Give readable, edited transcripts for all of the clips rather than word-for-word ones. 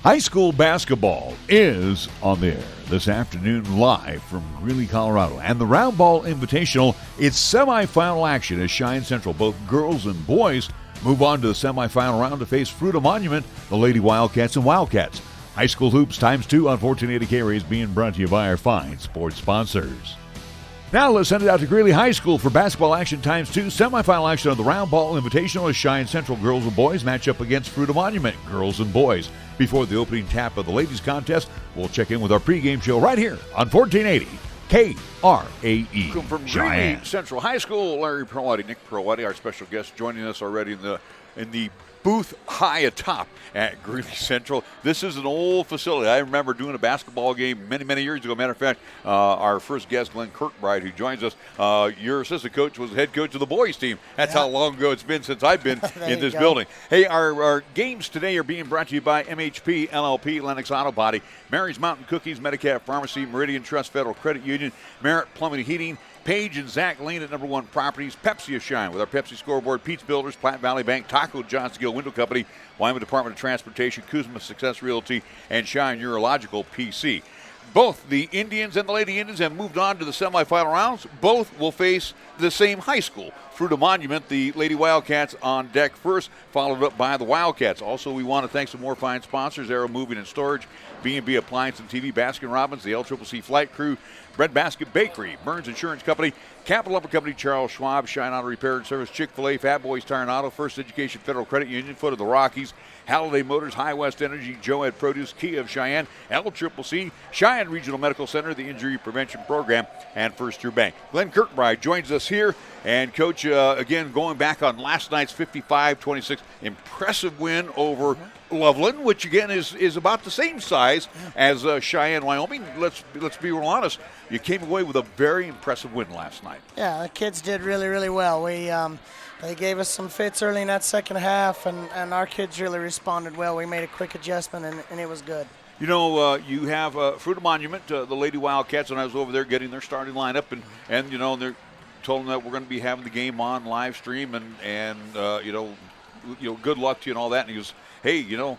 High school basketball is on the air this afternoon live from Greeley, Colorado. And the Round Ball Invitational, it's semifinal action as Cheyenne Central, both girls and boys, move on to the semifinal round to face Fruita-Monument, the Lady Wildcats and Wildcats. High School Hoops ×2 on 1480 KRAE is being brought to you by our fine sports sponsors. Now let's send it out to Greeley High School for basketball action ×2. Semifinal action of the Round Ball Invitational as Cheyenne Central girls and boys match up against Fruita-Monument girls and boys. Before the opening tap of the ladies contest, we'll check in with our pregame show right here on 1480 KRAE. From Cheyenne Greeley Central High School, Larry Proietti, Nick Proietti, our special guest, joining us already in the booth high atop at Greeley Central. This is an old facility. I remember doing a basketball game many years ago. Matter of fact, our first guest, Glenn Kirkbride, who joins us, your assistant coach was the head coach of the boys team. That's how long ago it's been since I've been in this building. Hey, our games today are being brought to you by MHP, LLP, Lennox Auto Body, Mary's Mountain Cookies, Medicap Pharmacy, Meridian Trust Federal Credit Union, Merritt Plumbing and Heating, Page and Zach Lane at number 1 Properties, Pepsi of Cheyenne with our Pepsi scoreboard, Pete's Builders, Platte Valley Bank, Taco John's Gill Window Company, Wyoming Department of Transportation, Kuzma Success Realty, and Cheyenne Urological PC. Both the Indians and the Lady Indians have moved on to the semifinal rounds. Both will face the same high school. Fruita-Monument, the Lady Wildcats on deck first, followed up by the Wildcats. Also, we want to thank some more fine sponsors, Arrow Moving and Storage, B&B Appliance and TV, Baskin-Robbins, the LCCC Flight Crew, Bread Basket Bakery, Burns Insurance Company, Capital Lumber Company, Charles Schwab, Shine Auto Repair and Service, Chick-fil-A, Fat Boys Tire and Auto, First Education Federal Credit Union, Foot of the Rockies, Halliday Motors, High West Energy, Joed Produce, Kia of Cheyenne, LCCC, Cheyenne Regional Medical Center, the Injury Prevention Program, and First Year Bank. Glenn Kirkbride joins us here. And, Coach, again, going back on last night's 55-26, impressive win over Loveland, which, again, is about the same size as Cheyenne, Wyoming. Let's be real honest. You came away with a very impressive win last night. Yeah, the kids did really well. They gave us some fits early in that second half, and our kids really responded well. We made a quick adjustment, and it was good. You know, you have Fruita-Monument, the Lady Wildcats, and I was over there getting their starting lineup, and you know, they're told them that we're going to be having the game on live stream, and you know, good luck to you and all that. And he goes, hey, you know,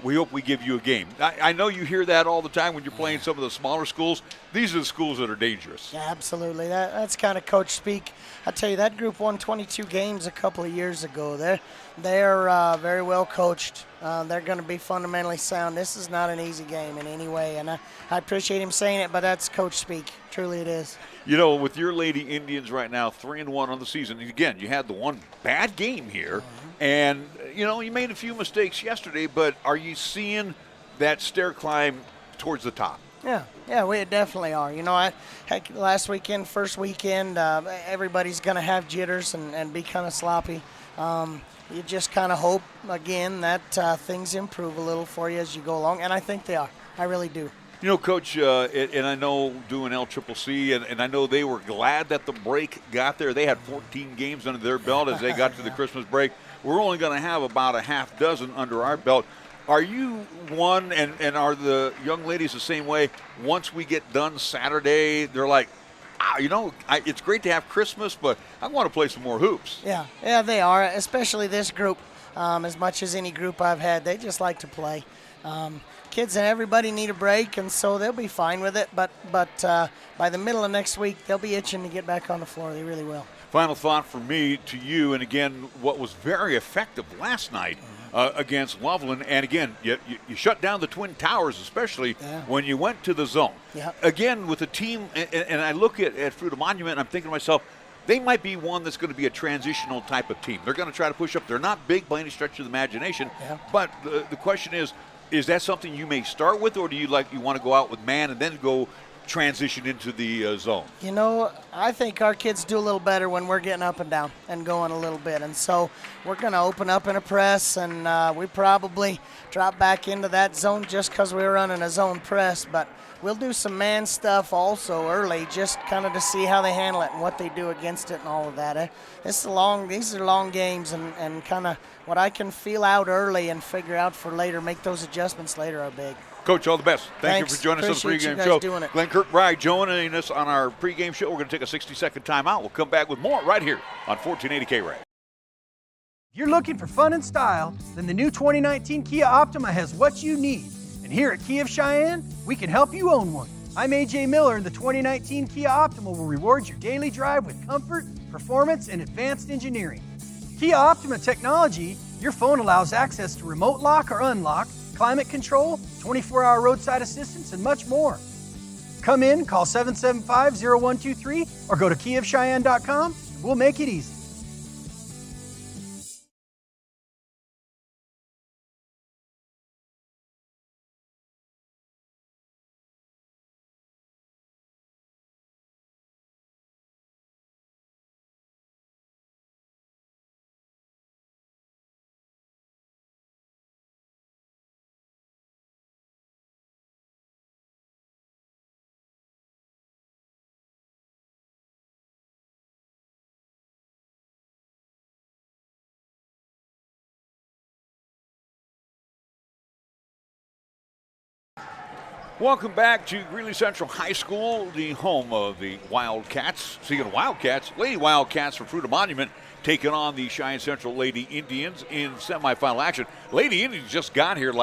we hope we give you a game. I know you hear that all the time when you're playing some of the smaller schools. These are the schools that are dangerous. Yeah, absolutely. That's kind of coach speak. I tell you, that group won 22 games a couple of years ago. They're very well coached. They're going to be fundamentally sound. This is not an easy game in any way, and I appreciate him saying it, but that's coach speak. Truly it is. You know, with your Lady Indians right now, 3-1 on the season. Again, you had the one bad game here, and, you know, you made a few mistakes yesterday, but are you seeing that stair climb towards the top? Yeah, we definitely are. You know, last weekend, first weekend, everybody's going to have jitters and be kind of sloppy. You just kind of hope, again, that things improve a little for you as you go along, and I think they are. I really do. You know, Coach, and I know doing LCCC, and I know they were glad that the break got there. They had 14 games under their belt as they got to the Christmas break. We're only going to have about a half dozen under our belt. Are you one, and are the young ladies the same way? Once we get done Saturday, they're like, you know, it's great to have Christmas, but I want to play some more hoops. Yeah, they are, especially this group. As much as any group I've had, they just like to play. Kids and everybody need a break, and so they'll be fine with it. But by the middle of next week, they'll be itching to get back on the floor. They really will. Final thought from me to you, and again, what was very effective last night against Loveland, and again, you shut down the Twin Towers, especially when you went to the zone. Yeah. Again, with the team, and I look at Fruita-Monument, and I'm thinking to myself, they might be one that's going to be a transitional type of team. They're going to try to push up. They're not big by any stretch of the imagination, but the question is that something you may start with, or do you want to go out with man and then go transition into the zone? You know, I think our kids do a little better when we're getting up and down and going a little bit. And so we're going to open up in a press, and we probably drop back into that zone just because we're running a zone press. But we'll do some man stuff also early, just kind of to see how they handle it and what they do against it and all of that. These are long games, and kind of what I can feel out early and figure out for later, make those adjustments later are big. Coach, all the best. Thank you for joining us on the pregame show. Doing it. Glenn Kirkbride joining us on our pregame show. We're going to take a 60-second timeout. We'll come back with more right here on 1480 KRAE. If you're looking for fun and style, then the new 2019 Kia Optima has what you need. And here at Kia of Cheyenne, we can help you own one. I'm AJ Miller, and the 2019 Kia Optima will reward your daily drive with comfort, performance, and advanced engineering. Kia Optima technology, your phone allows access to remote lock or unlock, climate control, 24-hour roadside assistance, and much more. Come in, call 775-0123, or go to KiaofCheyenne.com, and we'll make it easy. Welcome back to Greeley Central High School, the home of the Wildcats. Speaking of Wildcats, Lady Wildcats from Fruita-Monument taking on the Cheyenne Central Lady Indians in semifinal action. Lady Indians just got here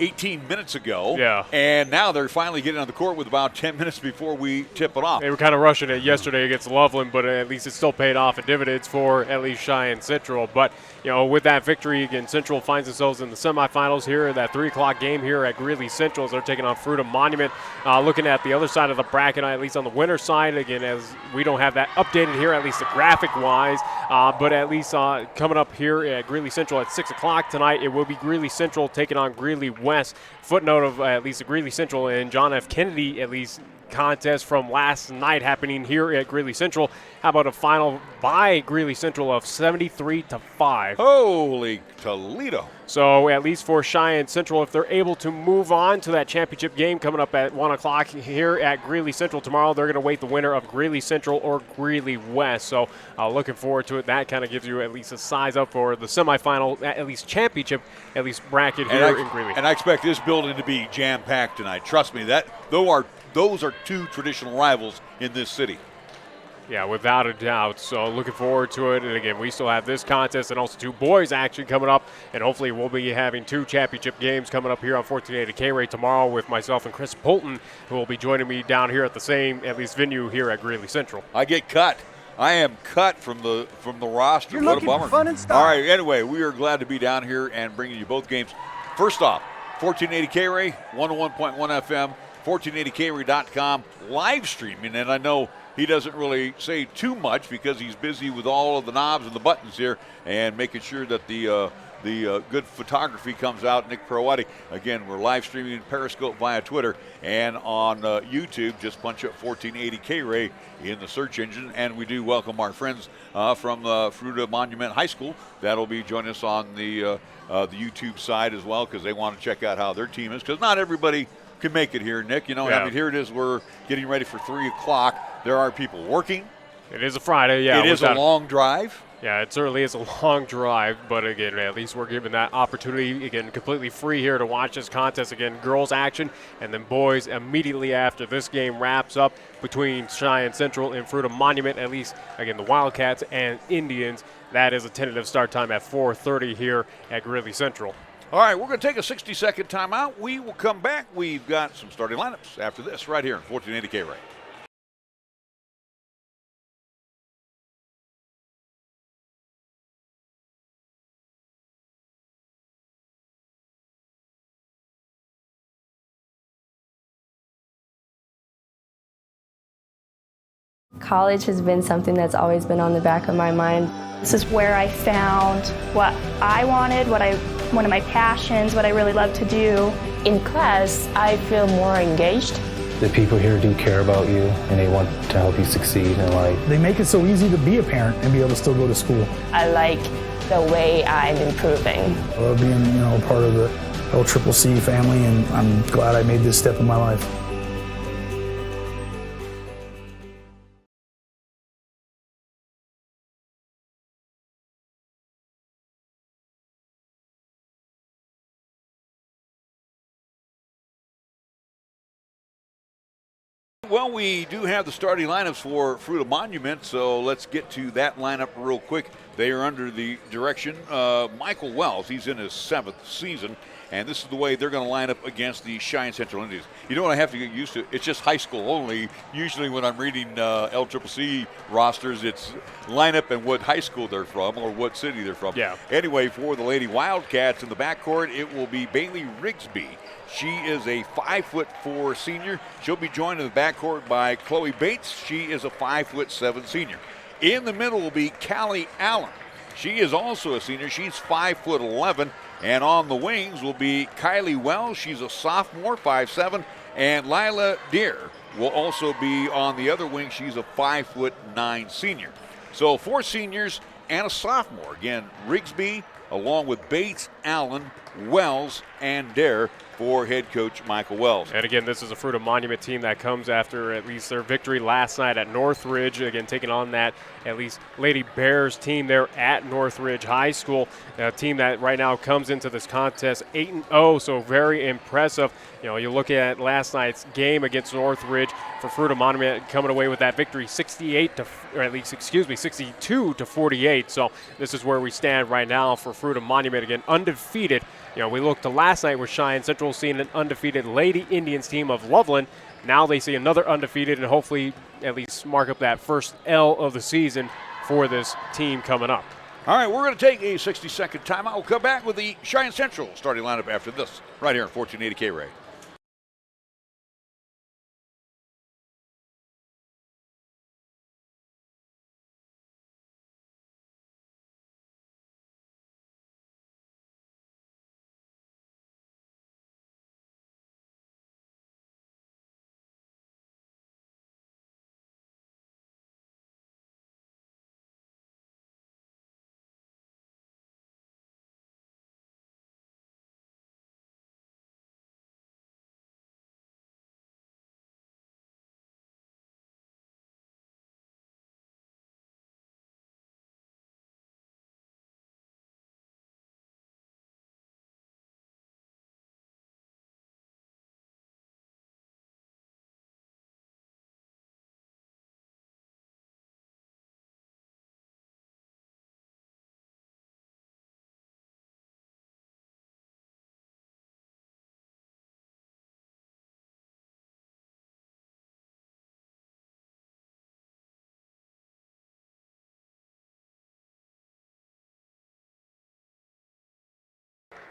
18 minutes ago. Yeah. And now they're finally getting on the court with about 10 minutes before we tip it off. They were kind of rushing it yesterday against Loveland, but at least it still paid off in dividends for at least Cheyenne Central. But, with that victory, again, Central finds themselves in the semifinals here in that 3 o'clock game here at Greeley Central as they're taking on Fruita-Monument. Looking at the other side of the bracket, at least on the winner's side, again, as we don't have that updated here, at least the graphic-wise, but at least coming up here at Greeley Central at 6 o'clock tonight, it will be Greeley Central taking on Greeley West. Footnote of at least the Greeley Central and John F. Kennedy, at least, contest from last night happening here at Greeley Central. How about a final by Greeley Central of 73-5? Holy Toledo. So at least for Cheyenne Central, if they're able to move on to that championship game coming up at 1 o'clock here at Greeley Central tomorrow, they're going to wait the winner of Greeley Central or Greeley West. So looking forward to it. That kind of gives you at least a size up for the semifinal, at least championship, at least bracket here in Greeley. And I expect this building to be jam-packed tonight. Trust me, those are two traditional rivals in this city. Yeah, without a doubt. So looking forward to it. And again, we still have this contest and also 2 boys action coming up. And hopefully we'll be having 2 championship games coming up here on 1480 KRAE tomorrow with myself and Chris Polton, who will be joining me down here at the same, at least, venue here at Greeley Central. I get cut. I am cut from the roster. You're what looking a bummer. for fun and style. All right, anyway, we are glad to be down here and bringing you both games. First off, 1480 KRAE, 101.1 FM, 1480KRAE.com, live streaming. And I know he doesn't really say too much because he's busy with all of the knobs and the buttons here and making sure that the good photography comes out. Nick Proietti. Again, we're live streaming Periscope via Twitter and on YouTube. Just punch up 1480 KRAE in the search engine. And we do welcome our friends from Fruita-Monument High School. That'll be joining us on the YouTube side as well because they want to check out how their team is, because not everybody can make it here, Nick. I mean, here it is. We're getting ready for 3 o'clock. There are people working. It is a Friday, yeah. It is a long drive. Yeah, it certainly is a long drive, but again, at least we're given that opportunity, again, completely free here to watch this contest. Again, girls action, and then boys immediately after this game wraps up between Cheyenne Central and Fruita-Monument, at least, again, the Wildcats and Indians. That is a tentative start time at 4:30 here at Greeley Central. All right, we're going to take a 60-second timeout. We will come back. We've got some starting lineups after this right here on 1480 KRAE. College has been something that's always been on the back of my mind. This is where I found what I wanted, one of my passions, what I really love to do. In class, I feel more engaged. The people here do care about you and they want to help you succeed in life. They make it so easy to be a parent and be able to still go to school. I like the way I'm improving. I love being, part of the LCCC family, and I'm glad I made this step in my life. Well, we do have the starting lineups for Fruita-Monument, so let's get to that lineup real quick. They are under the direction of Michael Wells. He's in his 7th season. And this is the way they're going to line up against the Cheyenne Central Indians. You know what I have to get used to? It's just high school only. Usually when I'm reading LCCC rosters, it's lineup and what high school they're from or what city they're from. Yeah. Anyway, for the Lady Wildcats in the backcourt, it will be Bailey Rigsby. She is a 5'4" senior. She'll be joined in the backcourt by Chloe Bates. She is a 5'7" senior. In the middle will be Callie Allen. She is also a senior. She's 5'11". And on the wings will be Kylie Wells. She's a sophomore, 5'7". And Lila Deer will also be on the other wing. She's a 5'9" senior. So 4 seniors and a sophomore. Again, Rigsby along with Bates, Allen, Wells, and Dare for head coach Michael Wells. And again, this is a Fruita-Monument team that comes after at least their victory last night at Northridge. Again, taking on that at least Lady Bears team there at Northridge High School. A team that right now comes into this contest 8-0, so very impressive. You know, you look at last night's game against Northridge for Fruita-Monument coming away with that victory 62 to 48. So this is where we stand right now for Fruita-Monument, again undefeated. You know, we looked to last night with Cheyenne Central seeing an undefeated Lady Indians team of Loveland. Now they see another undefeated and hopefully at least mark up that first L of the season for this team coming up. All right, we're going to take a 60-second timeout. We'll come back with the Cheyenne Central starting lineup after this, right here on 1480 KRAE.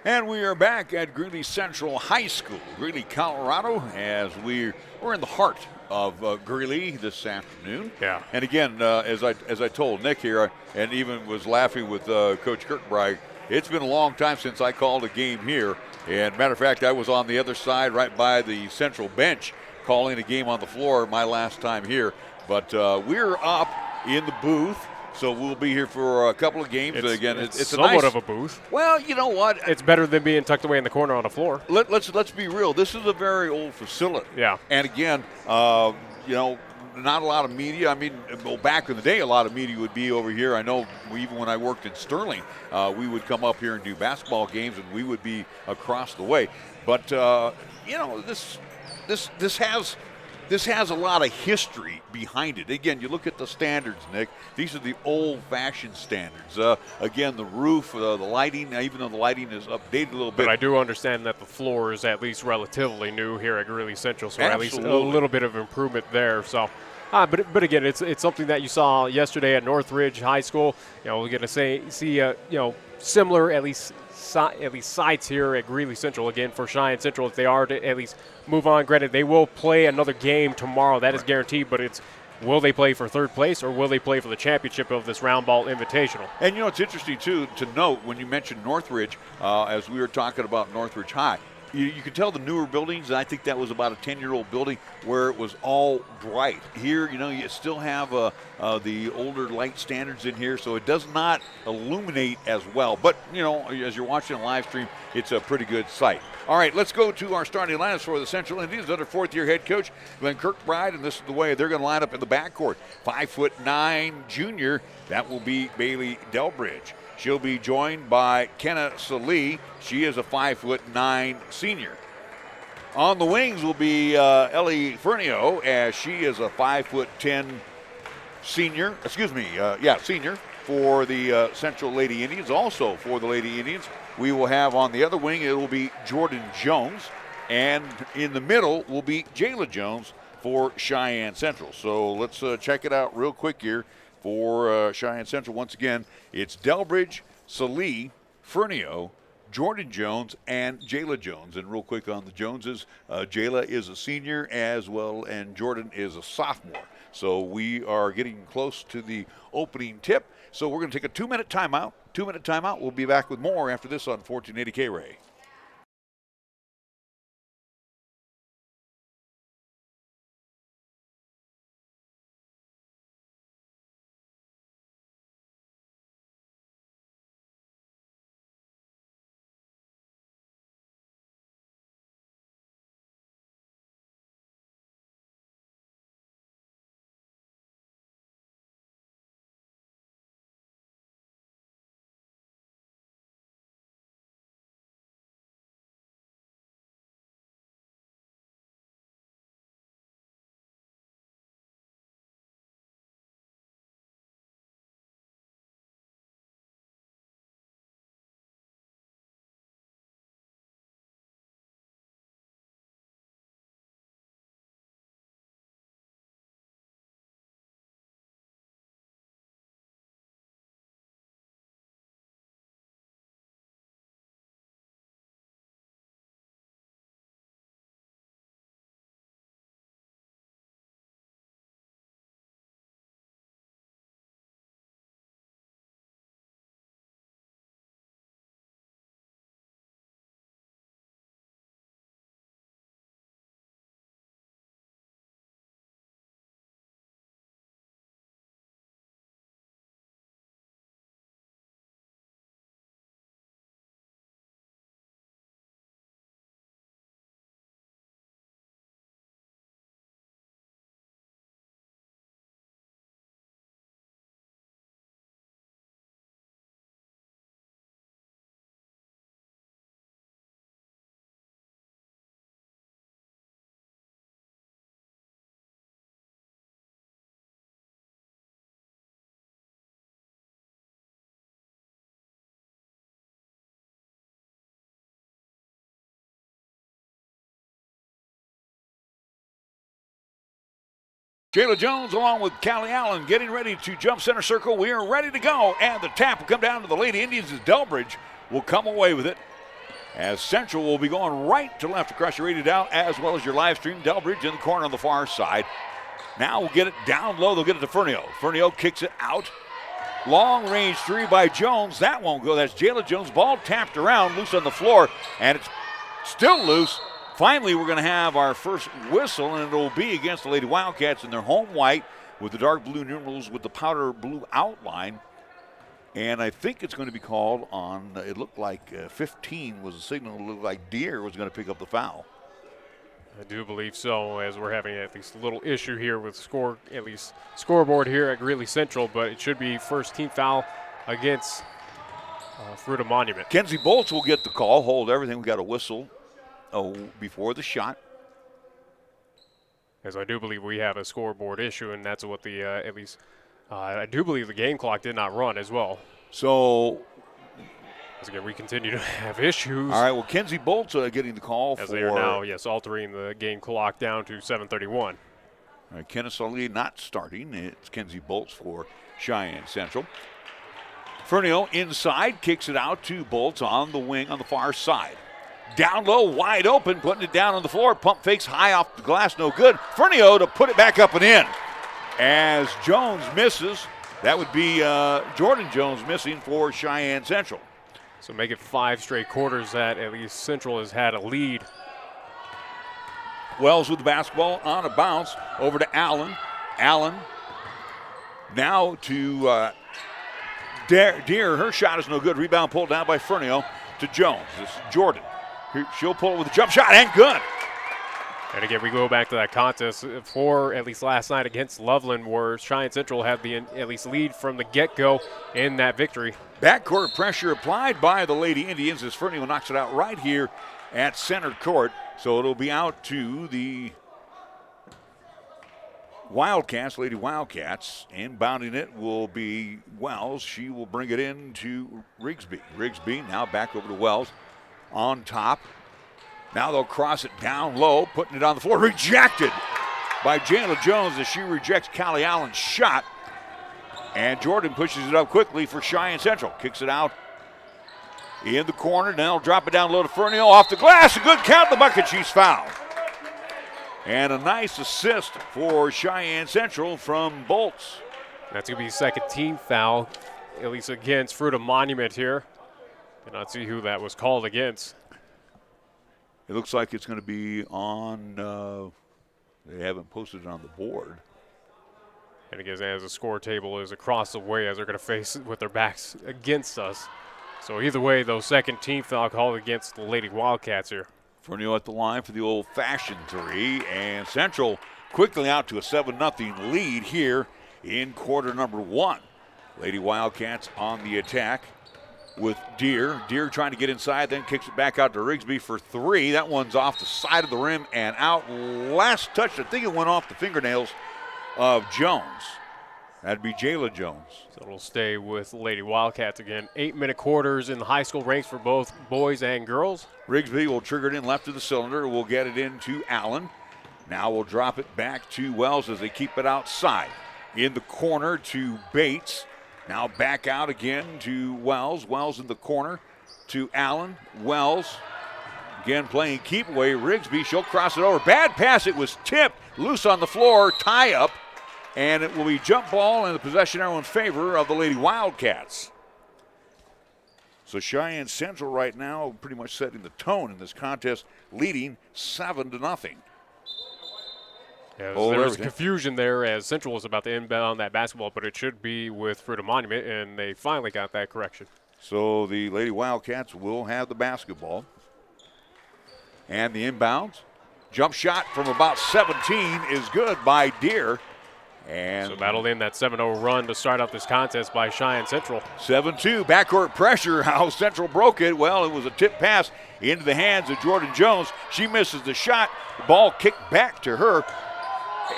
And we are back at Greeley Central High School, Greeley, Colorado, as we're in the heart of Greeley this afternoon. Yeah. And again, as I told Nick here, and even was laughing with Coach Kirkbride, it's been a long time since I called a game here. And matter of fact, I was on the other side, right by the central bench, calling a game on the floor my last time here. But we're up in the booth. So we'll be here for a couple of games. It's somewhat of a booth. Well, you know what? It's better than being tucked away in the corner on the floor. Let's be real. This is a very old facility. Yeah. And again, you know, not a lot of media. I mean, well, back in the day, a lot of media would be over here. I know even when I worked in Sterling, we would come up here and do basketball games, and we would be across the way. But you know, this has a lot of history behind it. Again, you look at the standards, Nick. These are the old-fashioned standards. Again, the roof, the lighting, even though the lighting is updated a little bit. But I do understand that the floor is at least relatively new here at Greeley Central, so Absolutely. at least a little bit of improvement there. So, but again, it's something that you saw yesterday at Northridge High School. You know, we're going to see you know, similar at least sites here at Greeley Central again for Cheyenne Central if they are to at least move on. Granted, they will play another game tomorrow. That is guaranteed, but it's will they play for third place or will they play for the championship of this round ball invitational? And you know, it's interesting too to note when you mentioned Northridge, as we were talking about Northridge High, you can tell the newer buildings, and I think that was about a 10-year-old building where it was all bright. Here, you know, you still have the older light standards in here, so it does not illuminate as well. But, you know, as you're watching a live stream, it's a pretty good sight. All right, let's go to our starting lineups for the Central Indians under fourth-year head coach Glenn Kirkbride, and this is the way they're going to line up in the backcourt. 5'9" junior, that will be Bailey Delbridge. She'll be joined by Kenna Salee. She is a 5'9" senior. On the wings will be Ellie Fernio, as she is a 5'10" senior. Senior. for the Central Lady Indians. Also for the Lady Indians, we will have on the other wing, it will be Jordan Jones. And in the middle will be Jayla Jones for Cheyenne Central. So let's check it out real quick here for Cheyenne Central. Once again, it's Delbridge, Salee, Fernio, Jordan Jones, and Jayla Jones. And real quick on the Joneses, Jayla is a senior as well, and Jordan is a sophomore. So we are getting close to the opening tip. So we're going to take a 2-minute timeout. 2-minute timeout. We'll be back with more after this on 1480 KRAE. Jayla Jones along with Callie Allen getting ready to jump center circle. We are ready to go, and the tap will come down to the Lady Indians as Delbridge will come away with it. As Central will be going right to left across your radio dial, as well as your live stream. Delbridge in the corner on the far side. Now we'll get it down low. They'll get it to Fernio. Fernio kicks it out. Long range three by Jones. That won't go. That's Jayla Jones. Ball tapped around, loose on the floor, and it's still loose. Finally, we're going to have our first whistle, and it will be against the Lady Wildcats in their home white with the dark blue numerals with the powder blue outline. And I think it's going to be called on, it looked like 15 was a signal. It looked like Deere was going to pick up the foul. I do believe so, as we're having at least a little issue here with scoreboard here at Greeley Central, but it should be first team foul against Fruita-Monument. Kenzie Bolts will get the call, hold everything. We got a whistle before the shot. As I do believe we have a scoreboard issue, and that's what the I do believe the game clock did not run as well. So, as again, we continue to have issues. All right, well, Kenzie Bolts getting the call as they are now, yes, altering the game clock down to 7:31. All right, Kennesaw not starting. It's Kenzie Bolts for Cheyenne Central. Fernio inside, kicks it out to Bolts on the wing on the far side. Down low, wide open, putting it down on the floor. Pump fakes high off the glass, no good. Fernio to put it back up and in. As Jones misses, that would be Jordan Jones missing for Cheyenne Central. So make it 5 straight quarters that at least Central has had a lead. Wells with the basketball on a bounce over to Allen. Allen now to Deere. Her shot is no good. Rebound pulled down by Fernio to Jones. This is Jordan. She'll pull it with a jump shot and good. And again, we go back to that contest for at least last night against Loveland, where Cheyenne Central had the at least lead from the get-go in that victory. Backcourt pressure applied by the Lady Indians as Fernio knocks it out right here at center court. So it'll be out to the Wildcats, Lady Wildcats. Inbounding it will be Wells. She will bring it in to Rigsby. Rigsby now back over to Wells on top. Now they'll cross it down low, putting it on the floor. Rejected by Jayla Jones as she rejects Callie Allen's shot. And Jordan pushes it up quickly for Cheyenne Central. Kicks it out in the corner. Now they'll drop it down low to Fernio. Off the glass. A good count. The bucket. She's fouled. And a nice assist for Cheyenne Central from Bolts. That's going to be second team foul, at least against Fruita-Monument here. Cannot see who that was called against. It looks like it's going to be on, they haven't posted it on the board. And again, as the score table is across the way, as they're going to face it with their backs against us. So either way, though, second team foul called against the Lady Wildcats here. Fernio at the line for the old-fashioned three, and Central quickly out to a 7-0 lead here in quarter number 1. Lady Wildcats on the attack with Deere. Deere trying to get inside, then kicks it back out to Rigsby for 3. That one's off the side of the rim and out. Last touch, I think it went off the fingernails of Jones. That'd be Jayla Jones. So it'll stay with Lady Wildcats again. 8-minute quarters in the high school ranks for both boys and girls. Rigsby will trigger it in left of the cylinder. We'll get it into Allen. Now we'll drop it back to Wells as they keep it outside. In the corner to Bates. Now back out again to Wells. Wells in the corner to Allen. Wells again playing keep away. Rigsby, she'll cross it over. Bad pass. It was tipped. Loose on the floor. Tie up. And it will be jump ball and the possession arrow in favor of the Lady Wildcats. So Cheyenne Central right now pretty much setting the tone in this contest, leading 7-0. Yeah, there was confusion there as Central was about to inbound that basketball, but it should be with Fruita-Monument, and they finally got that correction. So the Lady Wildcats will have the basketball. And the inbounds. Jump shot from about 17 is good by Deere. And so that'll end that 7-0 run to start off this contest by Cheyenne Central. 7-2, backcourt pressure. How Central broke it. Well, it was a tip pass into the hands of Jordan Jones. She misses the shot. The ball kicked back to her.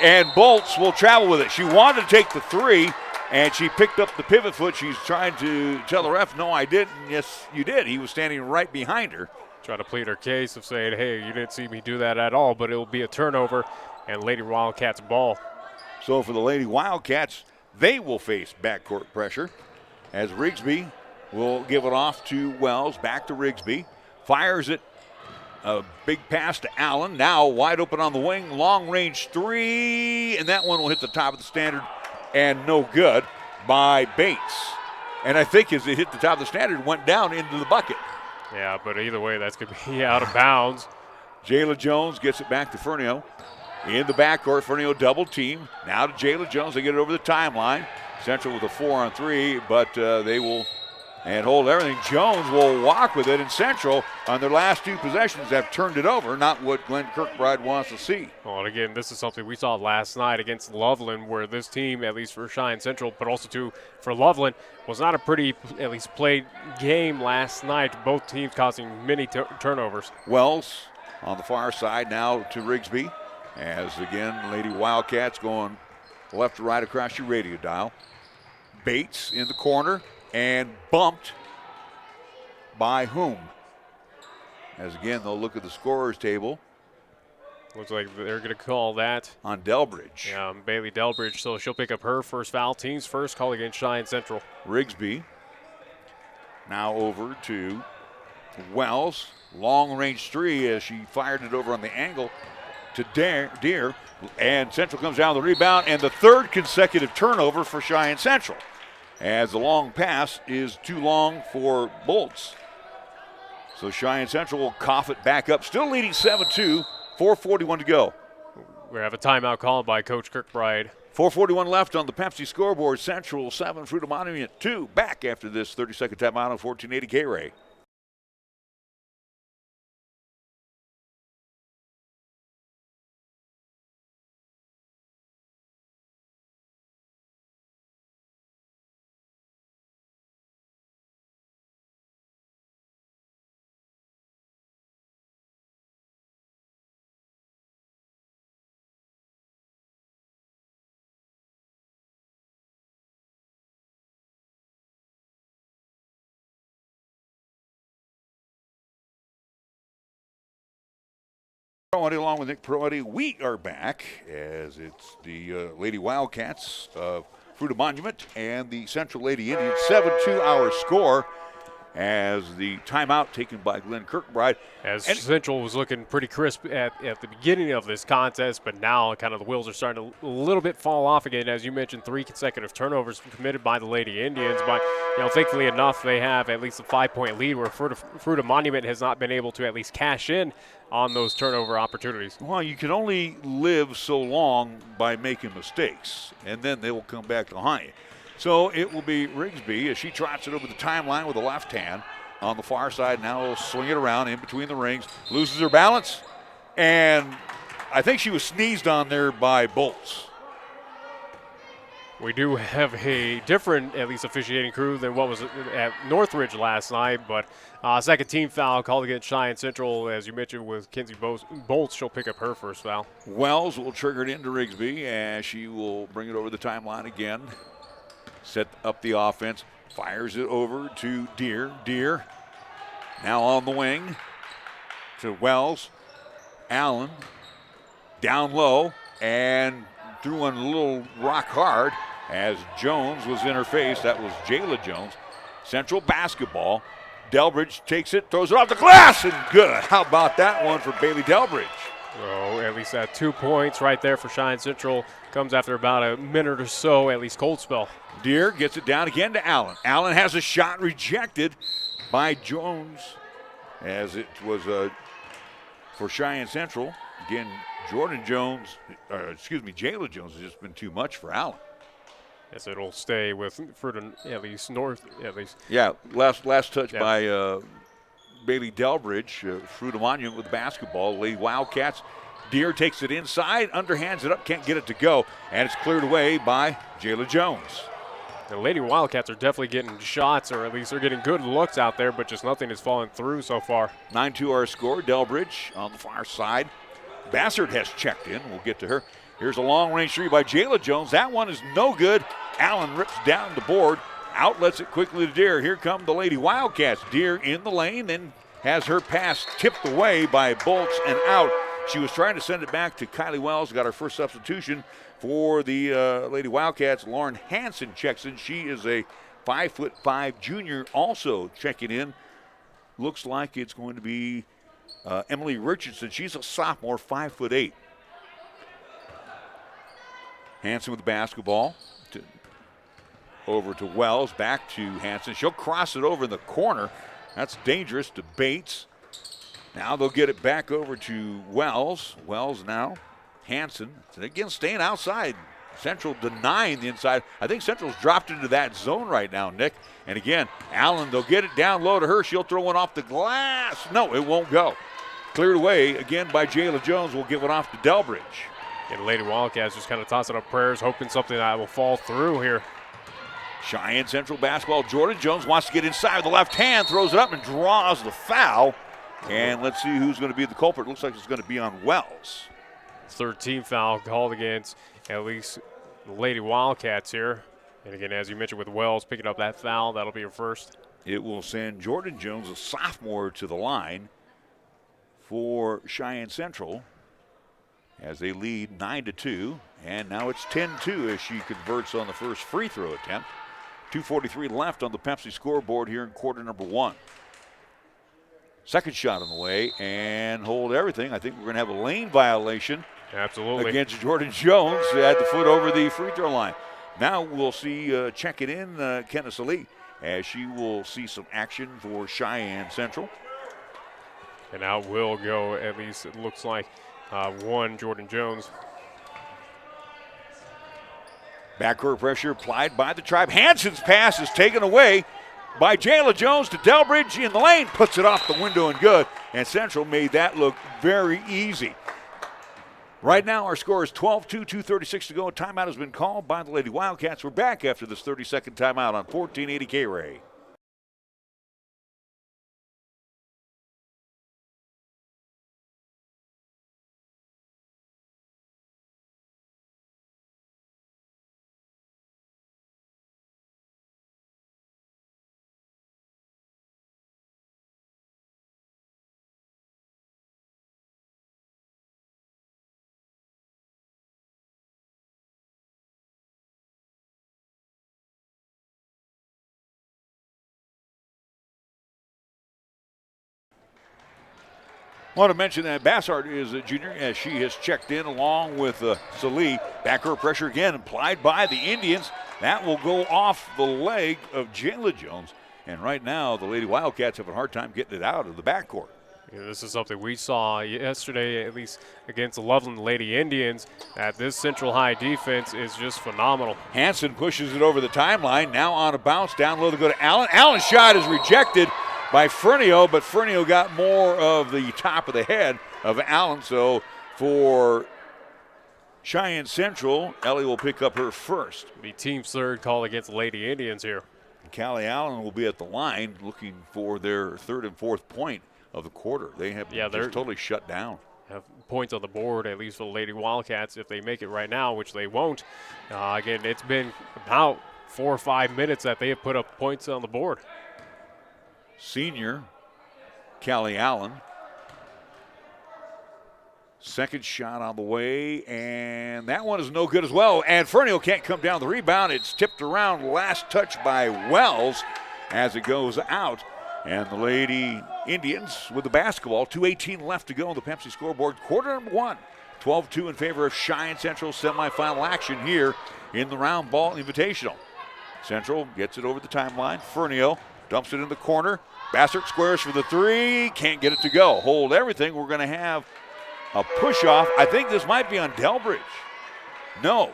And Bolts will travel with it. She wanted to take the 3, and she picked up the pivot foot. She's trying to tell the ref, no, I didn't. Yes, you did. He was standing right behind her. Trying to plead her case of saying, hey, you didn't see me do that at all, but it will be a turnover and Lady Wildcats ball. So for the Lady Wildcats, they will face backcourt pressure as Rigsby will give it off to Wells. Back to Rigsby. Fires it. A big pass to Allen. Now wide open on the wing. Long range 3. And that one will hit the top of the standard and no good by Bates. And I think as it hit the top of the standard, went down into the bucket. Yeah, but either way, that's going to be out of bounds. Jayla Jones gets it back to Fernio. In the backcourt, Fernio double team. Now to Jayla Jones. They get it over the timeline. Central with a 4-on-3, but they will and hold everything. Jones will walk with it, and Central on their last 2 possessions have turned it over. Not what Glenn Kirkbride wants to see. Well, and again, this is something we saw last night against Loveland, where this team, at least for Cheyenne Central, but also too for Loveland, was not a pretty, at least played game last night. Both teams causing many turnovers. Wells on the far side now to Rigsby. As again, Lady Wildcats going left to right across your radio dial. Bates in the corner and bumped by whom? As again, they'll look at the scorer's table. Looks like they're going to call that on Delbridge. Yeah, Bailey Delbridge, so she'll pick up her first foul. Team's first call against Cheyenne Central. Rigsby now over to Wells. Long range 3 as she fired it over on the angle to Deere, and Central comes down with the rebound, and the 3rd consecutive turnover for Cheyenne Central, as the long pass is too long for Bolts. So Cheyenne Central will cough it back up, still leading 7-2, 4:41 to go. We have a timeout called by Coach Kirkbride. 4:41 left on the Pepsi scoreboard. Central 7, Fruita-Monument 2. Back after this 30-second timeout on 1480 KRAE. Proietti along with Nick Proietti. We are back as it's the Lady Wildcats of Fruita-Monument and the Central Lady Indians. 7-2 our score as the timeout taken by Glenn Kirkbride. As Central was looking pretty crisp at the beginning of this contest, but now kind of the wheels are starting to a little bit fall off again. As you mentioned, 3 consecutive turnovers committed by the Lady Indians, but thankfully enough, they have at least a 5-point lead where Fruita-Monument has not been able to at least cash in on those turnover opportunities. Well, you can only live so long by making mistakes, and then they will come back to haunt you. So it will be Rigsby as she trots it over the timeline with the left hand on the far side. Now will swing it around in between the rings, loses her balance, and I think she was sneezed on there by Bolts. We do have a different, at least, officiating crew than what was at Northridge last night, but second team foul called against Cheyenne Central, as you mentioned, with Kenzie Bolts. She'll pick up her first foul. Wells will trigger it into Rigsby, and she will bring it over the timeline again. Set up the offense, fires it over to Deere. Deere now on the wing to Wells. Allen down low and threw one a little rock hard as Jones was in her face. That was Jayla Jones. Central basketball. Delbridge takes it, throws it off the glass, and good. How about that one for Bailey Delbridge? Oh, at least 2 points right there for Cheyenne Central. Comes after about a minute or so, at least cold spell. Deere gets it down again to Allen. Allen has a shot rejected by Jones as it was for Cheyenne Central. Again, Jayla Jones has just been too much for Allen. Yes, it'll stay with Fruita, at least north, at least. Yeah, last touch by Bailey Delbridge. Fruita-Monument with the basketball. Lady Wildcats. Deere takes it inside, underhands it up, can't get it to go, and it's cleared away by Jayla Jones. The Lady Wildcats are definitely getting shots, or at least they're getting good looks out there, but just nothing has fallen through so far. 9-2 our score. Delbridge on the far side. Bassard has checked in. We'll get to her. Here's a long-range three by Jayla Jones. That one is no good. Allen rips down the board, outlets it quickly to Deere. Here come the Lady Wildcats. Deere in the lane, then has her pass tipped away by Bolts and out. She was trying to send it back to Kylie Wells, got her first substitution for the Lady Wildcats. Lauren Hansen checks in. She is a 5'5" junior also checking in. Looks like it's going to be Emily Richardson. She's a sophomore, 5'8". Hansen with the basketball. Over to Wells, back to Hansen. She'll cross it over in the corner. That's dangerous to Bates. Now they'll get it back over to Wells. Wells now. Hansen. And again, staying outside. Central denying the inside. I think Central's dropped into that zone right now, Nick. And again, Allen, they'll get it down low to her. She'll throw one off the glass. No, it won't go. Cleared away again by Jayla Jones. We'll give it off to Delbridge. And Lady Wildcats just kind of tossing up prayers, hoping something that will fall through here. Cheyenne Central basketball. Jordan Jones wants to get inside with the left hand, throws it up and draws the foul. And let's see who's going to be the culprit. Looks like it's going to be on Wells. 13th foul called against at least the Lady Wildcats here. And again, as you mentioned with Wells picking up that foul, that'll be her first. It will send Jordan Jones, a sophomore, to the line for Cheyenne Central as they lead 9-2. And now it's 10-2 as she converts on the first free throw attempt. 2:43 left on the Pepsi scoreboard here in quarter number one. Second shot on the way and hold everything. I think we're going to have a lane violation. Absolutely. Against Jordan Jones. They had the foot over the free throw line. Now we'll see check it in Kenneth Ali as she will see some action for Cheyenne Central. And out will go, at least it looks like, one Jordan Jones. Backcourt pressure applied by the Tribe. Hansen's pass is taken away by Jayla Jones to Delbridge in the lane. Puts it off the window and good. And Central made that look very easy. Right now our score is 12-2, 2:36 to go. A timeout has been called by the Lady Wildcats. We're back after this 30-second timeout on 1480 KRAE. Want to mention that Bassart is a junior as she has checked in along with Salee. Backcourt pressure again applied by the Indians. That will go off the leg of Jayla Jones. And right now, the Lady Wildcats have a hard time getting it out of the backcourt. Yeah, this is something we saw yesterday, at least against the Loveland Lady Indians, that this Central High defense is just phenomenal. Hanson pushes it over the timeline. Now on a bounce down low to go to Allen. Allen's shot is rejected by Fernio, but Fernio got more of the top of the head of Allen. So for Cheyenne Central, Ellie will pick up her first. The team's third call against the Lady Indians here. Callie Allen will be at the line looking for their third and fourth point of the quarter. They have just totally shut down. Have points on the board, at least for the Lady Wildcats, if they make it right now, which they won't. Again, it's been about 4 or 5 minutes that they have put up points on the board. Senior Callie Allen. Second shot on the way, and that one is no good as well. And Fernio can't come down the rebound. It's tipped around, last touch by Wells as it goes out. And the Lady Indians with the basketball, 2:18 left to go on the Pepsi scoreboard. Quarter number one, 12-2 in favor of Cheyenne Central. Semifinal action here in the Round Ball Invitational. Central gets it over the timeline. Fernio dumps it in the corner. Bassert squares for the three. Can't get it to go. Hold everything. We're going to have a push-off. I think this might be on Delbridge. No.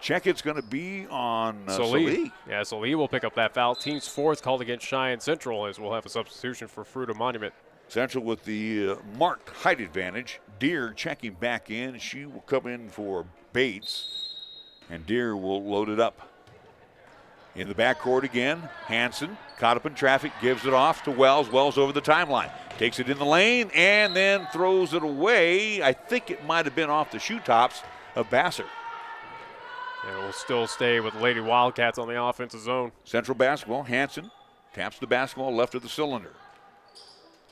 Check it's going to be on Salee. Yeah, Salee will pick up that foul. Team's fourth called against Cheyenne Central, as we'll have a substitution for Fruita-Monument. Central with the marked height advantage. Deere checking back in. She will come in for Bates, and Deere will load it up. In the backcourt again, Hanson, caught up in traffic, gives it off to Wells. Wells over the timeline. Takes it in the lane and then throws it away. I think it might have been off the shoe tops of Bassert. And we'll still stay with Lady Wildcats on the offensive zone. Central basketball, Hanson taps the basketball left of the cylinder.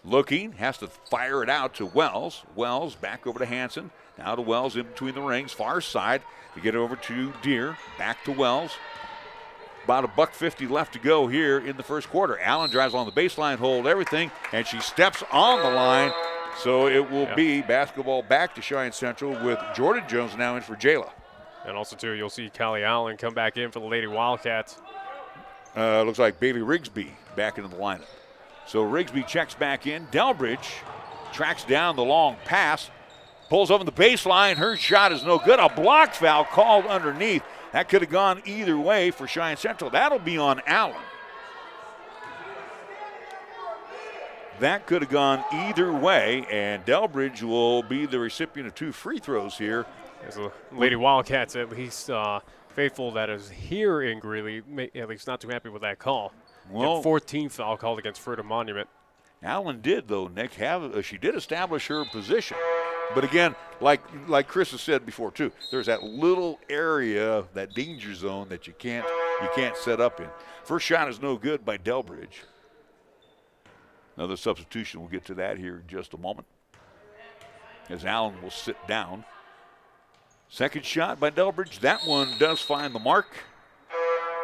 Looking, has to fire it out to Wells. Wells back over to Hanson. Now to Wells in between the rings, far side to get over to Deere. Back to Wells. About $1.50 left to go here in the first quarter. Allen drives on the baseline, hold everything, and she steps on the line. So it will be basketball back to Cheyenne Central with Jordan Jones now in for Jayla. And also, too, you'll see Callie Allen come back in for the Lady Wildcats. Looks like Bailey Rigsby back into the lineup. So Rigsby checks back in. Delbridge tracks down the long pass, pulls over the baseline. Her shot is no good. A block foul called underneath. That could have gone either way for Cheyenne Central. That'll be on Allen. That could have gone either way, and Delbridge will be the recipient of 2 free throws here. As the Lady Wildcats, at least faithful that is here in Greeley, at least not too happy with that call. Well, 14th foul called against Fruita-Monument. Allen did, though, Nick, she did establish her position. But again, like Chris has said before too, there's that little area, that danger zone that you can't set up in. First shot is no good by Delbridge. Another substitution. We'll get to that here in just a moment. As Allen will sit down. Second shot by Delbridge. That one does find the mark.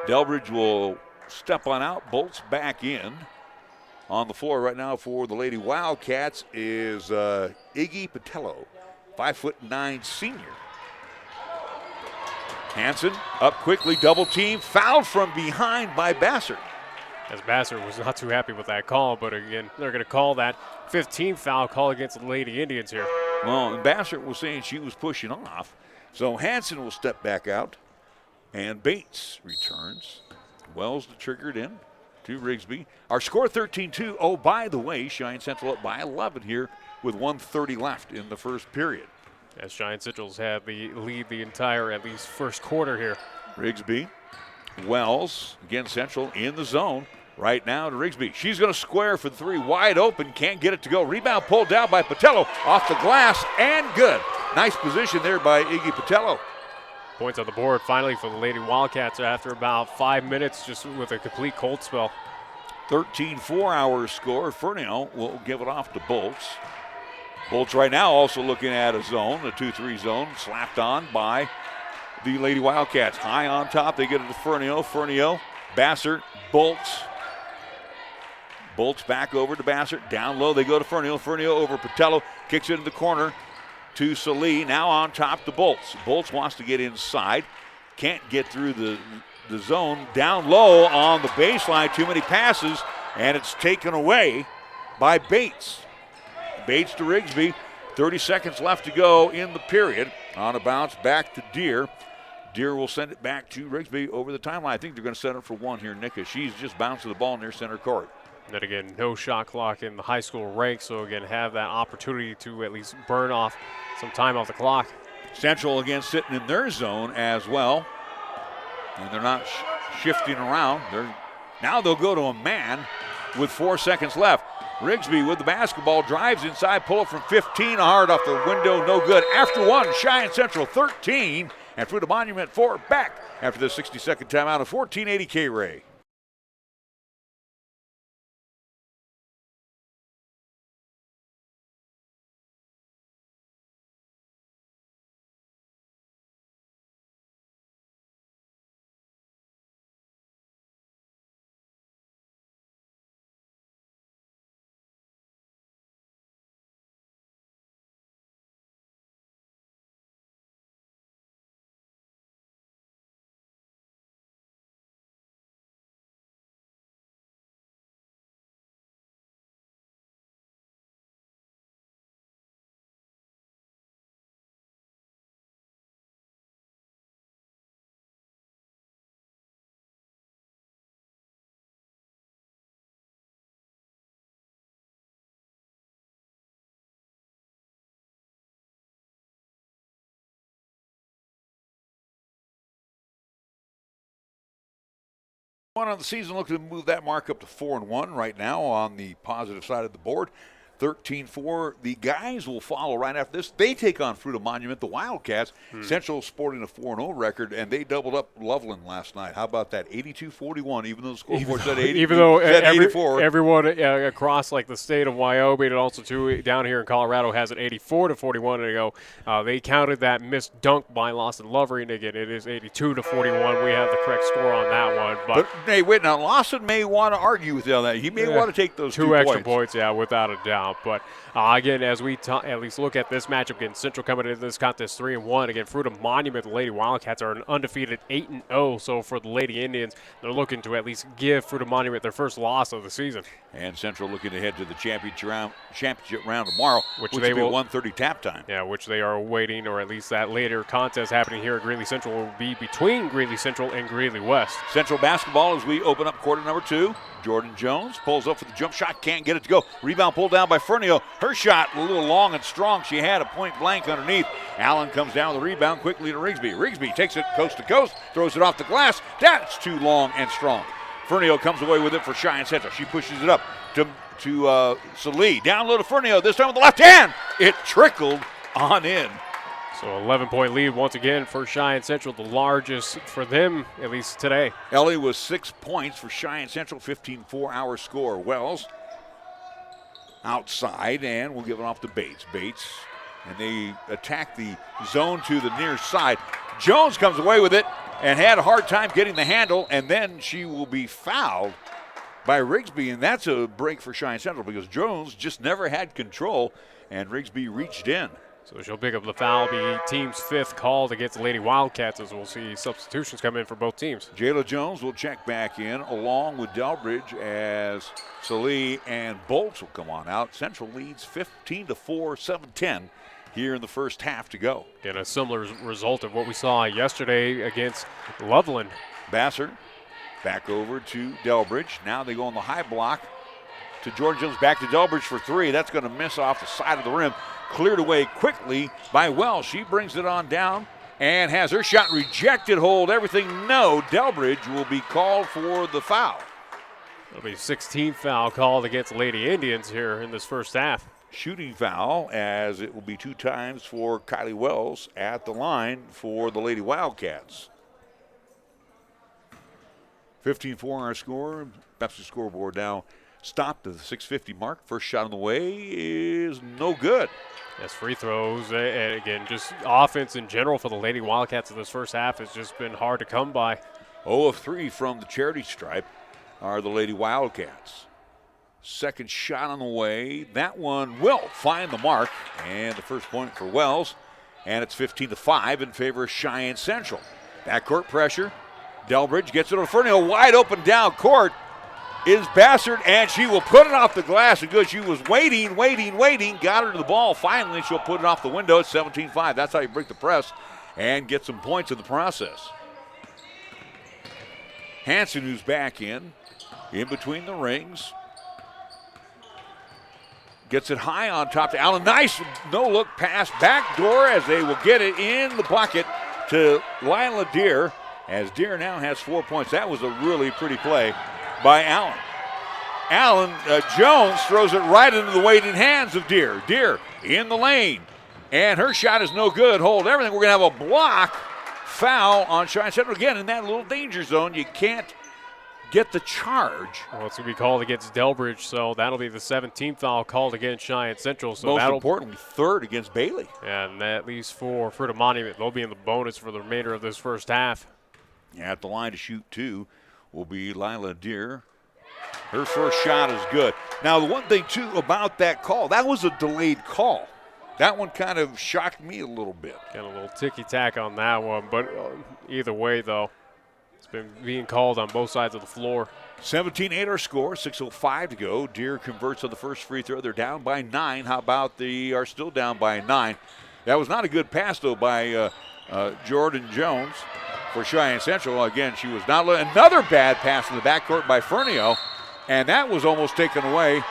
Delbridge will step on out, bolts back in. On the floor right now for the Lady Wildcats is Iggy Patello, 5'9" senior. Hanson up quickly, double team, fouled from behind by Bassert. As Bassert was not too happy with that call, but again, they're going to call that 15th foul call against the Lady Indians here. Well, and Bassert was saying she was pushing off, so Hanson will step back out, and Bates returns. Wells triggered in to Rigsby. Our score 13-2. Oh, by the way, Cheyenne Central up by 11 here with 1:30 left in the first period. As Cheyenne Central's had the lead the entire, at least, first quarter here. Rigsby, Wells, again Central in the zone. Right now to Rigsby. She's going to square for the three, wide open, can't get it to go. Rebound pulled down by Patello, off the glass, and good. Nice position there by Iggy Patello. Points on the board finally for the Lady Wildcats after about 5 minutes, just with a complete cold spell. 13-4 our score. Fernio will give it off to Bolts. Bolts right now also looking at a zone, a 2-3 zone, slapped on by the Lady Wildcats. High on top, they get it to Fernio. Fernio, Bassert, Bolts. Bolts back over to Bassett. Down low they go to Fernio. Fernio over Patello. Kicks it in the corner to Salee. Now on top to Bolts. Bolts wants to get inside. Can't get through the zone. Down low on the baseline. Too many passes. And it's taken away by Bates. Bates to Rigsby. 30 seconds left to go in the period. On a bounce back to Deere. Deere will send it back to Rigsby over the timeline. I think they're going to set up for one here, Nick, as she's just bouncing the ball near center court. Then again, no shot clock in the high school ranks, so again, have that opportunity to at least burn off some time off the clock. Central again sitting in their zone as well. And they're not shifting around. Now they'll go to a man with 4 seconds left. Rigsby with the basketball, drives inside, pull it from 15, hard off the window, no good. After one, Cheyenne Central 13, and Fruita-Monument 4 back after the 60-second timeout of 1480 KRAE. One on the season, looking to move that mark up to 4-1 right now on the positive side of the board. 13-4. The guys will follow right after this. They take on Fruita-Monument, the Wildcats. Central sporting a 4-0 record, and they doubled up Loveland last night. How about that? 82-41, even though the scoreboard said 80. Even though said 84. Everyone across like the state of Wyoming and also too down here in Colorado has it 84-41 to go. They counted that missed dunk by Lawson Lovery, and again, it is 82-41. We have the correct score on that one. But hey, wait, now Lawson may want to argue with you on that. He may want to take those two extra points, yeah, without a doubt. But again, as we at least look at this matchup, again, Central coming into this contest 3-1. Again, Fruita-Monument, the Lady Wildcats are an undefeated 8-0. So for the Lady Indians, they're looking to at least give Fruita-Monument their first loss of the season. And Central looking ahead to the championship round tomorrow, which they will will be 1:30 tap time. Yeah, which they are awaiting, or at least that later contest happening here at Greeley Central will be between Greeley Central and Greeley West. Central basketball as we open up quarter number 2. Jordan Jones pulls up for the jump shot, can't get it to go. Rebound pulled down by Fernio. Her shot a little long and strong. She had a point blank underneath. Allen comes down with the rebound quickly to Rigsby. Rigsby takes it coast to coast, throws it off the glass. That's too long and strong. Fernio comes away with it for Cheyenne Central. She pushes it up to Salee. Down low to Fernio, this time with the left hand. It trickled on in. So 11-point lead once again for Cheyenne Central, the largest for them, at least today. Ellie was 6 points for Cheyenne Central, 15-4 our score. Wells outside, and we'll give it off to Bates. Bates, and they attack the zone to the near side. Jones comes away with it and had a hard time getting the handle, and then she will be fouled by Rigsby, and that's a break for Cheyenne Central because Jones just never had control, and Rigsby reached in. So she'll pick up the foul, be team's 5th called against the Lady Wildcats, as we'll see substitutions come in for both teams. Jayla Jones will check back in along with Delbridge as Salee and Bolts will come on out. Central leads 15-4, 7-10 here in the first half to go. Again, a similar result of what we saw yesterday against Loveland. Bassett back over to Delbridge. Now they go on the high block to Jordan Jones, back to Delbridge for 3. That's going to miss off the side of the rim. Cleared away quickly by Wells. She brings it on down and has her shot rejected. Hold everything. No, Delbridge will be called for the foul. It'll be 16th foul called against Lady Indians here in this first half. Shooting foul, as it will be 2 times for Kylie Wells at the line for the Lady Wildcats. 15-4 our score. Pepsi scoreboard now stopped at the 6:50 mark. First shot on the way is no good. Yes, free throws, and again, just offense in general for the Lady Wildcats in this first half has just been hard to come by. 0 of 3 from the charity stripe are the Lady Wildcats. Second shot on the way. That one will find the mark. And the first point for Wells. And it's 15-5 in favor of Cheyenne Central. Backcourt pressure. Delbridge gets it over Fernio. Wide open down court is Bassard, and she will put it off the glass. And good, she was waiting. Got her to the ball. Finally, she'll put it off the window. It's 17-5. That's how you break the press and get some points in the process. Hanson, who's back in between the rings. Gets it high on top to Allen. Nice no-look pass, backdoor as they will get it in the bucket to Lila Deer, as Deer now has 4 points. That was a really pretty play by Allen. Jones throws it right into the waiting hands of Deer. Deer in the lane, and her shot is no good. Hold everything. We're going to have a block foul on Cheyenne Central. Again, in that little danger zone, you can't get the charge. Well, it's going to be called against Delbridge, so that'll be the 17th foul called against Cheyenne Central. So most importantly, third against Bailey. And at least for Fruita-Monument, they'll be in the bonus for the remainder of this first half. At the line to shoot two will be Lila Deer. Her first shot is good. Now, the one thing, too, about that call, that was a delayed call. That one kind of shocked me a little bit. Got a little ticky-tack on that one, but either way, though, it's been being called on both sides of the floor. 17-8 our score, 6:05 to go. Deer converts on the first free throw. They're down by 9. How about they are still down by 9? That was not a good pass, though, by Jordan Jones for Cheyenne Central. Again, she was not. Another bad pass in the backcourt by Fernio, and that was almost taken away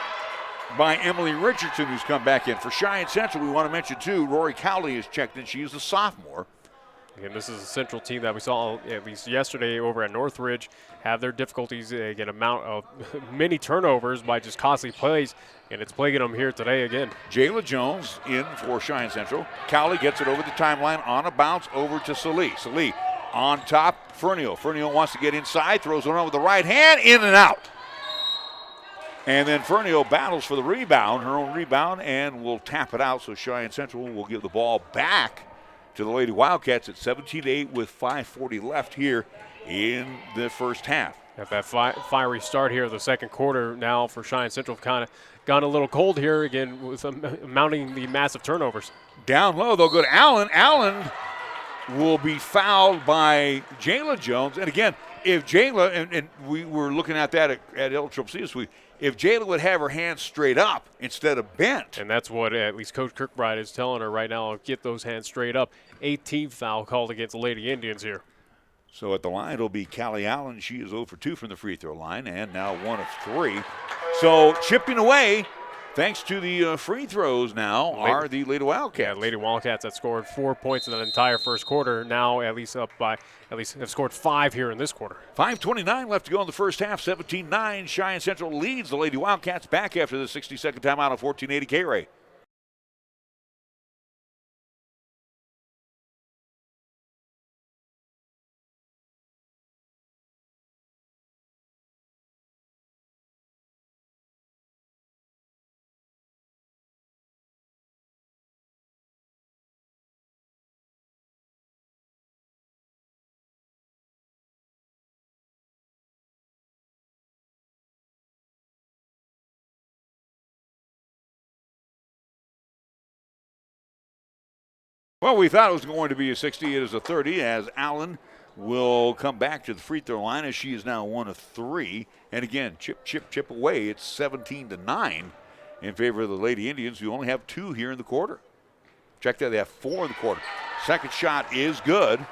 by Emily Richardson, who's come back in. For Cheyenne Central, we want to mention, too, Rory Cowley is checked in. She is a sophomore. Again, this is a Central team that we saw at least yesterday over at Northridge have their difficulties, again, amount of many turnovers by just costly plays, and it's plaguing them here today again. Jayla Jones in for Cheyenne Central. Cowley gets it over the timeline on a bounce over to Salee. Salee on top, Fernio. Fernio wants to get inside, throws it on with the right hand, in and out. And then Fernio battles for the rebound, her own rebound, and will tap it out, so Cheyenne Central will give the ball back to the Lady Wildcats at 17-8 with 5:40 left here in the first half. Got that fiery start here of the second quarter now for Cheyenne Central. Kind of gone a little cold here again with mounting the massive turnovers. Down low, they'll go to Allen. Allen will be fouled by Jayla Jones. And again, if Jayla, and we were looking at that at LCCC this week, if Jayla would have her hands straight up instead of bent. And that's what at least Coach Kirkbride is telling her right now, get those hands straight up. 18th foul called against the Lady Indians here. So at the line, it'll be Callie Allen. She is 0 for 2 from the free throw line and now 1 of 3. So chipping away, thanks to the free throws now, are the Lady Wildcats. Yeah, Lady Wildcats that scored 4 points in that entire first quarter, now at least have scored 5 here in this quarter. 5:29 left to go in the first half, 17-9. Cheyenne Central leads the Lady Wildcats back after the 60-second timeout of 1480 KRAE. Well, we thought it was going to be a 60. It is a 30 as Allen will come back to the free throw line as she is now 1 of 3. And again, chip away. It's 17-9 in favor of the Lady Indians, who only have 2 here in the quarter. Check that, they have 4 in the quarter. Second shot is good.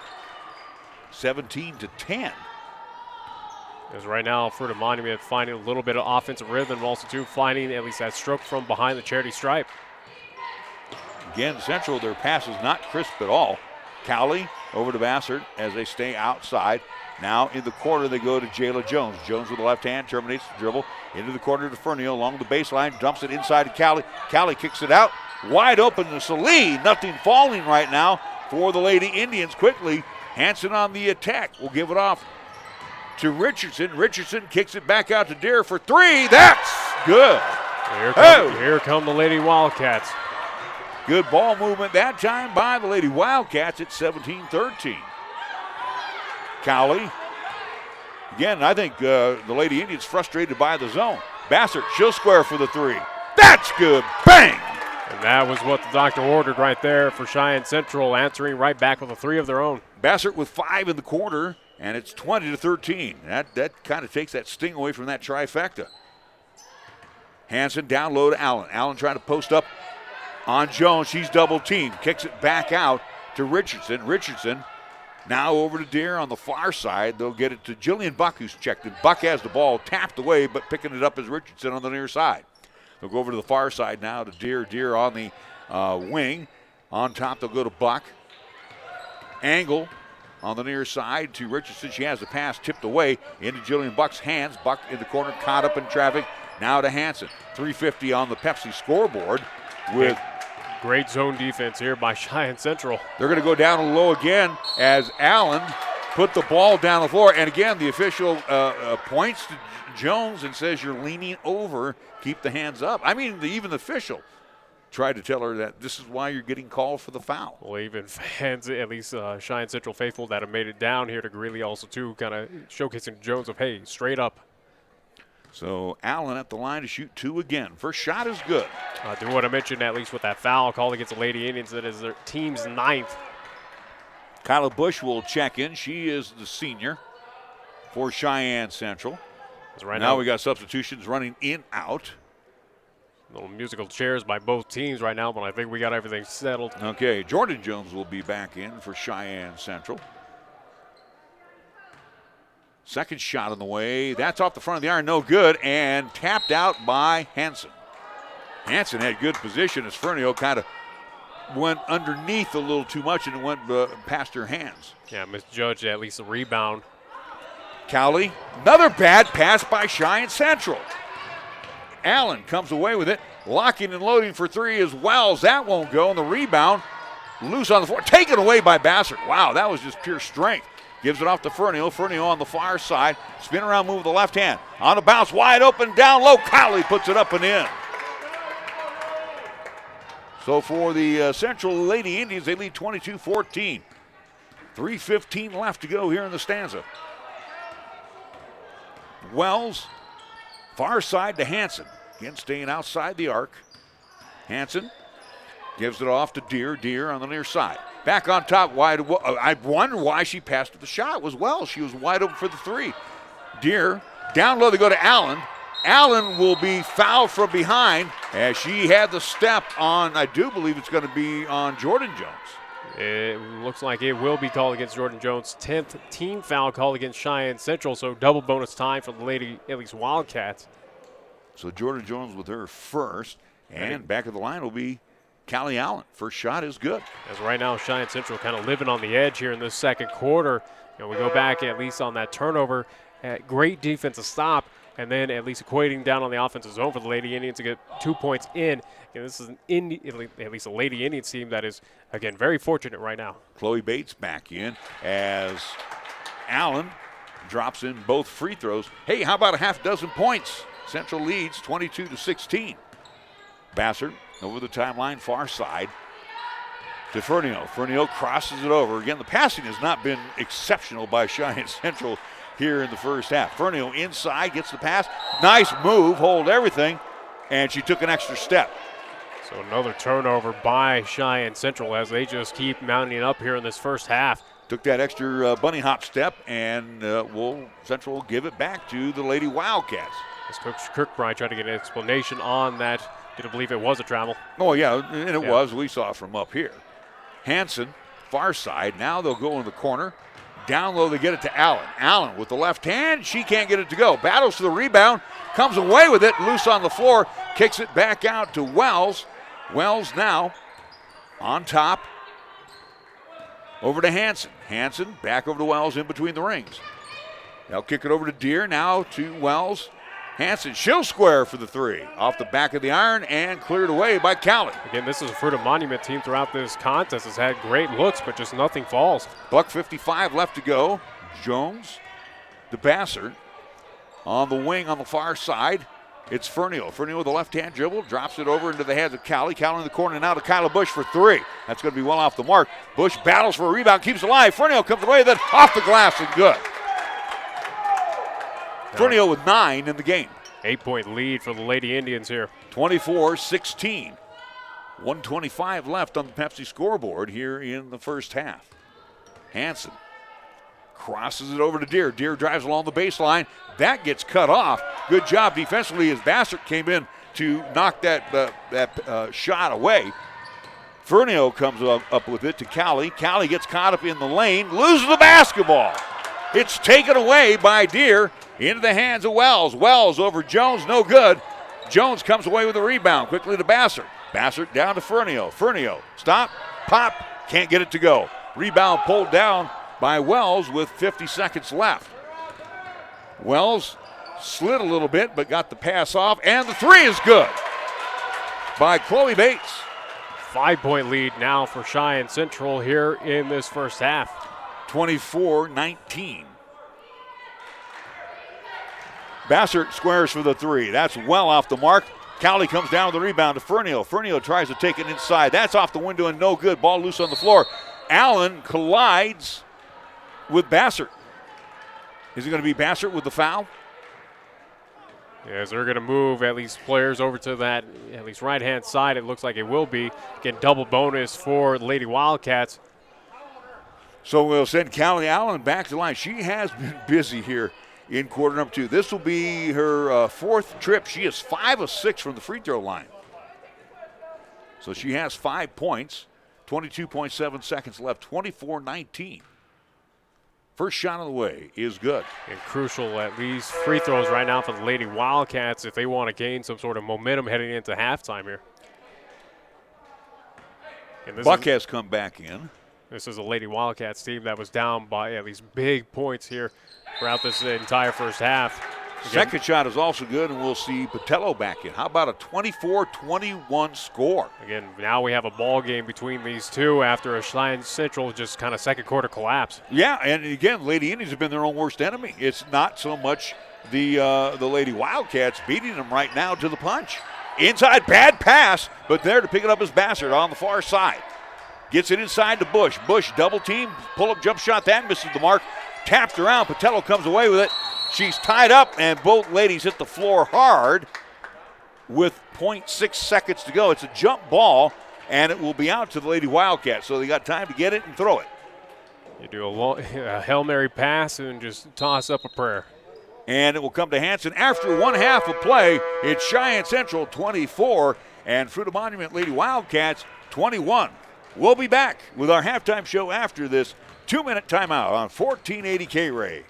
17-10. As right now, Fruita-Monument finding a little bit of offensive rhythm, also too finding at least that stroke from behind the charity stripe. Again, Central, their pass is not crisp at all. Cowley over to Bassard as they stay outside. Now in the corner, they go to Jayla Jones. Jones with the left hand terminates the dribble into the corner to Fernio along the baseline, dumps it inside to Cowley. Cowley kicks it out. Wide open to Salee. Nothing falling right now for the Lady Indians. Quickly, Hanson on the attack. Will give it off to Richardson. Richardson kicks it back out to Deer for 3. That's good. Here come the Lady Wildcats. Good ball movement that time by the Lady Wildcats at 17-13. Cowley. Again, I think the Lady Indians frustrated by the zone. Bassett, she'll square for the three. That's good. Bang! And that was what the doctor ordered right there for Cheyenne Central, answering right back with a three of their own. Bassett with 5 in the quarter, and it's 20-13. That kind of takes that sting away from that trifecta. Hanson down low to Allen. Allen trying to post up on Jones. She's double teamed. Kicks it back out to Richardson. Richardson now over to Deere on the far side. They'll get it to Jillian Buck, who's checked in. Buck has the ball tapped away, but picking it up is Richardson on the near side. They'll go over to the far side now to Deere. Deere on the wing. On top, they'll go to Buck. Angle on the near side to Richardson. She has the pass tipped away into Jillian Buck's hands. Buck in the corner, caught up in traffic. Now to Hanson. 3:50 on the Pepsi scoreboard with great zone defense here by Cheyenne Central. They're going to go down low again as Allen put the ball down the floor. And again, the official points to Jones and says you're leaning over. Keep the hands up. I mean, even the official tried to tell her that this is why you're getting called for the foul. Well, even fans, at least Cheyenne Central faithful that have made it down here to Greeley also too, kind of showcasing Jones of, hey, straight up. So Allen at the line to shoot 2 again. First shot is good. Do what I mentioned, at least with that foul called against the Lady Indians, that is their team's 9th. Kyla Bush will check in. She is the senior for Cheyenne Central. Right now we got substitutions running in, out. Little musical chairs by both teams right now, but I think we got everything settled. Okay, Jordan Jones will be back in for Cheyenne Central. Second shot on the way. That's off the front of the iron, no good, and tapped out by Hanson. Hanson had good position as Fernio kind of went underneath a little too much and it went past her hands. Yeah, misjudged at least the rebound. Cowley, another bad pass by Cheyenne Central. Allen comes away with it. Locking and loading for 3 is Wells. That won't go, and the rebound loose on the floor. Taken away by Bassett. Wow, that was just pure strength. Gives it off to Fernio. Fernio on the far side. Spin around move with the left hand. On the bounce, wide open, down low. Cowley puts it up and in. So for the Central Lady Indians, they lead 22-14. 3:15 left to go here in the stanza. Wells, far side to Hanson. Again, staying outside the arc. Hanson gives it off to Deere. Deere on the near side. Back on top, wide. I wonder why she passed the shot. It was Wells. She was wide open for the 3. Deere, down low, they go to Allen. Allen will be fouled from behind as she had the step on, I do believe it's going to be on Jordan Jones. It looks like it will be called against Jordan Jones. 10th team foul called against Cheyenne Central, so double bonus time for the Lady, at least Wildcats. So Jordan Jones with her first, and back of the line will be Callie Allen. First shot is good. As right now, Cheyenne Central kind of living on the edge here in this second quarter. You know, we go back at least on that turnover, great defensive stop, and then at least equating down on the offensive zone for the Lady Indians to get 2 points in. And this is at least a Lady Indians team that is, again, very fortunate right now. Chloe Bates back in as Allen drops in both free throws. Hey, how about a half dozen points? Central leads 22-16. Bassard over the timeline, far side to Fernio. Fernio crosses it over. Again, the passing has not been exceptional by Cheyenne Central here in the first half. Fernio inside, gets the pass. Nice move, hold everything, and she took an extra step. So another turnover by Cheyenne Central as they just keep mounting up here in this first half. Took that extra bunny hop step, and Central will give it back to the Lady Wildcats. As Coach Kirkbride tried to get an explanation on that. Didn't believe it was a travel. Oh, yeah, and it was. We saw it from up here. Hanson, far side. Now they'll go in the corner. Down low, they get it to Allen. Allen with the left hand. She can't get it to go. Battles for the rebound. Comes away with it. Loose on the floor. Kicks it back out to Wells. Wells now on top. Over to Hanson. Hanson back over to Wells in between the rings. They'll kick it over to Deere. Now to Wells. Hanson, she'll square for the 3. Off the back of the iron and cleared away by Cowley. Again, this is a Fruita-Monument team throughout this contest. Has had great looks, but just nothing falls. $1:55 left to go. Jones to Bassard. On the wing on the far side, it's Fernio. Fernio with the left-hand dribble, drops it over into the hands of Cowley. Cowley in the corner now to Kyla Bush for 3. That's going to be well off the mark. Bush battles for a rebound, keeps it alive. Fernio comes away, then off the glass and good. Fernio with 9 in the game. 8-point lead for the Lady Indians here. 24-16. 1:25 left on the Pepsi scoreboard here in the first half. Hansen crosses it over to Deere. Deere drives along the baseline. That gets cut off. Good job defensively as Bassett came in to knock that shot away. Fernio comes up with it to Callie. Callie gets caught up in the lane, loses the basketball. It's taken away by Deere into the hands of Wells. Wells over Jones, no good. Jones comes away with a rebound. Quickly to Bassett. Bassett down to Fernio. Fernio, stop, pop, can't get it to go. Rebound pulled down by Wells with 50 seconds left. Wells slid a little bit but got the pass off, and the three is good by Chloe Bates. 5-point lead now for Cheyenne Central here in this first half. 24-19. Bassett squares for the three. That's well off the mark. Cowley comes down with the rebound to Fernio. Fernio tries to take it inside. That's off the window and no good. Ball loose on the floor. Allen collides with Bassett. Is it going to be Bassett with the foul? As they're going to move at least players over to that at least right-hand side, it looks like it will be. Again, double bonus for the Lady Wildcats. So we'll send Callie Allen back to the line. She has been busy here in quarter number 2. This will be her fourth trip. She is 5 of 6 from the free throw line. So she has 5 points, 22.7 seconds left, 24-19. First shot of the way is good. And crucial at least free throws right now for the Lady Wildcats if they want to gain some sort of momentum heading into halftime here. And Buck has come back in. This is a Lady Wildcats team that was down by at least big points here throughout this entire first half. Again, second shot is also good, and we'll see Patello back in. How about a 24-21 score? Again, now we have a ball game between these two after a Cheyenne Central just kind of second quarter collapse. Yeah, and again, Lady Indians have been their own worst enemy. It's not so much the Lady Wildcats beating them right now to the punch. Inside, bad pass, but there to pick it up is Bassett on the far side. Gets it inside to Bush. Bush double team, pull-up jump shot, that misses the mark. Tapped around, Patello comes away with it. She's tied up, and both ladies hit the floor hard with 0.6 seconds to go. It's a jump ball, and it will be out to the Lady Wildcats, so they got time to get it and throw it. You do a Hail Mary pass and just toss up a prayer. And it will come to Hansen after 1 half of play. It's Cheyenne Central 24 and Fruita-Monument Lady Wildcats 21. We'll be back with our halftime show after this 2-minute timeout on 1480 KRAE.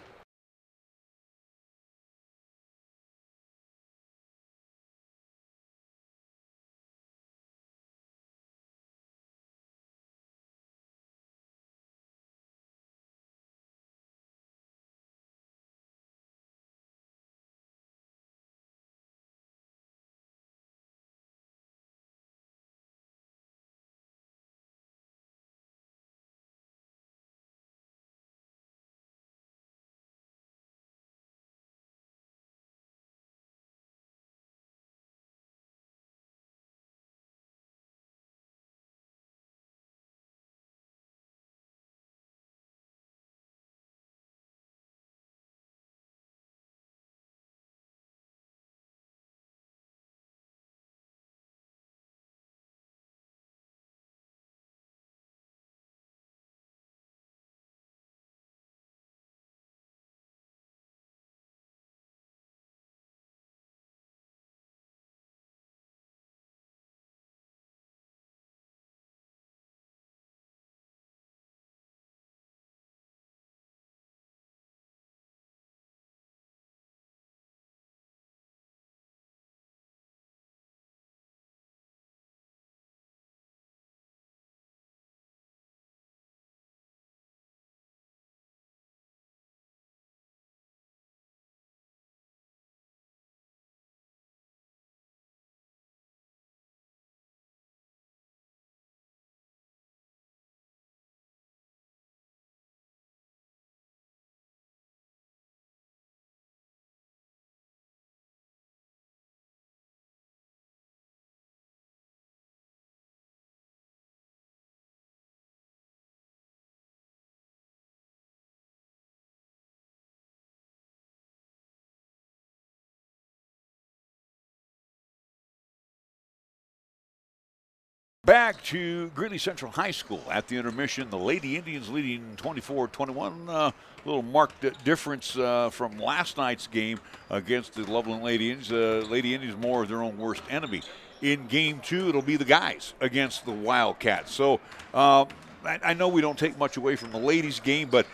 Back to Greeley Central High School at the intermission. The Lady Indians leading 24-21. A little marked difference from last night's game against the Loveland Lady Indians. Lady Indians more of their own worst enemy. In game 2, it'll be the guys against the Wildcats. So I know we don't take much away from the ladies' game, but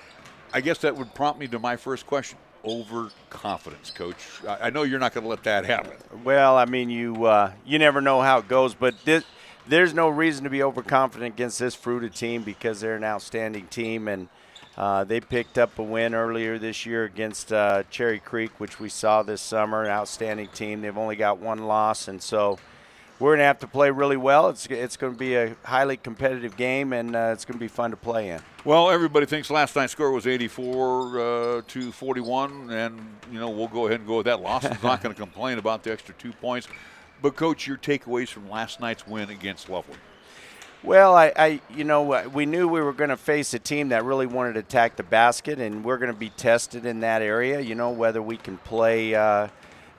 I guess that would prompt me to my first question. Overconfidence, Coach. I know you're not going to let that happen. Well, I mean, you never know how it goes, but there's no reason to be overconfident against this Fruita team because they're an outstanding team, and they picked up a win earlier this year against Cherry Creek, which we saw this summer, an outstanding team. They've only got one loss, and so we're going to have to play really well. It's going to be a highly competitive game, and it's going to be fun to play in. Well, everybody thinks last night's score was 84-41, and, we'll go ahead and go with that. Lawson's not going to complain about the extra 2 points. But, Coach, your takeaways from last night's win against Loveland? Well, we knew we were going to face a team that really wanted to attack the basket, and we're going to be tested in that area, whether we can play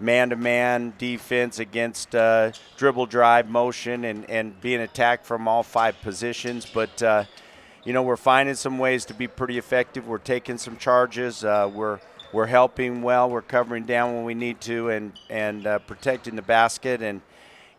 man-to-man defense against dribble drive motion and being attacked from all 5 positions. But, we're finding some ways to be pretty effective. We're taking some charges. We're helping well. We're covering down when we need to and protecting the basket. And,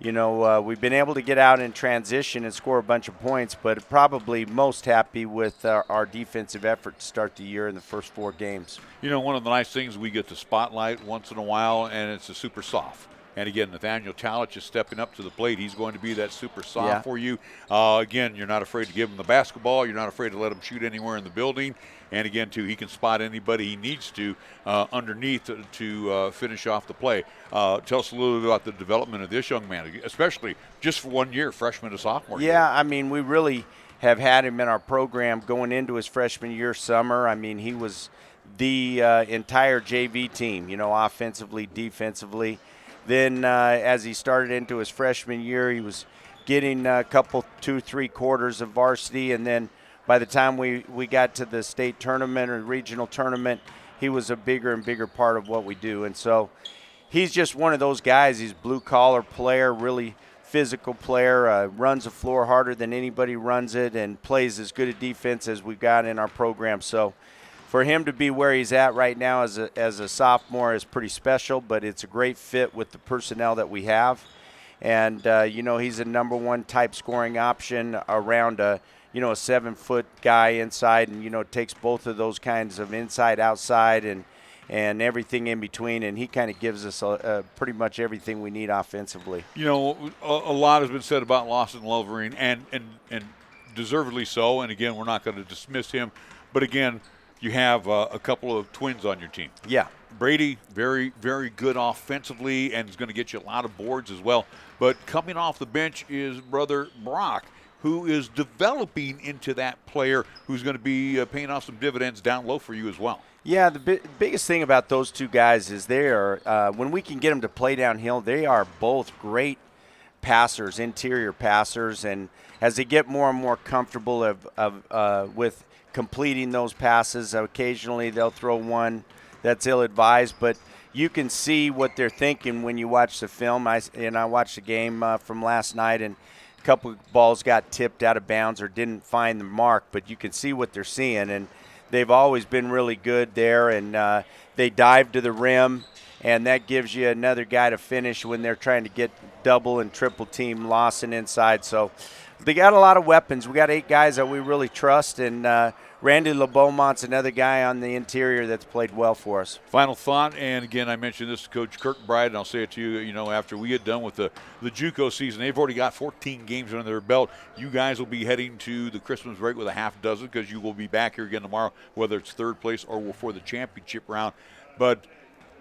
we've been able to get out in transition and score a bunch of points, but probably most happy with our defensive effort to start the year in the first 4 games. One of the nice things, we get to spotlight once in a while, and it's a super soft. And again, Nathaniel Talich is stepping up to the plate. He's going to be that super soft for you. Again, you're not afraid to give him the basketball. You're not afraid to let him shoot anywhere in the building. And again, too, he can spot anybody he needs to underneath to finish off the play. Tell us a little bit about the development of this young man, especially just for 1 year, freshman to sophomore year. Yeah, I mean, we really have had him in our program going into his freshman year summer. I mean, he was the entire JV team, offensively, defensively. Then as he started into his freshman year, he was getting a couple, 2-3 quarters of varsity. And then by the time we got to the state tournament or regional tournament, he was a bigger and bigger part of what we do. And so he's just one of those guys. He's a blue-collar player, really physical player, runs the floor harder than anybody runs it, and plays as good a defense as we've got in our program. So for him to be where he's at right now as a sophomore is pretty special, but it's a great fit with the personnel that we have. And, he's a number 1 type scoring option around a 7-foot guy inside, and, takes both of those kinds of inside, outside, and everything in between. And he kind of gives us pretty much everything we need offensively. A lot has been said about Lawson Lovering, and deservedly so. And, again, we're not going to dismiss him. But, again, you have a couple of twins on your team. Yeah. Brady, very, very good offensively and is going to get you a lot of boards as well. But coming off the bench is brother Brock, who is developing into that player who's going to be paying off some dividends down low for you as well. Yeah, the biggest thing about those 2 guys is they are, when we can get them to play downhill, they are both great passers, interior passers. And as they get more and more comfortable with completing those passes, occasionally they'll throw one that's ill-advised, but you can see what they're thinking when you watch the film. I watched the game from last night, and a couple of balls got tipped out of bounds or didn't find the mark, but you can see what they're seeing, and they've always been really good there, and they dive to the rim, and that gives you another guy to finish when they're trying to get double and triple team Lawson inside. So they got a lot of weapons. We got 8 guys that we really trust, and Randy LeBeaumont's another guy on the interior that's played well for us. Final thought, and again, I mentioned this to Coach Kirkbride, and I'll say it to you, after we get done with the JUCO season, they've already got 14 games under their belt. You guys will be heading to the Christmas break with a half dozen because you will be back here again tomorrow, whether it's third place or for the championship round. But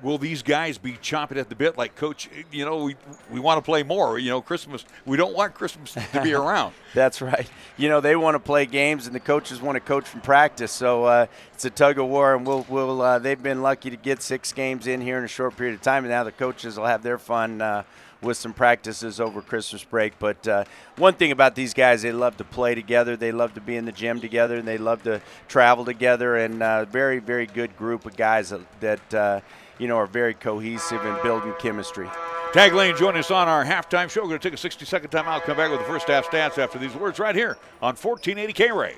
will these guys be chomping at the bit like, Coach, we want to play more. Christmas, we don't want Christmas to be around. That's right. They want to play games, and the coaches want to coach from practice. So it's a tug of war, and we'll they've been lucky to get 6 games in here in a short period of time, and now the coaches will have their fun with some practices over Christmas break. But one thing about these guys, they love to play together. They love to be in the gym together, and they love to travel together, and very, very good group of guys that are very cohesive and building chemistry. Tag Lane, join us on our halftime show. We're going to take a 60-second timeout. Come back with the first half stats after these words right here on 1480 KRAE.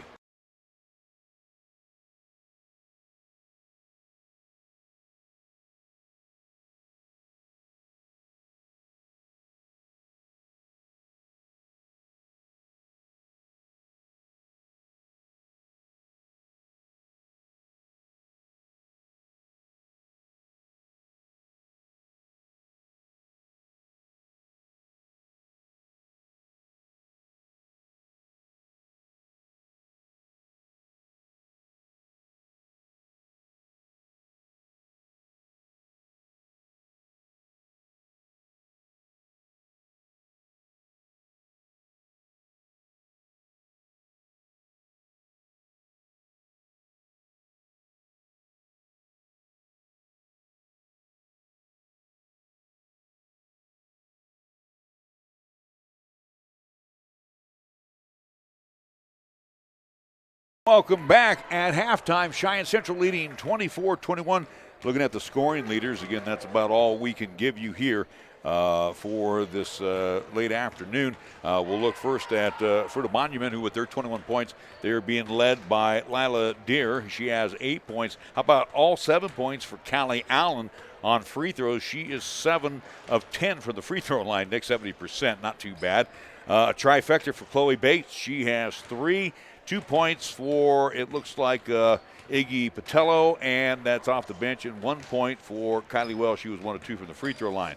Welcome back at halftime. Cheyenne Central leading 24-21. Looking at the scoring leaders, again, that's about all we can give you here for this late afternoon. We'll look first at Fruita-Monument, who with their 21 points, they're being led by Lila Deer. She has 8 points. How about all 7 points for Callie Allen on free throws? She is 7 of 10 from the free throw line, Nick, 70%, not too bad. A trifecta for Chloe Bates. She has 3. 2 points for, it looks like, Iggy Patello, and that's off the bench, and 1 point for Kylie Wells. She was 1 of 2 from the free throw line.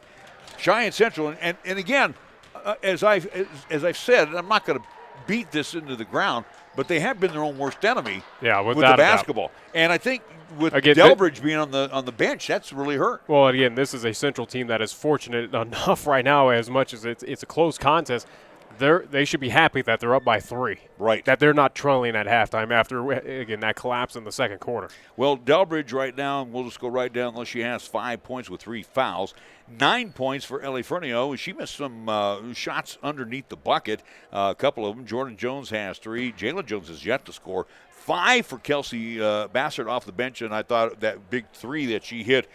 Cheyenne Central, and again, as I've said, I'm not going to beat this into the ground, but they have been their own worst enemy with the basketball. And I think with Delbridge being on the bench, that's really hurt. Well, again, this is a Central team that is fortunate enough right now, as much as it's a close contest. They should be happy that they're up by 3. Right. That they're not trailing at halftime after, again, that collapse in the second quarter. Well, Delbridge right now, and we'll just go right down unless she has 5 points with 3 fouls. 9 points for Ellie Fernio. She missed some shots underneath the bucket, a couple of them. Jordan Jones has 3. Jayla Jones is yet to score. 5 for Kelsey Bassett off the bench, and I thought that big 3 that she hit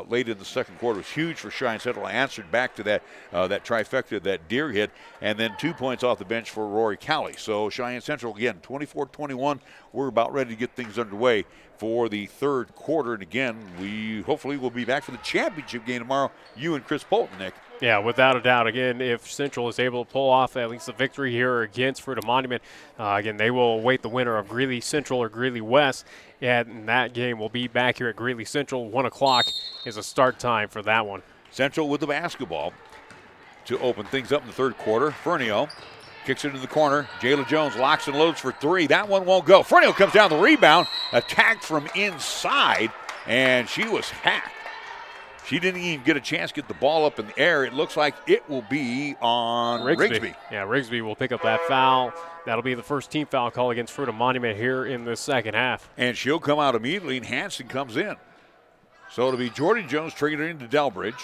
late in the second quarter was huge for Cheyenne Central. I answered back to that trifecta that Deer hit, and then 2 points off the bench for Rory Cowley. So Cheyenne Central, again, 24-21. We're about ready to get things underway for the third quarter, and again, we hopefully will be back for the championship game tomorrow. You and Chris Polton, Nick. Yeah, without a doubt. Again, if Central is able to pull off at least a victory here against Fruita-Monument, again, they will await the winner of Greeley Central or Greeley West, and that game will be back here at Greeley Central. 1 o'clock is a start time for that one. Central with the basketball to open things up in the third quarter. Fernio kicks it into the corner. Jayla Jones locks and loads for 3. That one won't go. Fernio comes down the rebound, attacked from inside, and she was hacked. She didn't even get a chance to get the ball up in the air. It looks like it will be on Rigsby. Yeah, Rigsby will pick up that foul. That'll be the first team foul call against Fruita-Monument here in the second half. And she'll come out immediately, and Hanson comes in. So it'll be Jordan Jones triggered into Delbridge.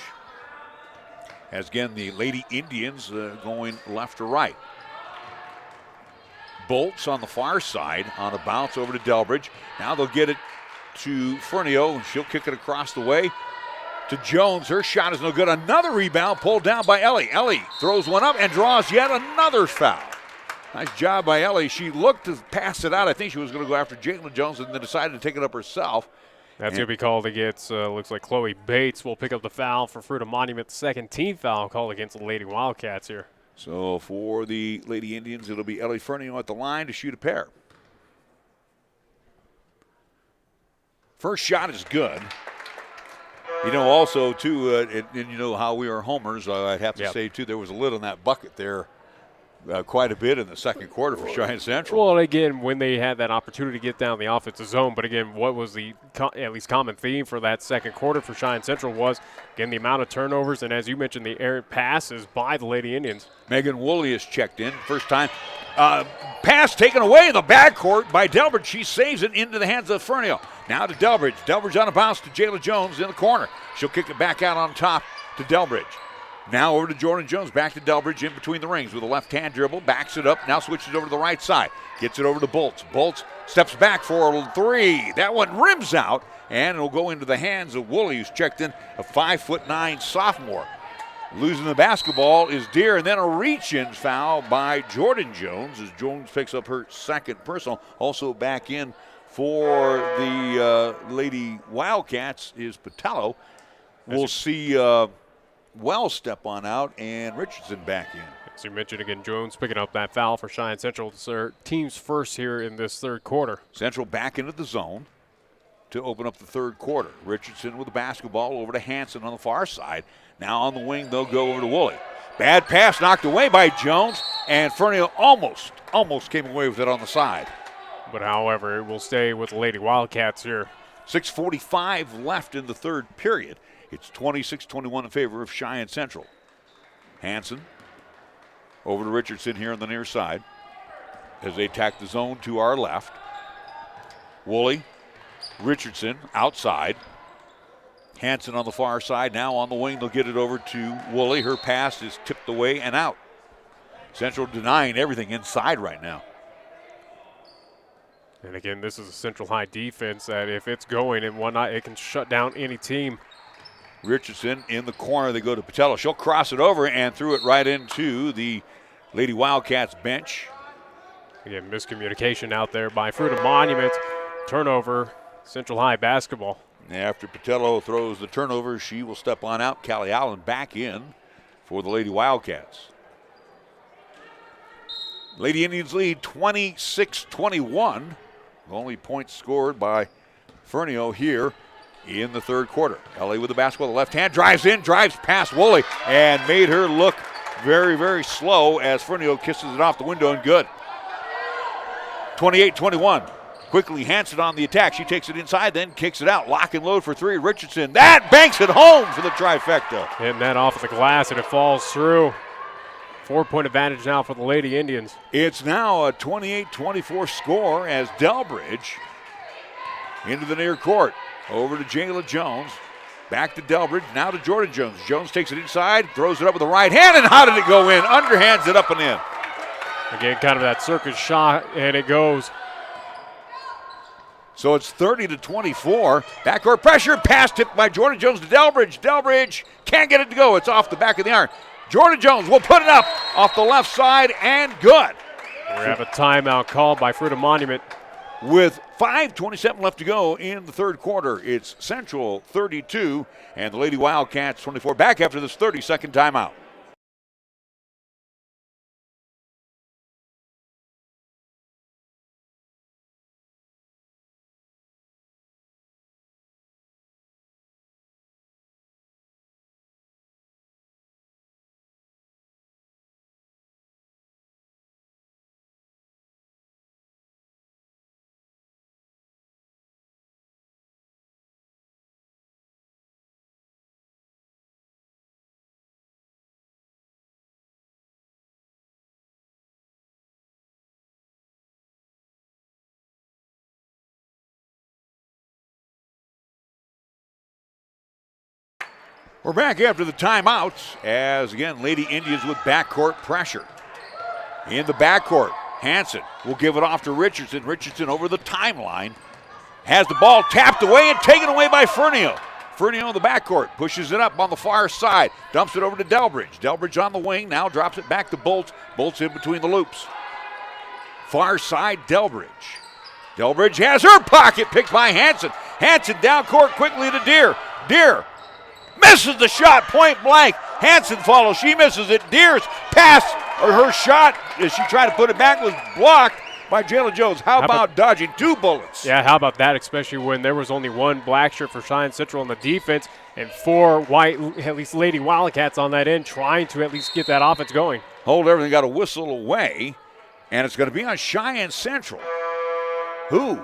As again, the Lady Indians going left to right. Bolts on the far side on a bounce over to Delbridge. Now they'll get it to Fernio, and she'll kick it across the way to Jones. Her shot is no good. Another rebound pulled down by Ellie. Ellie throws one up and draws yet another foul. Nice job by Ellie. She looked to pass it out. I think she was going to go after Jayla Jones and then decided to take it up herself. That's going to be called against, looks like Chloe Bates will pick up the foul for Fruita-Monument. Second team foul called against the Lady Wildcats here. So for the Lady Indians, it'll be Ellie Fernio at the line to shoot a pair. First shot is good. You know, also, too, and you know how we are homers, I'd have to say, too, there was a lid on that bucket there quite a bit in the second quarter for Cheyenne Central. Well, again, when they had that opportunity to get down the offensive zone, but again, what was the at least common theme for that second quarter for Cheyenne Central was, again, the amount of turnovers, and as you mentioned, the errant passes by the Lady Indians. Megan Woolley is checked in, first time. Pass taken away in the backcourt by Delbridge. She saves it into the hands of Fernio. Now to Delbridge. Delbridge on a bounce to Jayla Jones in the corner. She'll kick it back out on top to Delbridge. Now over to Jordan Jones, back to Delbridge in between the rings with a left-hand dribble, backs it up, now switches over to the right side. Gets it over to Bolts. Bolts steps back for a 3. That one rims out, and it'll go into the hands of Woolley, who's checked in, a 5'9" sophomore. Losing the basketball is Deere, and then a reach-in foul by Jordan Jones as Jones picks up her second personal. Also back in for the Lady Wildcats is Patello. We'll see Wells step on out and Richardson back in. As you mentioned again, Jones picking up that foul for Cheyenne Central. It's their team's first here in this third quarter. Central back into the zone to open up the third quarter. Richardson with the basketball over to Hanson on the far side. Now on the wing, they'll go over to Woolley. Bad pass knocked away by Jones, and Fernio almost came away with it on the side. But however, it will stay with the Lady Wildcats here. 6:45 left in the third period. It's 26-21 in favor of Cheyenne Central. Hanson over to Richardson here on the near side as they attack the zone to our left. Woolley, Richardson outside. Hanson on the far side. Now on the wing, they'll get it over to Woolley. Her pass is tipped away and out. Central denying everything inside right now. And again, this is a Central High defense that if it's going and whatnot, it can shut down any team. Richardson in the corner. They go to Patello. She'll cross it over and threw it right into the Lady Wildcats bench. Again, miscommunication out there by Fruita-Monument. Turnover, Central High basketball. After Patello throws the turnover, she will step on out. Callie Allen back in for the Lady Wildcats. Lady Indians lead 26-21. Only points scored by Fernio here in the third quarter. LA with the basketball, the left hand, drives in, drives past Woolley, and made her look very, very slow as Fernio kisses it off the window and good. 28-21. Quickly Hanson on the attack. She takes it inside, then kicks it out. Lock and load for three. Richardson. That banks it home for the trifecta. Hitting that off of the glass, and it falls through. 4-point advantage now for the Lady Indians. It's now a 28-24 score as Delbridge into the near court. Over to Jayla Jones. Back to Delbridge. Now to Jordan Jones. Jones takes it inside, throws it up with the right hand, and how did it go in? Underhands it up and in. Again, kind of that circus shot, and it goes. So it's 30-24. Backcourt pressure. Pass tipped by Jordan Jones to Delbridge. Delbridge can't get it to go. It's off the back of the iron. Jordan Jones will put it up off the left side and good. We have a timeout called by Fruita-Monument. With 5:27 left to go in the third quarter, it's Central 32 and the Lady Wildcats 24. Back after this 30-second timeout. We're back after the timeouts as, again, Lady Indians with backcourt pressure. In the backcourt, Hanson will give it off to Richardson. Richardson over the timeline. Has the ball tapped away and taken away by Fernio. Fernio in the backcourt pushes it up on the far side. Dumps it over to Delbridge. Delbridge on the wing, now drops it back to Bolts. Bolts in between the loops. Far side, Delbridge. Delbridge has her pocket picked by Hanson. Hanson down court quickly to Deere. Deere misses the shot point blank. Hanson follows. She misses it. Deere's pass, or her shot, as she tried to put it back, was blocked by Jayla Jones. How about dodging two bullets? Yeah, how about that, especially when there was only one black shirt for Cheyenne Central on the defense and four white, at least Lady Wildcats on that end, trying to at least get that offense going. Hold everything, got a whistle away, and it's going to be on Cheyenne Central. Who?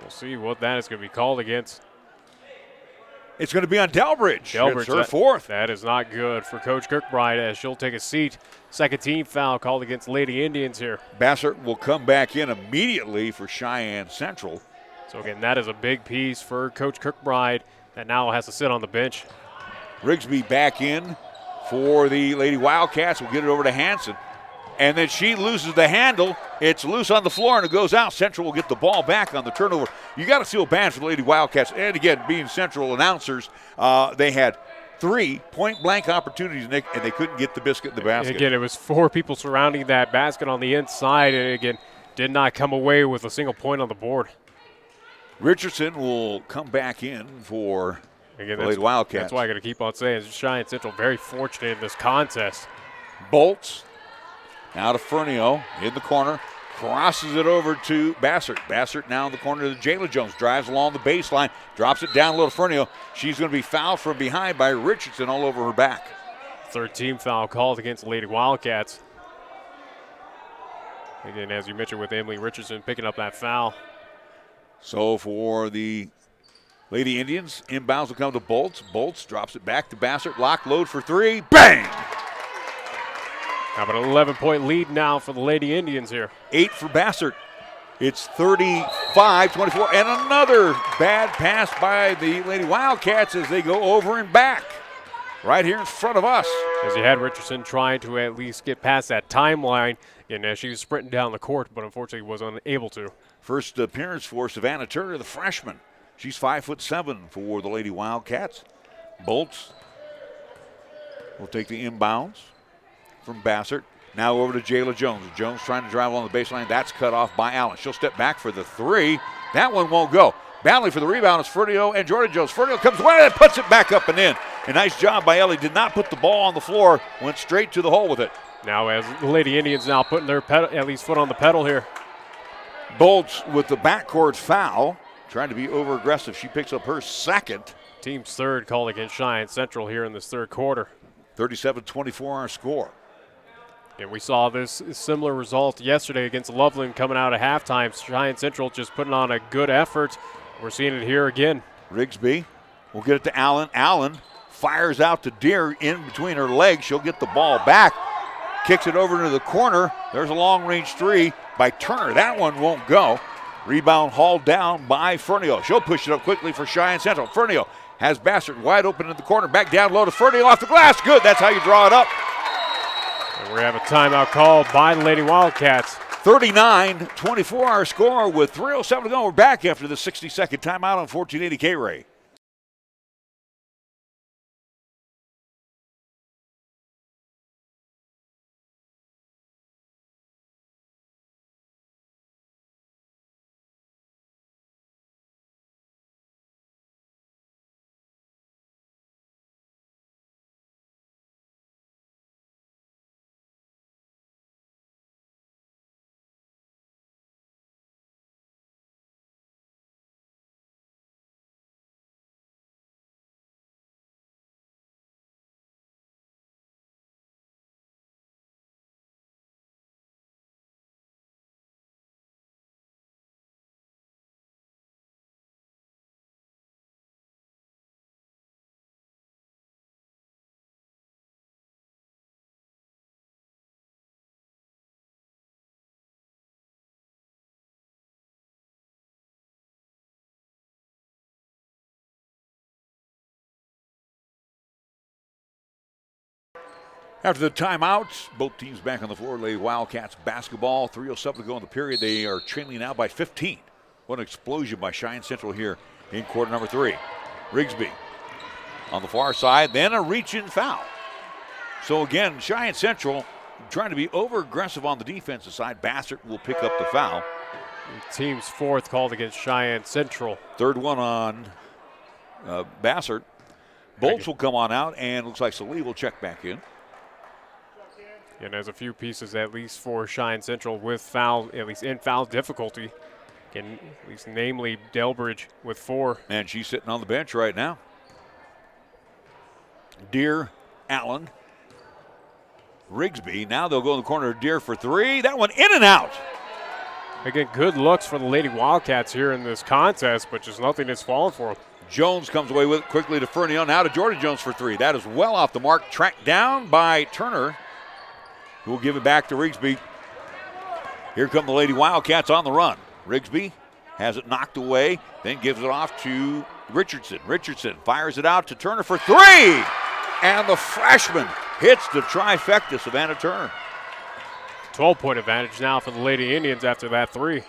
We'll see what that is going to be called against. It's going to be on Delbridge. It's her fourth. That is not good for Coach Kirkbride as she'll take a seat. Second team foul called against Lady Indians here. Bassert will come back in immediately for Cheyenne Central. So again, that is a big piece for Coach Kirkbride that now has to sit on the bench. Rigsby back in for the Lady Wildcats. We'll get it over to Hanson. And then she loses the handle. It's loose on the floor, and it goes out. Central will get the ball back on the turnover. You got to feel bad for the Lady Wildcats. And again, being Central announcers, they had 3 point-blank opportunities, Nick, and they couldn't get the biscuit in the basket. Again, it was 4 people surrounding that basket on the inside, and again, did not come away with a single point on the board. Richardson will come back in for again, the Lady Wildcats. That's why I got to keep on saying Cheyenne Central very fortunate in this contest. Bolts now to Fernio in the corner. Crosses it over to Bassert. Bassert now in the corner to Jayla Jones. Drives along the baseline. Drops it down low to Fernio. She's going to be fouled from behind by Richardson all over her back. 3rd team foul called against the Lady Wildcats. Again, as you mentioned with Emily Richardson picking up that foul. So for the Lady Indians, inbounds will come to Bolts. Bolts drops it back to Bassert. Lock load for 3. Bang! How about an 11-point lead now for the Lady Indians here? 8 for Bassert. It's 35-24. And another bad pass by the Lady Wildcats as they go over and back. Right here in front of us. As you had Richardson trying to at least get past that timeline, and as she was sprinting down the court, but unfortunately was unable to. First appearance for Savannah Turner, the freshman. She's 5'7" for the Lady Wildcats. Bolts will take the inbounds from Bassert. Now over to Jayla Jones. Jones trying to drive along the baseline. That's cut off by Allen. She'll step back for the 3. That one won't go. Battling for the rebound is Fernio and Jordan Jones. Fernio comes away and puts it back up and in. A nice job by Ellie. Did not put the ball on the floor. Went straight to the hole with it. Now as the Lady Indians now putting their pedal, at least foot on the pedal here. Bolts with the backcourt foul. Trying to be over-aggressive. She picks up her 2nd. Team's 3rd called against Cheyenne Central here in this 3rd quarter. 37-24 our score. And we saw this similar result yesterday against Loveland coming out at halftime. Cheyenne Central just putting on a good effort. We're seeing it here again. Rigsby will get it to Allen. Allen fires out to Deer in between her legs. She'll get the ball back. Kicks it over into the corner. There's a long-range 3 by Turner. That one won't go. Rebound hauled down by Fernio. She'll push it up quickly for Cheyenne Central. Fernio has Bassert wide open in the corner. Back down low to Fernio off the glass. Good. That's how you draw it up. And we have a timeout called by the Lady Wildcats. 39-24 our score with 3:07 to go. We're back after the 60-second timeout on 1480 KRAE. After the timeouts, both teams back on the floor. Lady Wildcats basketball, 3:07 to go in the period. They are trailing now by 15. What an explosion by Cheyenne Central here in quarter number 3. Rigsby on the far side, then a reach-in foul. So again, Cheyenne Central trying to be over-aggressive on the defensive side. Bassert will pick up the foul. Team's 4th called against Cheyenne Central. 3rd one on Bassert. Bolts will come on out, and looks like Salee will check back in. And there's a few pieces, at least for Cheyenne Central, with foul, at least in foul difficulty. And at least namely Delbridge with 4. And she's sitting on the bench right now. Deer, Allen, Rigsby. Now they'll go in the corner of Deer for 3. That one in and out. Again, good looks for the Lady Wildcats here in this contest, but just nothing has fallen for them. Jones comes away with it quickly to Fernio. Now to Jordan Jones for 3. That is well off the mark. Tracked down by Turner, who will give it back to Rigsby. Here come the Lady Wildcats on the run. Rigsby has it knocked away, then gives it off to Richardson. Richardson fires it out to Turner for 3. And the freshman hits the trifecta, Savannah Turner. 12-point advantage now for the Lady Indians after that 3.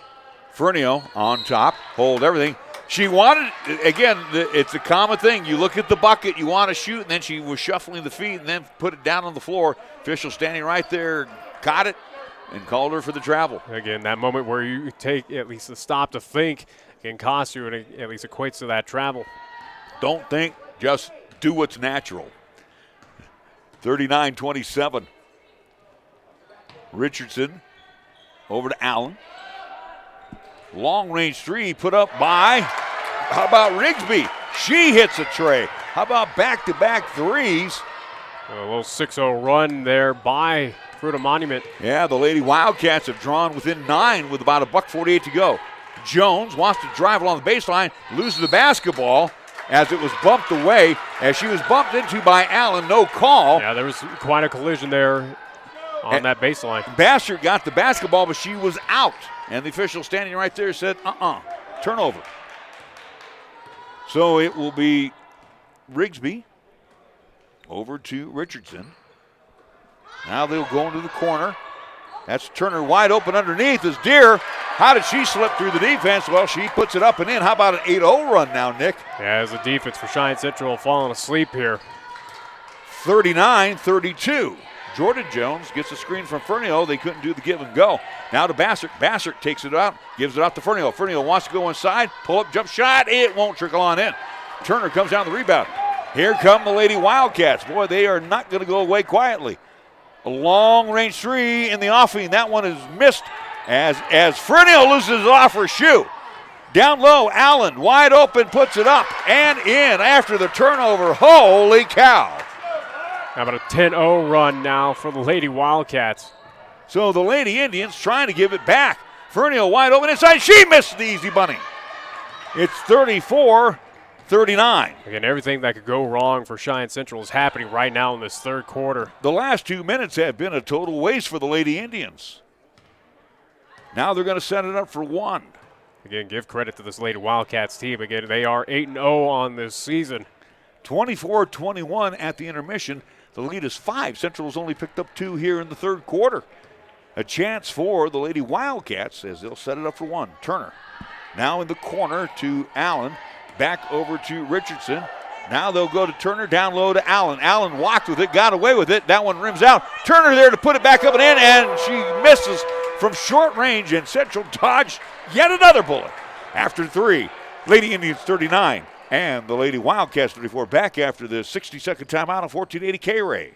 Fernio on top, hold everything. She wanted, again, it's a common thing. You look at the bucket, you want to shoot, and then she was shuffling the feet and then put it down on the floor. Official standing right there, caught it, and called her for the travel. Again, that moment where you take at least a stop to think can cost you, and it at least equates to that travel. Don't think, just do what's natural. 39-27. Richardson over to Allen. Long range three put up by, how about Rigsby? She hits a tray. How about back-to-back threes? A little 6-0 run there by Fruita-Monument. Yeah, the Lady Wildcats have drawn within 9 with about $1:48 to go. Jones wants to drive along the baseline, loses the basketball as it was bumped away. As she was bumped into by Allen, no call. Yeah, there was quite a collision there on that baseline. Bassert got the basketball, but she was out. And the official standing right there said, turnover. So it will be Rigsby over to Richardson. Now they'll go into the corner. That's Turner wide open underneath is Deere. How did she slip through the defense? Well, she puts it up and in. How about an 8-0 run now, Nick? Yeah, as the defense for Cheyenne Central falling asleep here. 39-32. Jordan Jones gets a screen from Fernio. They couldn't do the give and go. Now to Bassert. Bassert takes it out, gives it out to Fernio. Fernio wants to go inside, pull up, jump shot. It won't trickle on in. Turner comes down the rebound. Here come the Lady Wildcats. Boy, they are not going to go away quietly. A long range three in the offing. That one is missed as Fernio loses it off her shoe. Down low, Allen wide open, puts it up and in after the turnover. Holy cow. How about a 10-0 run now for the Lady Wildcats? So the Lady Indians trying to give it back. Fernio wide open inside. She missed the easy bunny. It's 34-39. Again, everything that could go wrong for Cheyenne Central is happening right now in this third quarter. The last 2 minutes have been a total waste for the Lady Indians. Now they're going to set it up for one. Again, give credit to this Lady Wildcats team. Again, they are 8-0 on this season. 24-21 at the intermission. The lead is 5. Central has only picked up 2 here in the third quarter. A chance for the Lady Wildcats as they'll set it up for one. Turner now in the corner to Allen. Back over to Richardson. Now they'll go to Turner, down low to Allen. Allen walked with it, got away with it. That one rims out. Turner there to put it back up and in, and she misses from short range, and Central dodged yet another bullet. After 3, Lady Indians 39. And the Lady Wildcats 34 back after the 60-second timeout on 1480 KRAE.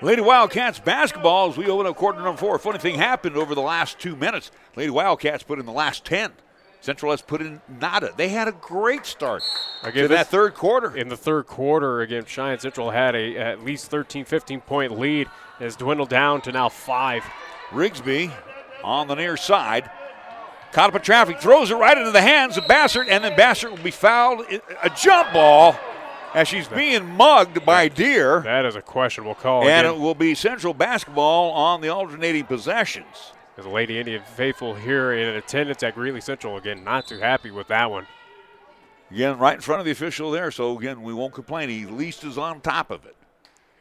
Lady Wildcats basketball as we open up quarter number 4. Funny thing happened over the last 2 minutes. Lady Wildcats put in the last 10. Central has put in nada. They had a great start to that third quarter. In the third quarter, again, Cheyenne Central had a at least 13, 15-point lead. It has dwindled down to now 5. Rigsby on the near side. Caught up in traffic, throws it right into the hands of Bassert, and then Bassert will be fouled. A jump ball as she's being mugged by Deere. That is a questionable call. And again. it will be Central basketball on the alternating possessions. The Lady Indian faithful here in attendance at Greeley Central, again, not too happy with that one. Again, right in front of the official there, so again, we won't complain. He at least is on top of it.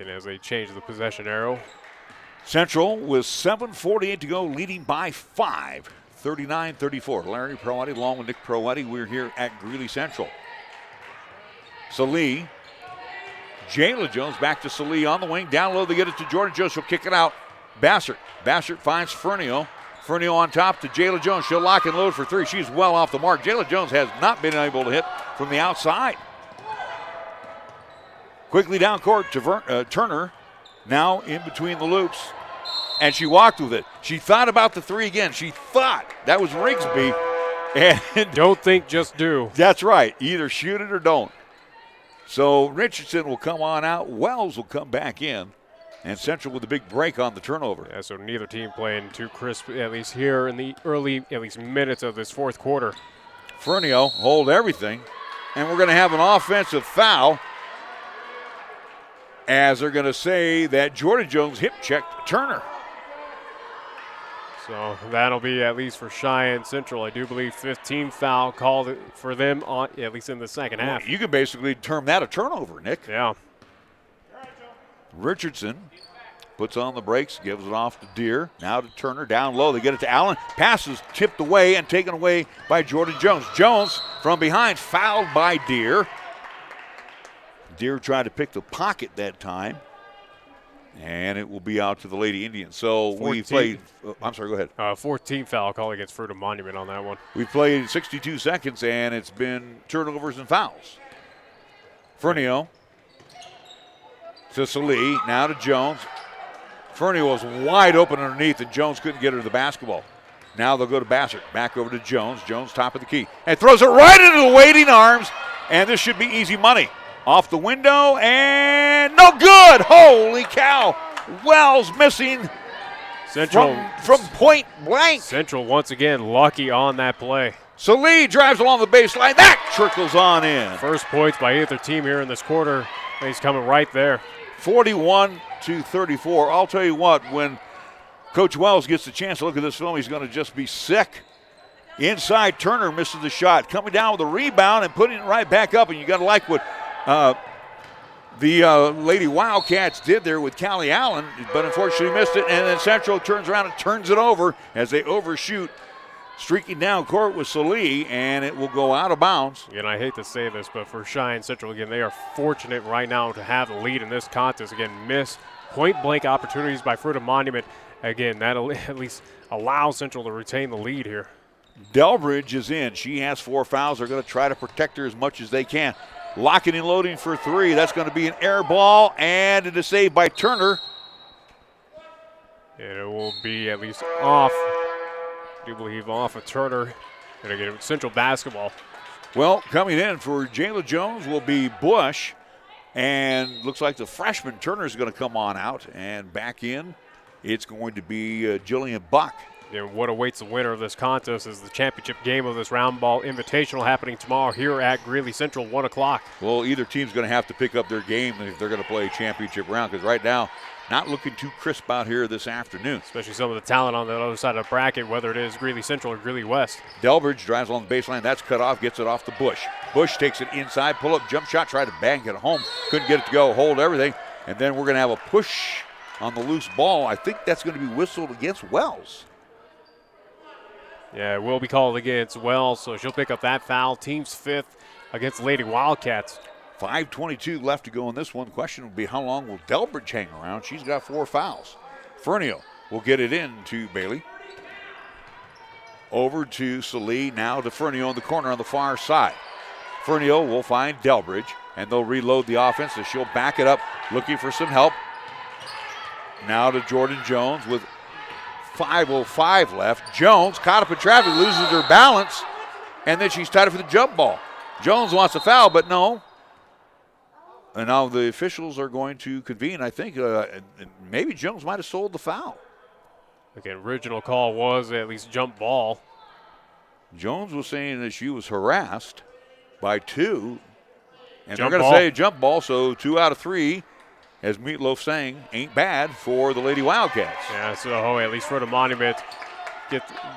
And as they change the possession arrow. Central with 7:48 to go, leading by 5. 39-34. Larry Proietti along with Nick Proietti. We're here at Greeley Central. Salee. Jayla Jones back to Salee on the wing. Down low, they get it to Jordan Jones. She'll kick it out. Bassert. Bassert finds Fernio. Fernio on top to Jayla Jones. She'll lock and load for three. She's well off the mark. Jayla Jones has not been able to hit from the outside. Quickly down court to Turner. Now in between the loops. And she walked with it. She thought about the three again. She thought that was Rigsby. And don't think, just do. That's right. Either shoot it or don't. So Richardson will come on out. Wells will come back in. And Central with a big break on the turnover. Yeah, so neither team playing too crisp, at least here in the early, at least minutes of this fourth quarter. Fernio hold everything. And we're going to have an offensive foul, as they're going to say that Jordan Jones hip checked Turner. So that'll be at least for Cheyenne Central. I do believe 15 foul called for them, on at least in the second half. You could basically term that a turnover, Nick. Yeah. Richardson puts on the brakes, gives it off to Deere. Now to Turner, down low. They get it to Allen. Passes tipped away and taken away by Jordan Jones. Jones from behind, fouled by Deere. Deere tried to pick the pocket that time. And it will be out to the Lady Indians. So we played, I'm sorry, go ahead. 14 foul call against Fruita-Monument on that one. We played 62 seconds, and it's been turnovers and fouls. Fernio to Salee, now to Jones. Fernio was wide open underneath, and Jones couldn't get her to the basketball. Now they'll go to Bassett. Back over to Jones. Jones top of the key. And throws it right into the waiting arms, and this should be easy money. Off the window, and no good. Holy cow. Wells missing Central from point blank. Central once again lucky on that play. Salee drives along the baseline. That trickles on in. First points by either team here in this quarter. He's coming right there. 41-34. I'll tell you what, when Coach Wells gets the chance to look at this film, he's going to just be sick. Inside, Turner misses the shot. Coming down with a rebound and putting it right back up, and you got to like what the Lady Wildcats did there with Callie Allen, but unfortunately missed it. And then Central turns around and turns it over as they overshoot. Streaking down court with Salee, and it will go out of bounds. And I hate to say this, but for Cheyenne Central, again, they are fortunate right now to have the lead in this contest. Again, miss point-blank opportunities by Fruita-Monument. Again, that'll at least allow Central to retain the lead here. Delbridge is in. She has 4 fouls. They're going to try to protect her as much as they can. Locking and loading for 3. That's going to be an air ball, and it is saved by Turner. And it will be at least off. I do believe off of Turner. And again, Central basketball. Well, coming in for Jayla Jones will be Bush. And looks like the freshman Turner is going to come on out. And back in, it's going to be Jillian Buck. And what awaits the winner of this contest is the championship game of this round ball invitational happening tomorrow here at Greeley Central, 1 o'clock. Well, either team's going to have to pick up their game if they're going to play a championship round, because right now, not looking too crisp out here this afternoon. Especially some of the talent on the other side of the bracket, whether it is Greeley Central or Greeley West. Delbridge drives along the baseline. That's cut off, gets it off to Bush. Bush takes it inside, pull up, jump shot, try to bang it home. Couldn't get it to go, hold everything. And then we're going to have a push on the loose ball. I think that's going to be whistled against Wells. Yeah, it will be called against Wells, so she'll pick up that foul. Team's 5th against the Lady Wildcats. 5:22 left to go in this one. Question will be how long will Delbridge hang around? She's got 4 fouls. Fernio will get it in to Bailey. Over to Salee, now to Fernio in the corner on the far side. Fernio will find Delbridge, and they'll reload the offense, so she'll back it up, looking for some help. Now to Jordan Jones with 5:05 left. Jones caught up in traffic, loses her balance, and then she's tied up for the jump ball. Jones wants a foul, but no. And now the officials are going to convene. I think maybe Jones might have sold the foul. Again, original call was at least jump ball. Jones was saying that she was harassed by 2. And Jump they're going ball. to say jump ball, so 2 out of 3, as Meatloaf saying, ain't bad for the Lady Wildcats. Yeah, so at least Fruita-Monument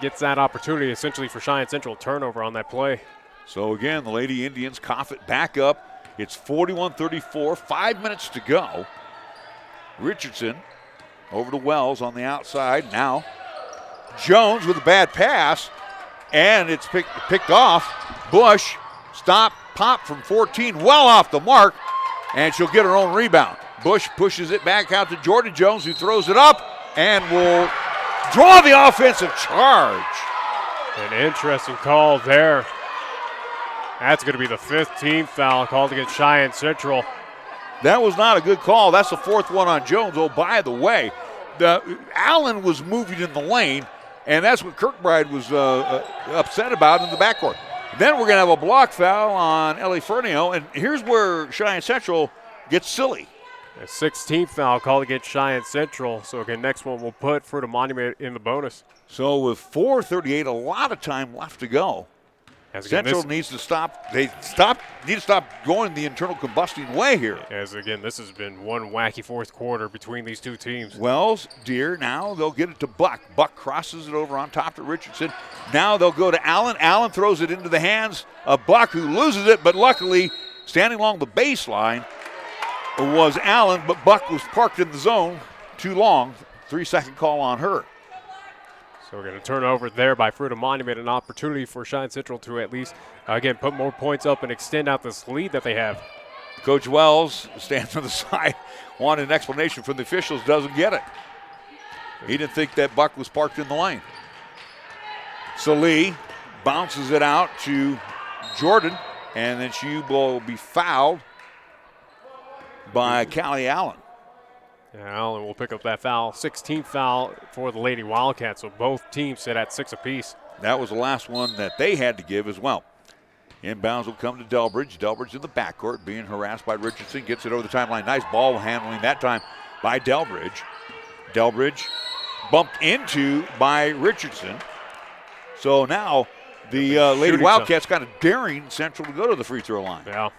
gets that opportunity essentially for Cheyenne Central turnover on that play. So again, the Lady Indians cough it back up. It's 41-34, 5 minutes to go. Richardson over to Wells on the outside. Now Jones with a bad pass, and it's picked off. Bush, stop, pop from 14, well off the mark, and she'll get her own rebound. Bush pushes it back out to Jordan Jones, who throws it up and will draw the offensive charge. An interesting call there. That's going to be the 15th foul called against Cheyenne Central. That was not a good call. That's the 4th one on Jones. Oh, by the way, Allen was moving in the lane, and that's what Kirkbride was upset about in the backcourt. Then we're going to have a block foul on Ellie Fernio, and here's where Cheyenne Central gets silly. A 16th foul called against Cheyenne Central. So again, next one we'll put Fruita-Monument in the bonus. So with 4:38, a lot of time left to go. Central needs to stop. Need to stop going the internal combusting way here. As again, this has been one wacky fourth quarter between these two teams. Wells, Deer, now they'll get it to Buck. Buck crosses it over on top to Richardson. Now they'll go to Allen. Allen throws it into the hands of Buck, who loses it, but luckily, standing along the baseline was Allen, but Buck was parked in the zone too long. 3-second call on her. So we're going to turn over there by Fruita-Monument, an opportunity for Cheyenne Central to at least, again, put more points up and extend out this lead that they have. Coach Wells stands on the side, wanted an explanation from the officials, doesn't get it. He didn't think that Buck was parked in the lane. Salee bounces it out to Jordan, and then she will be fouled by Callie Allen. Yeah, Allen will pick up that foul. 16th foul for the Lady Wildcats, so both teams sit at 6 apiece. That was the last one that they had to give as well. Inbounds will come to Delbridge. Delbridge in the backcourt, being harassed by Richardson. Gets it over the timeline. Nice ball handling that time by Delbridge. Delbridge bumped into by Richardson. So now the Lady Wildcats kind of daring Central to go to the free throw line. Yeah.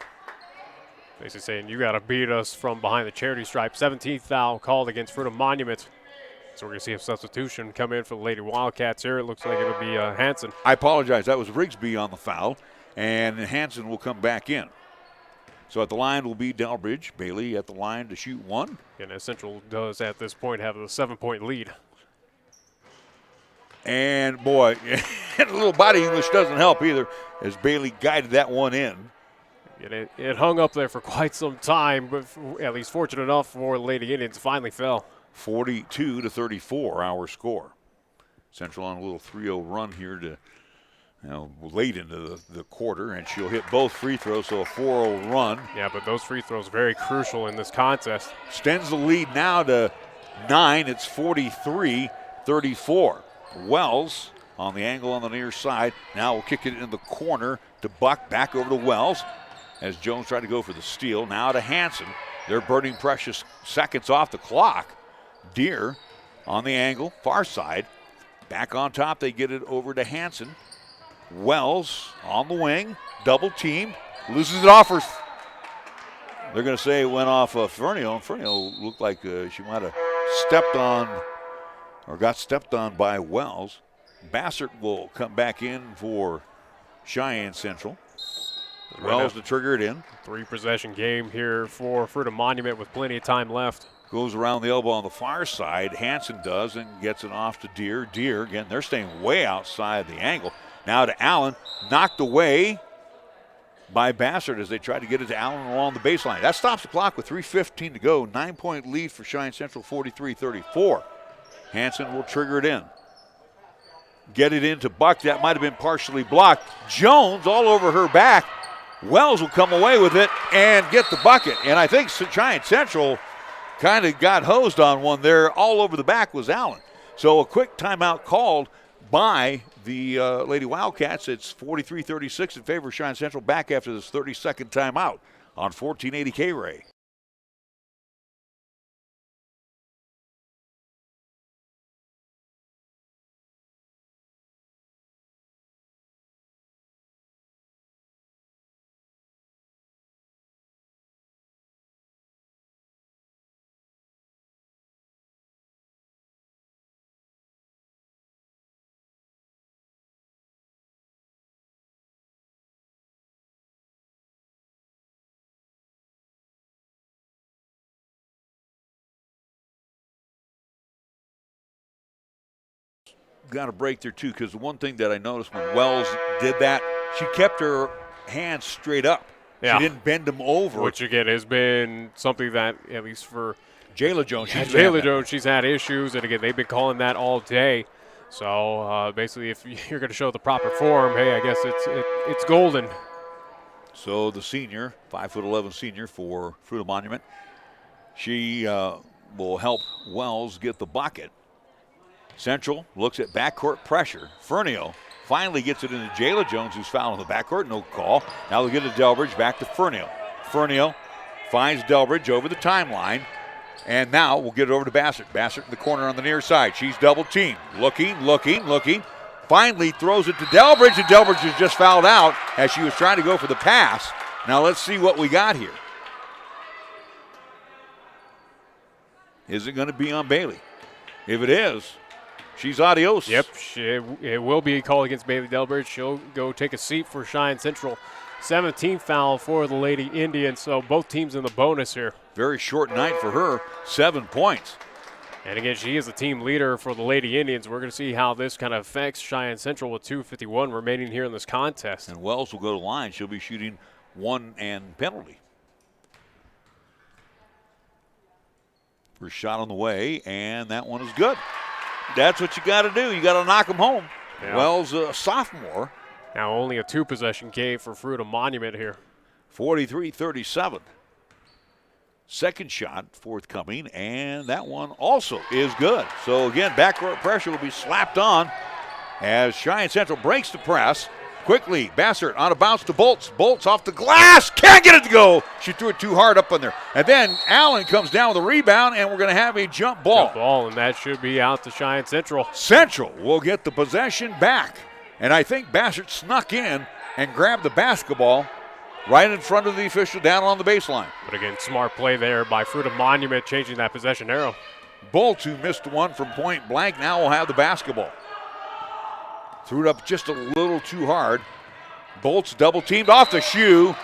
Basically saying, you got to beat us from behind the charity stripe. 17th foul called against Fruita-Monument. So we're going to see a substitution come in for the Lady Wildcats here. It looks like it'll be Hanson. I apologize. That was Rigsby on the foul, and Hanson will come back in. So at the line will be Delbridge. Bailey at the line to shoot one. And as Central does at this point have a 7-point lead. And boy, a little body English doesn't help either, as Bailey guided that one in. It hung up there for quite some time, but at least fortunate enough for the Lady Indians, finally fell. 42-34, our score. Central on a little 3-0 run here to, late into the quarter, and she'll hit both free throws, so a 4-0 run. Yeah, but those free throws very crucial in this contest. Extends the lead now to 9. It's 43-34. Wells on the angle on the near side. Now we'll kick it in the corner to Buck, back over to Wells. As Jones tried to go for the steal. Now to Hanson. They're burning precious seconds off the clock. Deer on the angle, far side. Back on top, they get it over to Hanson. Wells on the wing, double teamed, loses it off her. They're going to say it went off Fernio. Fernio looked like she might have stepped on or got stepped on by Wells. Bassert will come back in for Cheyenne Central. Wells to trigger it in. 3-possession game here for Fruita-Monument with plenty of time left. Goes around the elbow on the far side. Hanson does and gets it off to Deer. Deer, again, they're staying way outside the angle. Now to Allen, knocked away by Bassert as they try to get it to Allen along the baseline. That stops the clock with 3:15 to go. 9-point lead for Cheyenne Central, 43-34. Hanson will trigger it in. Get it into Buck. That might have been partially blocked. Jones all over her back. Wells will come away with it and get the bucket. And I think Cheyenne Central kind of got hosed on one there. All over the back was Allen. So a quick timeout called by the Lady Wildcats. It's 43-36 in favor of Cheyenne Central. Back after this 30-second timeout on 1480 KRAE. got a break there, too, because the one thing that I noticed when Wells did that, she kept her hands straight up. Yeah. She didn't bend them over. Which, again, has been something that, at least for Jayla Jones, she's had issues, and again, they've been calling that all day. So basically, if you're going to show the proper form, hey, I guess it's golden. So the senior, 5'11" senior for Fruita-Monument, she will help Wells get the bucket. Central looks at backcourt pressure. Fernio finally gets it into Jayla Jones, who's fouled in the backcourt. No call. Now they'll get to Delbridge, back to Fernio. Fernio finds Delbridge over the timeline. And now we'll get it over to Bassett. Bassett in the corner on the near side. She's double teamed. Looking. Finally throws it to Delbridge, and Delbridge is just fouled out as she was trying to go for the pass. Now let's see what we got here. Is it going to be on Bailey? If it is, she's adios. Yep, it will be a call against Bailey Delbridge. She'll go take a seat for Cheyenne Central. 17th foul for the Lady Indians, so both teams in the bonus here. Very short night for her, 7 points. And again, she is the team leader for the Lady Indians. We're going to see how this kind of affects Cheyenne Central with 2:51 remaining here in this contest. And Wells will go to line. She'll be shooting 1 and penalty. First shot on the way, and that one is good. That's what you got to do. You got to knock them home. Yeah. Wells, a sophomore. Now only a 2-possession game for Fruita-Monument here. 43-37. Second shot forthcoming, and that one also is good. So again, backcourt pressure will be slapped on as Cheyenne Central breaks the press. Quickly, Bassert on a bounce to Bolts. Bolts off the glass, can't get it to go. She threw it too hard up on there. And then Allen comes down with a rebound, and we're going to have a jump ball. And that should be out to Cheyenne Central. Central will get the possession back. And I think Bassert snuck in and grabbed the basketball right in front of the official down on the baseline. But again, smart play there by Fruita-Monument, changing that possession arrow. Bolts, who missed one from point blank, now will have the basketball. Threw it up just a little too hard. Bolts double teamed off the shoe.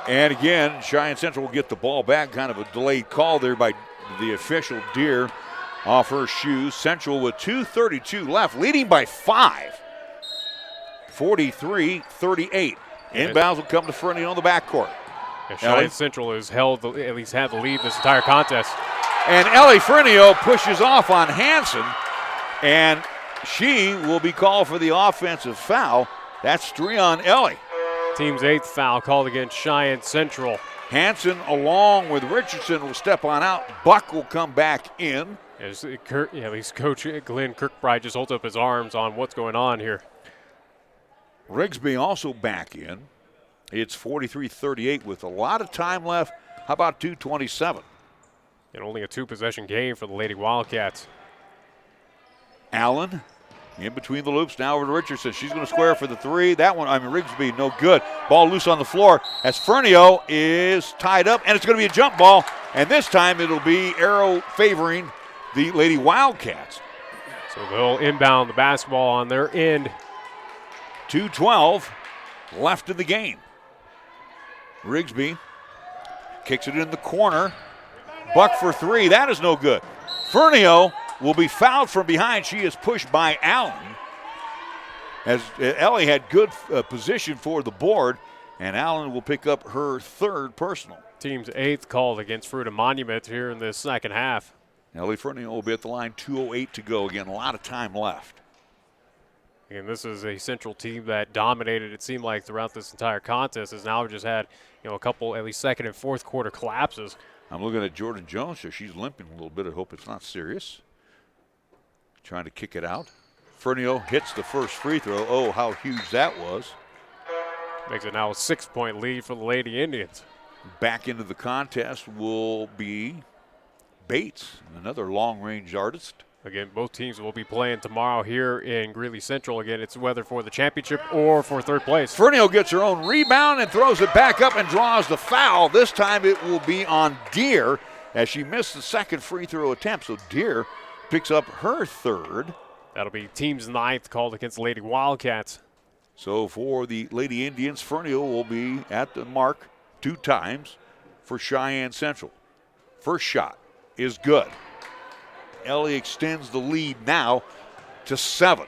And again, Cheyenne Central will get the ball back. Kind of a delayed call there by the official, Deere, off her shoes. Central with 2:32 left, leading by 5. 43-38. Inbounds will come to Fernie on the backcourt. Cheyenne Central has held, at least had the lead this entire contest. And Ellie Fernio pushes off on Hanson, and she will be called for the offensive foul. That's 3 on Ellie. Team's 8th foul called against Cheyenne Central. Hanson, along with Richardson, will step on out. Buck will come back in. At least Coach Glenn Kirkbride just holds up his arms on what's going on here. Rigsby also back in. It's 43-38 with a lot of time left. How about 2:27? And only a 2-possession game for the Lady Wildcats. Allen in between the loops now over to Richardson. She's going to square for the 3. That one, Rigsby, no good. Ball loose on the floor as Fernio is tied up, and it's going to be a jump ball. And this time it'll be arrow favoring the Lady Wildcats. So they'll inbound the basketball on their end. 2:12 left in the game. Rigsby kicks it in the corner. Buck for 3. That is no good. Fernio will be fouled from behind. She is pushed by Allen. As Ellie had good position for the board, and Allen will pick up her 3rd personal. Team's 8th called against Fruita-Monument here in the second half. Ellie Fernio will be at the line. 2:08 to go. Again, a lot of time left. And this is a Central team that dominated, it seemed like, throughout this entire contest. Has now just had, a couple at least second and fourth quarter collapses. I'm looking at Jordan Jones here. She's limping a little bit. I hope it's not serious. Trying to kick it out. Fernio hits the first free throw. Oh, how huge that was. Makes it now a 6-point lead for the Lady Indians. Back into the contest will be Bates, another long-range artist. Again, both teams will be playing tomorrow here in Greeley Central. Again, it's whether for the championship or for 3rd place. Fernio gets her own rebound and throws it back up and draws the foul. This time it will be on Deere as she missed the second free throw attempt. So Deere picks up her 3rd. That'll be team's 9th called against Lady Wildcats. So for the Lady Indians, Fernio will be at the mark 2 times for Cheyenne Central. First shot is good. Ellie extends the lead now to 7.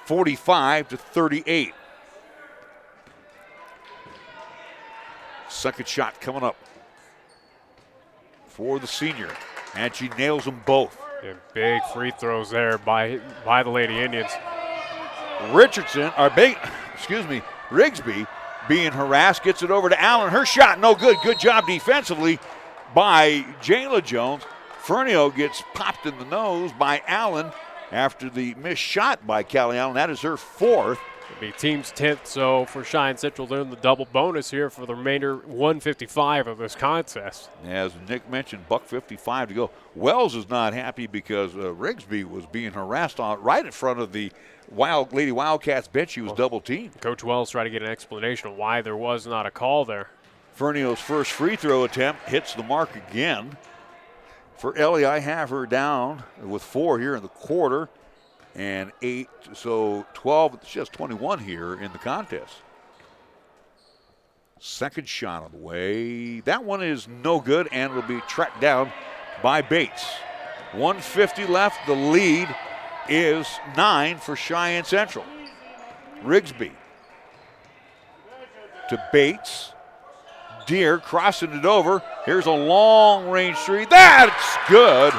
45 to 38. Second shot coming up for the senior, and she nails them both. Yeah, big free throws there by the Lady Indians. Rigsby being harassed, gets it over to Allen. Her shot no good. Good job defensively by Jayla Jones. Fernio gets popped in the nose by Allen after the missed shot by Callie Allen. That is her 4th. It'll be team's 10th, so for Cheyenne Central, they're in the double bonus here for the remainder 155 of this contest. As Nick mentioned, $1:55 to go. Wells is not happy because Rigsby was being harassed right in front of the Lady Wildcats bench. She was double teamed. Coach Wells tried to get an explanation of why there was not a call there. Fernio's first free throw attempt hits the mark again. For Ellie, I have her down with 4 here in the quarter and 8, so 12. She has 21 here in the contest. Second shot on the way. That one is no good and will be tracked down by Bates. 1:50 left. The lead is 9 for Cheyenne Central. Rigsby to Bates. Deere crossing it over. Here's a long-range three. That's good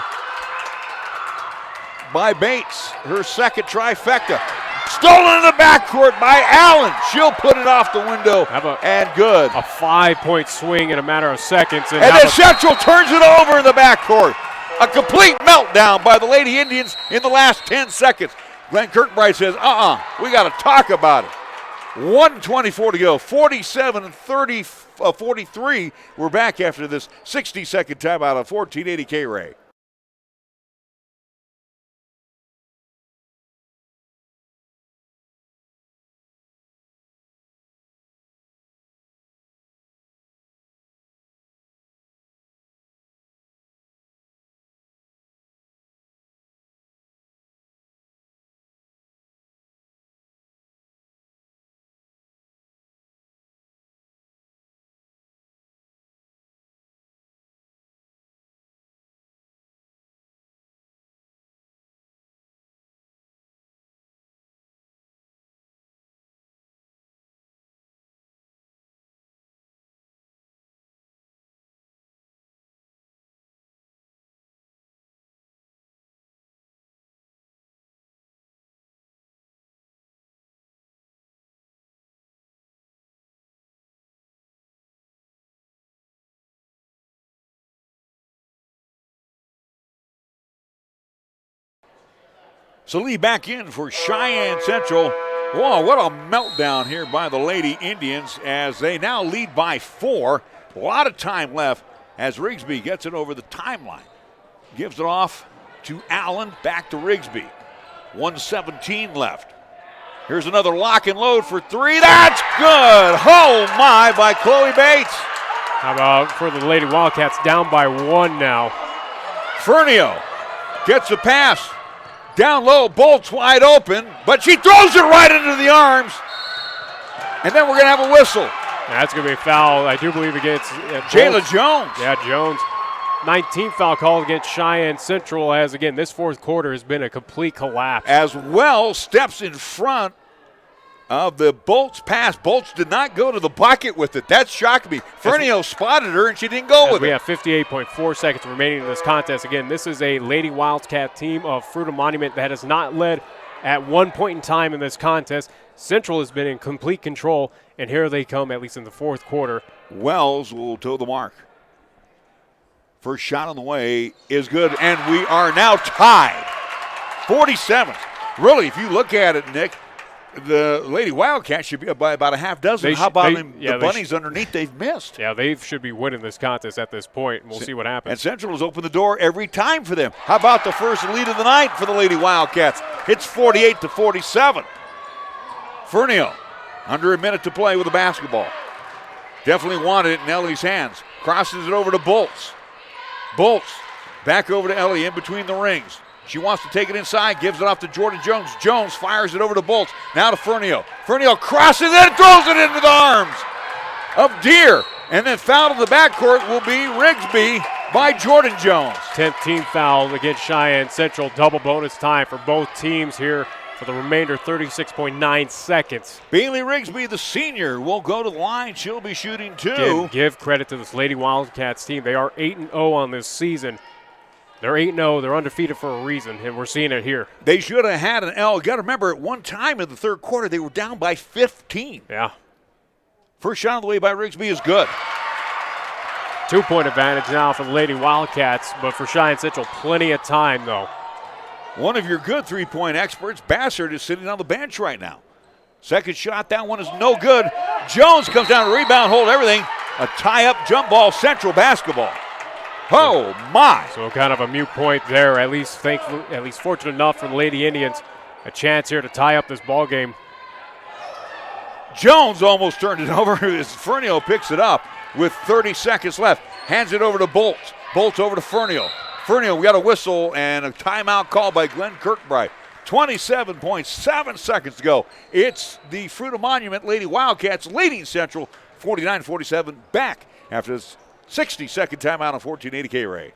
by Bates. Her second trifecta. Stolen in the backcourt by Allen. She'll put it off the window and good. A 5-point swing in a matter of seconds. And then Central turns it over in the backcourt. A complete meltdown by the Lady Indians in the last 10 seconds. Glenn Kirkbride says, we got to talk about it. 1:24 to go, 47-43. We're back after this 60-second timeout on 1480 KRAE. So Lee back in for Cheyenne Central. Whoa, what a meltdown here by the Lady Indians as they now lead by 4. A lot of time left as Rigsby gets it over the timeline. Gives it off to Allen, back to Rigsby. 1:17 left. Here's another lock and load for 3. That's good. Oh my, by Chloe Bates. How about for the Lady Wildcats down by 1 now. Fernio gets the pass. Down low, Bolt's wide open, but she throws it right into the arms. And then we're going to have a whistle. That's going to be a foul, I do believe, against Jayla Jones. Yeah, Jones. 19th foul called against Cheyenne Central as, again, this fourth quarter has been a complete collapse. As well steps in front of the Bolt's pass. Bolt's did not go to the bucket with it. That shocked me. Fernio spotted her, and she didn't go with it. We have 58.4 seconds remaining in this contest. Again, this is a Lady Wildcat team of Fruita-Monument that has not led at one point in time in this contest. Central has been in complete control, and here they come, at least in the fourth quarter. Wells will toe the mark. First shot on the way is good, and we are now tied. 47. Really, if you look at it, Nick, the Lady Wildcats should be up by about a half dozen. How about the bunnies underneath they've missed? Yeah, they should be winning this contest at this point, and we'll see what happens. And Central has opened the door every time for them. How about the first lead of the night for the Lady Wildcats? It's 48-47. Fernio, under a minute to play with the basketball. Definitely wanted it in Ellie's hands. Crosses it over to Bolts. Bolts back over to Ellie in between the rings. She wants to take it inside, gives it off to Jordan Jones. Jones fires it over to Bolts. Now to Fernio. Fernio crosses it and throws it into the arms of Deere. And then fouled in the backcourt will be Rigsby by Jordan Jones. 10th team foul against Cheyenne Central. Double bonus time for both teams here for the remainder 36.9 seconds. Bailey Rigsby, the senior, will go to the line. She'll be shooting 2. Again, give credit to this Lady Wildcats team. They are 8-0 on this season. They're 8-0. They're undefeated for a reason, and we're seeing it here. They should have had an L. You got to remember, at one time in the third quarter, they were down by 15. Yeah. First shot of the way by Rigsby is good. 2-point advantage now for the Lady Wildcats, but for Cheyenne Central, plenty of time, though. One of your good three-point experts, Bassard, is sitting on the bench right now. Second shot, that one is no good. Jones comes down to rebound, hold everything. A tie-up jump ball, Central basketball. Oh, my. So kind of a moot point there, at least fortunate enough for the Lady Indians. A chance here to tie up this ball game. Jones almost turned it over as Fernio picks it up with 30 seconds left. Hands it over to Bolts. Bolts over to Fernio. Fernio, we got a whistle and a timeout call by Glenn Kirkbride. 27.7 seconds to go. It's the Fruita-Monument Lady Wildcats leading Central 49-47 back after this 60-second timeout on 1480 KRAE.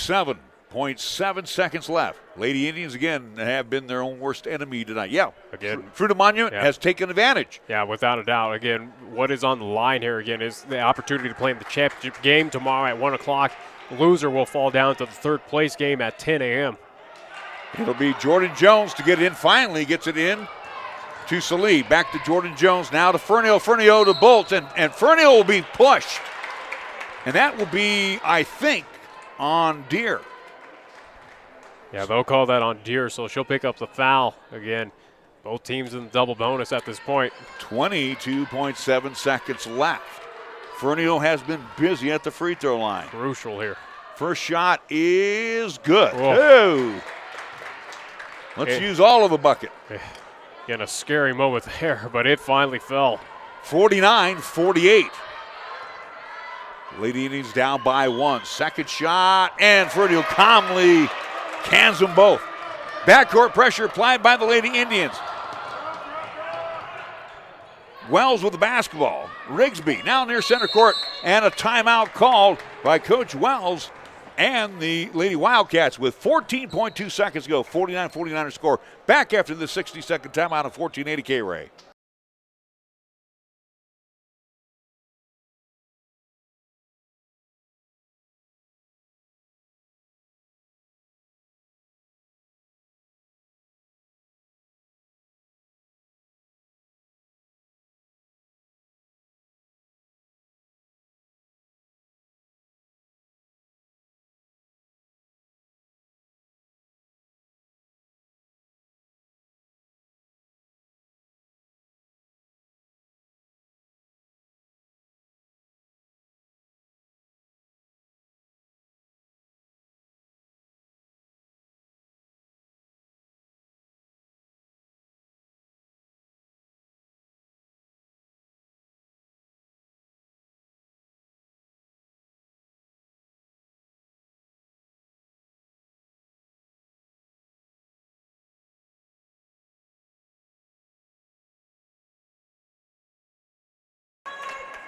.7 seconds left. Lady Indians again have been their own worst enemy tonight. Yeah, again, Fruita-Monument has taken advantage. Yeah, without a doubt. Again, what is on the line here again is the opportunity to play in the championship game tomorrow at 1 o'clock. Loser will fall down to the third place game at 10 a.m. It'll be Jordan Jones to get it in. Finally gets it in to Salih. Back to Jordan Jones. Now to Fernio. Fernio to Bolts. And Fernio will be pushed. And that will be, I think, on Deere. Yeah, they'll call that on Deere, so she'll pick up the foul. Again, both teams in the double bonus at this point. 22.7 seconds left. Fernio has been busy at the free throw line. Crucial here. First shot is good. Oh. Let's use all of the bucket. Again, a scary moment there, but it finally fell. 49-48. Lady Indians down by 1. Second shot, and Fernio calmly cans them both. Backcourt pressure applied by the Lady Indians. Wells with the basketball. Rigsby now near center court, and a timeout called by Coach Wells and the Lady Wildcats with 14.2 seconds to go. 49-49 score. Back after the 60-second timeout of 1480 KRAE.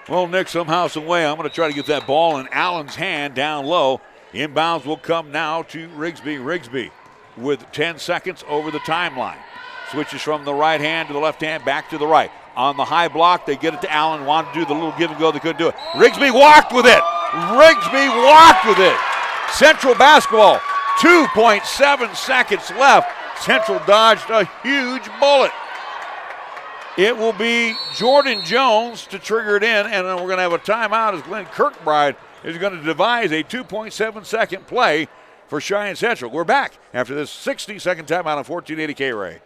Well, Nick, somehow, some way, I'm going to try to get that ball in Allen's hand down low. Inbounds will come now to Rigsby. Rigsby with 10 seconds over the timeline. Switches from the right hand to the left hand, back to the right. On the high block, they get it to Allen. Wanted to do the little give and go, they couldn't do it. Rigsby walked with it. Rigsby walked with it. Central basketball, 2.7 seconds left. Central dodged a huge bullet. It will be Jordan Jones to trigger it in, and then we're going to have a timeout as Glenn Kirkbride is going to devise a 2.7-second play for Cheyenne Central. We're back after this 60-second timeout on 1480 KRAE.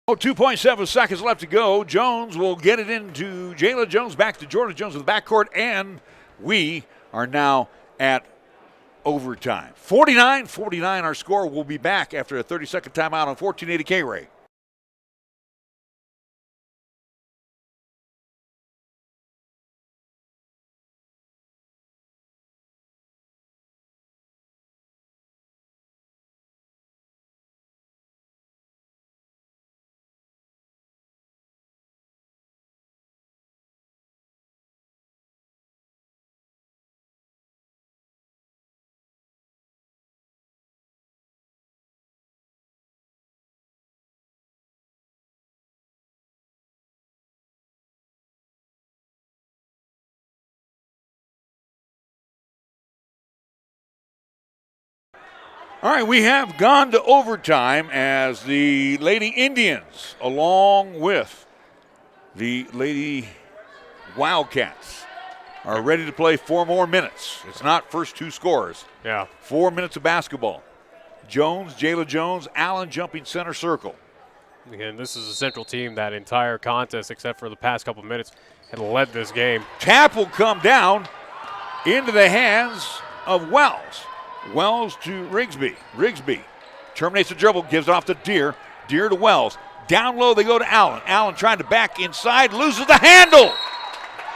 Oh, 2.7 seconds left to go. Jones will get it into Jayla Jones, back to Jordan Jones in the backcourt, and we are now at overtime. 49-49 our score. We'll be back after a 30-second timeout on 1480 KRAE. All right, we have gone to overtime as the Lady Indians, along with the Lady Wildcats, are ready to play 4 more minutes. It's not first 2 scores. Yeah. 4 minutes of basketball. Jones, Jayla Jones, Allen jumping center circle. Again, this is a Central team that entire contest, except for the past couple minutes, had led this game. Tap will come down into the hands of Wells. Wells to Rigsby. Rigsby terminates the dribble, gives it off to Deere. Deere to Wells. Down low they go to Allen. Allen trying to back inside, loses the handle.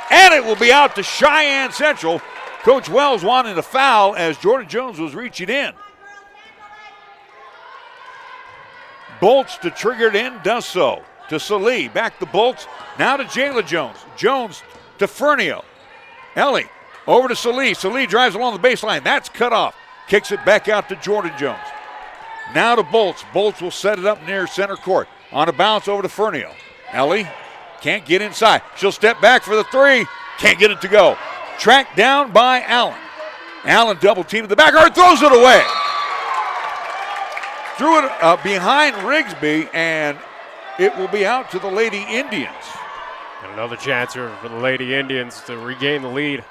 And it will be out to Cheyenne Central. Coach Wells wanted a foul as Jordan Jones was reaching in. Bolts to trigger it in, does so. To Salee, back to Bolts. Now to Jayla Jones. Jones to Fernio. Ellie over to Salee. Salee drives along the baseline. That's cut off. Kicks it back out to Jordan Jones. Now to Bolts. Bolts will set it up near center court. On a bounce over to Fernio. Ellie can't get inside. She'll step back for the 3. Can't get it to go. Tracked down by Allen. Allen double teamed at the back. Throws it away. Threw it behind Rigsby, and it will be out to the Lady Indians. And another chance here for the Lady Indians to regain the lead.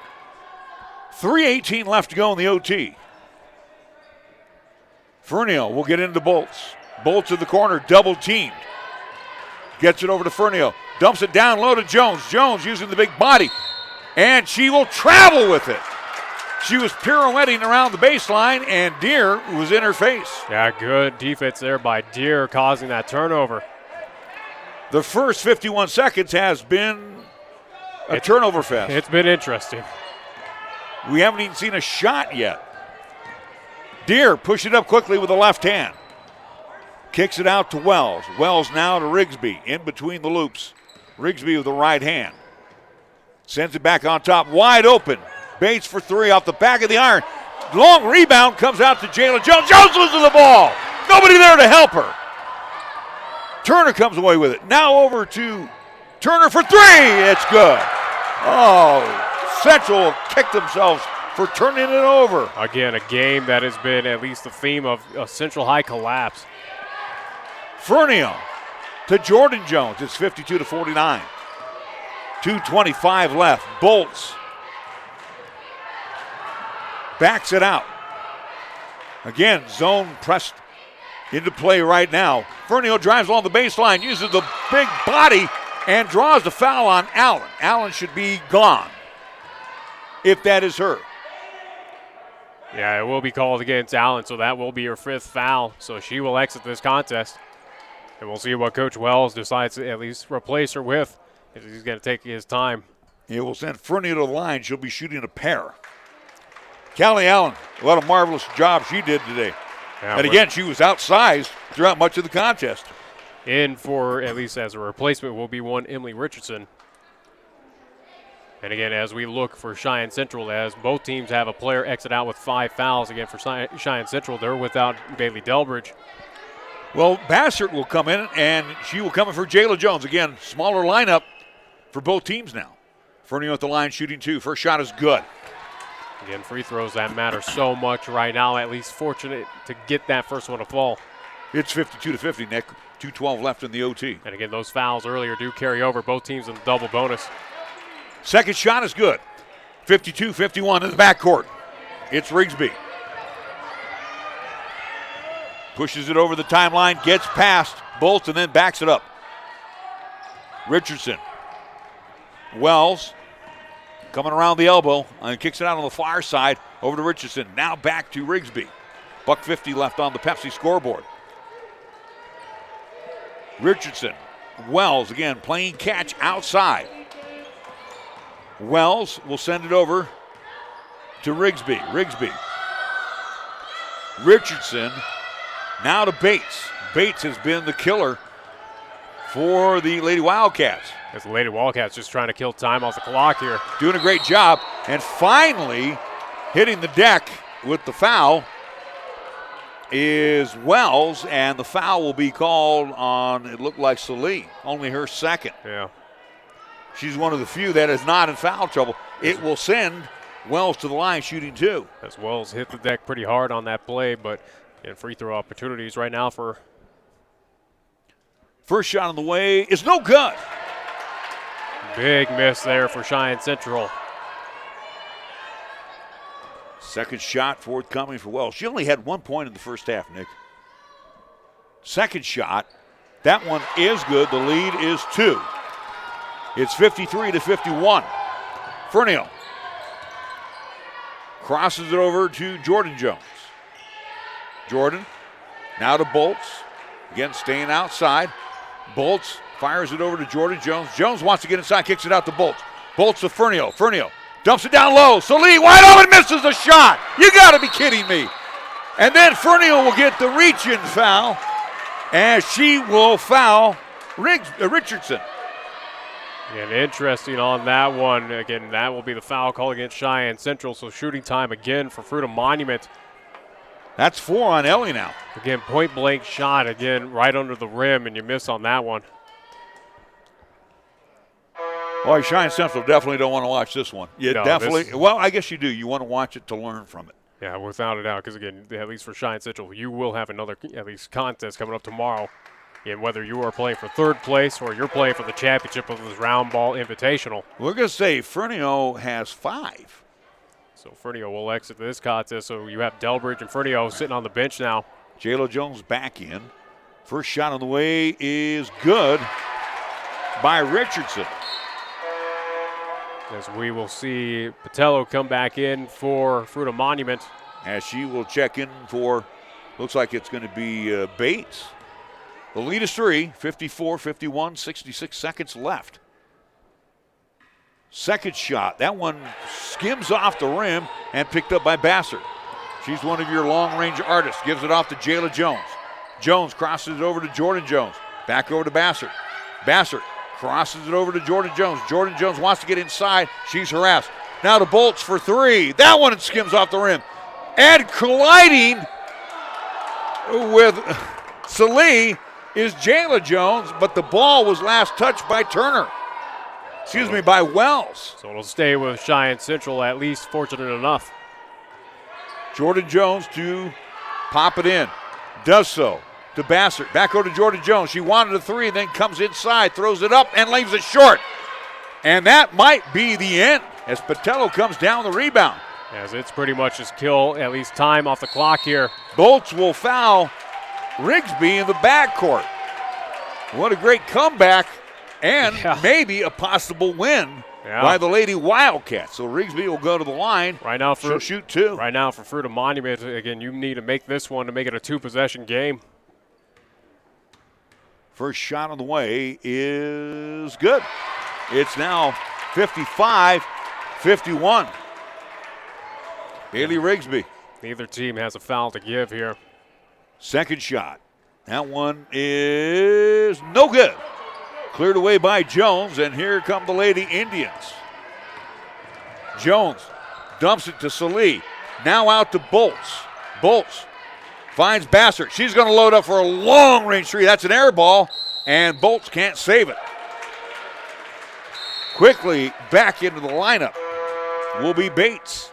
3:18 left to go in the OT. Fernio will get into Bolts. Bolts in the corner, double teamed. Gets it over to Fernio. Dumps it down low to Jones. Jones using the big body. And she will travel with it. She was pirouetting around the baseline, and Deere was in her face. Yeah, good defense there by Deere, causing that turnover. The first 51 seconds has been a turnover fest. It's been interesting. We haven't even seen a shot yet. Deere push it up quickly with the left hand. Kicks it out to Wells. Wells now to Rigsby in between the loops. Rigsby with the right hand. Sends it back on top, wide open. Bates for 3 off the back of the iron. Long rebound comes out to Jayla Jones. Jones loses the ball. Nobody there to help her. Turner comes away with it. Now over to Turner for 3. It's good. Oh, Central kicked themselves for turning it over. Again, a game that has been at least the theme of a Central High collapse. Fernio to Jordan Jones. It's 52-49. 2:25 left. Bolts backs it out. Again, zone pressed into play right now. Fernio drives along the baseline, uses the big body, and draws the foul on Allen. Allen should be gone, if that is her. Yeah, it will be called against Allen, so that will be her 5th foul. So she will exit this contest. And we'll see what Coach Wells decides to at least replace her with, if he's going to take his time. It will send Fernio to the line. She'll be shooting a pair. Callie Allen, what a marvelous job she did today. Yeah, and again, she was outsized throughout much of the contest. In for, at least as a replacement, will be one Emily Richardson. And again, as we look for Cheyenne Central, as both teams have a player exit out with 5 fouls. Again, for Cheyenne Central, they're without Bailey Delbridge. Well, Bassert will come in, and she will come in for Jayla Jones. Again, smaller lineup for both teams now. Fernio at the line shooting 2. First shot is good. Again, free throws that matter so much right now. At least fortunate to get that first one to fall. It's 52-50, Nick. 2:12 left in the OT. And again, those fouls earlier do carry over. Both teams in the double bonus. Second shot is good. 52-51 in the backcourt. It's Rigsby. Pushes it over the timeline, gets past Bolts, and then backs it up. Richardson. Wells coming around the elbow and kicks it out on the far side over to Richardson. Now back to Rigsby. $1.50 left on the Pepsi scoreboard. Richardson. Wells again playing catch outside. Wells will send it over to Rigsby. Rigsby. Richardson now to Bates. Bates has been the killer for the Lady Wildcats. As the Lady Wildcats just trying to kill time off the clock here. Doing a great job. And finally hitting the deck with the foul is Wells, and the foul will be called on, it looked like Salee, only her second. Yeah. She's one of the few that is not in foul trouble. It will send Wells to the line shooting 2. As Wells hit the deck pretty hard on that play, but free throw opportunities right now for. First shot on the way is no good. Big miss there for Cheyenne Central. Second shot forthcoming for Wells. She only had 1 point in the first half, Nick. Second shot, that one is good. The lead is 2. It's 53-51. Fernio crosses it over to Jordan Jones. Jordan now to Bolts. Again, staying outside. Bolts fires it over to Jordan Jones. Jones wants to get inside, kicks it out to Bolts. Bolts to Fernio. Fernio dumps it down low. Salee wide open, misses a shot. You got to be kidding me. And then Fernio will get the reach-in foul, as she will foul Richardson. And interesting on that one. Again, that will be the foul call against Cheyenne Central. So shooting time again for Fruita-Monument. That's 4 on Ellie now. Again, point-blank shot, again, right under the rim, and you miss on that one. Boy, Cheyenne Central definitely don't want to watch this one. You No, definitely, well, I guess you do. You want to watch it to learn from it. Yeah, without a doubt, because, again, at least for Cheyenne Central, you will have another, at least, contest coming up tomorrow. And whether you are playing for third place or you're playing for the championship of this round ball invitational. We're going to say Fernio has 5. So Fernio will exit this contest. So you have Delbridge and Fernio sitting on the bench now. Jayla Jones back in. First shot on the way is good by Richardson. As we will see Patello come back in for Fruita-Monument. As she will check in for, looks like it's going to be Bates. The lead is 3, 54-51, 66 seconds left. Second shot, that one skims off the rim and picked up by Bassert. She's one of your long-range artists. Gives it off to Jayla Jones. Jones crosses it over to Jordan Jones. Back over to Bassert. Bassert crosses it over to Jordan Jones. Jordan Jones wants to get inside. She's harassed. Now to Bolts for 3. That one skims off the rim. And colliding with Salee is Jayla Jones, but the ball was last touched by Turner. By Wells. So it'll stay with Cheyenne Central, at least fortunate enough. Jordan Jones to pop it in. Does so to Bassert. Back over to Jordan Jones. She wanted a 3, then comes inside, throws it up, and leaves it short. And that might be the end as Patello comes down the rebound. As it's pretty much just kill at least time off the clock here. Bolts will foul Rigsby in the backcourt. What a great comeback and maybe a possible win by the Lady Wildcats. So Rigsby will go to the line. Right now she'll shoot 2. Right now for Fruita-Monument, again, you need to make this one to make it a 2-possession game. First shot on the way is good. It's now 55-51. Bailey Rigsby. Neither team has a foul to give here. Second shot. That one is no good. Cleared away by Jones, and here come the Lady Indians. Jones dumps it to Salee. Now out to Bolts. Bolts finds Bassert. She's going to load up for a long-range three. That's an air ball, and Bolts can't save it. Quickly back into the lineup will be Bates.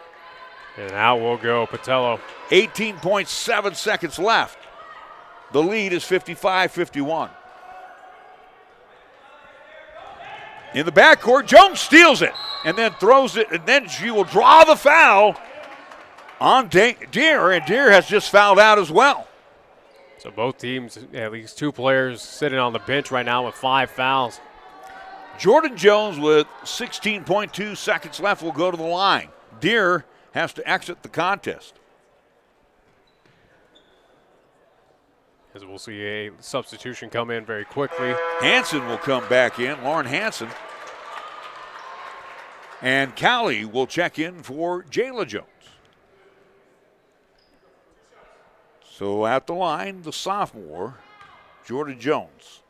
And out will go Patello. 18.7 seconds left. The lead is 55-51. In the backcourt, Jones steals it and then throws it, and then she will draw the foul on Deere, and Deere has just fouled out as well. So both teams, at least 2 players sitting on the bench right now with 5 fouls. Jordan Jones with 16.2 seconds left will go to the line. Deere has to exit the contest. As we'll see a substitution come in very quickly. Hanson will come back in, Lauren Hanson. And Callie will check in for Jayla Jones. So at the line, the sophomore, Jordan Jones.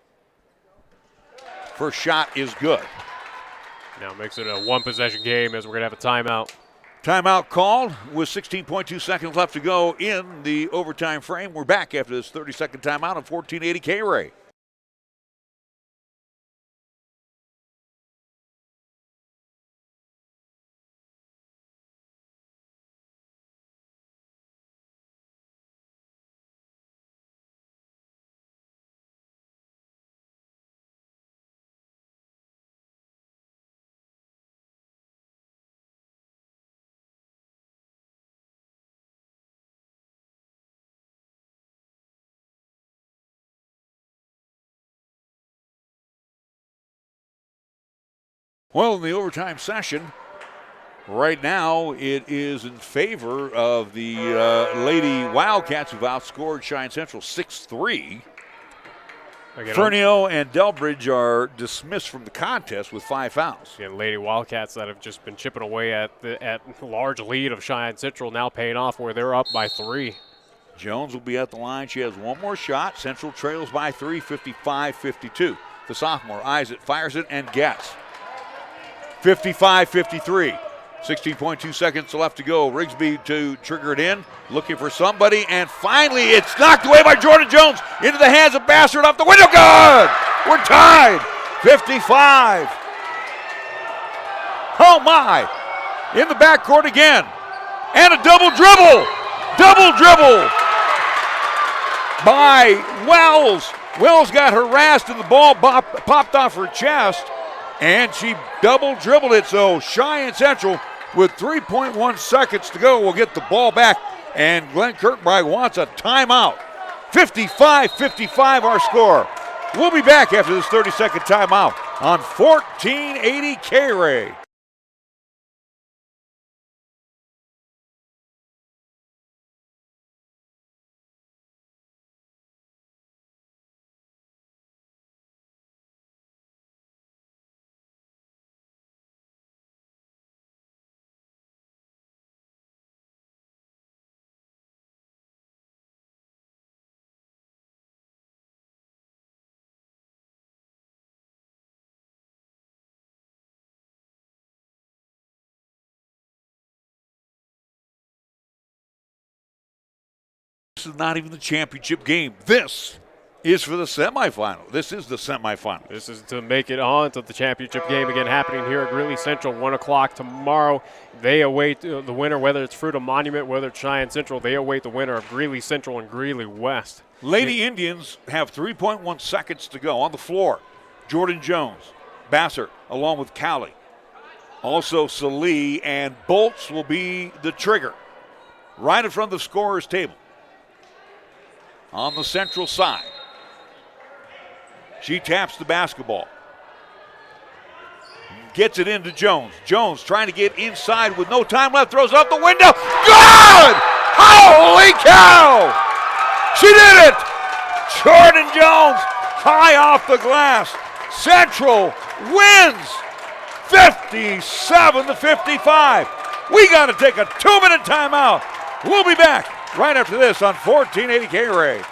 First shot is good. Now makes it a 1-possession game as we're going to have a timeout. Timeout called with 16.2 seconds left to go in the overtime frame. We're back after this 30-second timeout on 1480 KRAE. Well, in the overtime session, right now it is in favor of the Lady Wildcats, who've outscored Cheyenne Central 6-3. Fernio and Delbridge are dismissed from the contest with 5 fouls. Yeah, Lady Wildcats that have just been chipping away at the large lead of Cheyenne Central now paying off where they're up by 3. Jones will be at the line. She has one more shot. Central trails by 3, 55-52. The sophomore eyes it, fires it, and gets. 55-53. 16.2 seconds left to go. Rigsby to trigger it in, looking for somebody, and finally it's knocked away by Jordan Jones into the hands of Bassert off the window. Good! We're tied. 55. Oh my! In the backcourt again. And a double dribble! Double dribble by Wells. Wells got harassed and the ball popped off her chest. And she double dribbled it, so Cheyenne Central with 3.1 seconds to go will get the ball back, and Glenn Kirkbride wants a timeout. 55-55 our score. We'll be back after this 30-second timeout on 1480 KRAE. This is not even the championship game. This is for the semifinal. This is the semifinal. This is to make it on to the championship game again happening here at Greeley Central, 1 o'clock tomorrow. They await the winner, whether it's Fruita-Monument, whether it's Cheyenne Central. They await the winner of Greeley Central and Greeley West. Lady Indians have 3.1 seconds to go on the floor. Jordan Jones, Bassert, along with Callie. Also, Salee and Bolts will be the trigger. Right in front of the scorer's table. On the Central side. She taps the basketball. Gets it into Jones. Jones trying to get inside with no time left. Throws out the window. Good! Holy cow! She did it! Jordan Jones high off the glass. Central wins 57-55. We got to take a 2-minute timeout. We'll be back right after this on 1480 KRAE.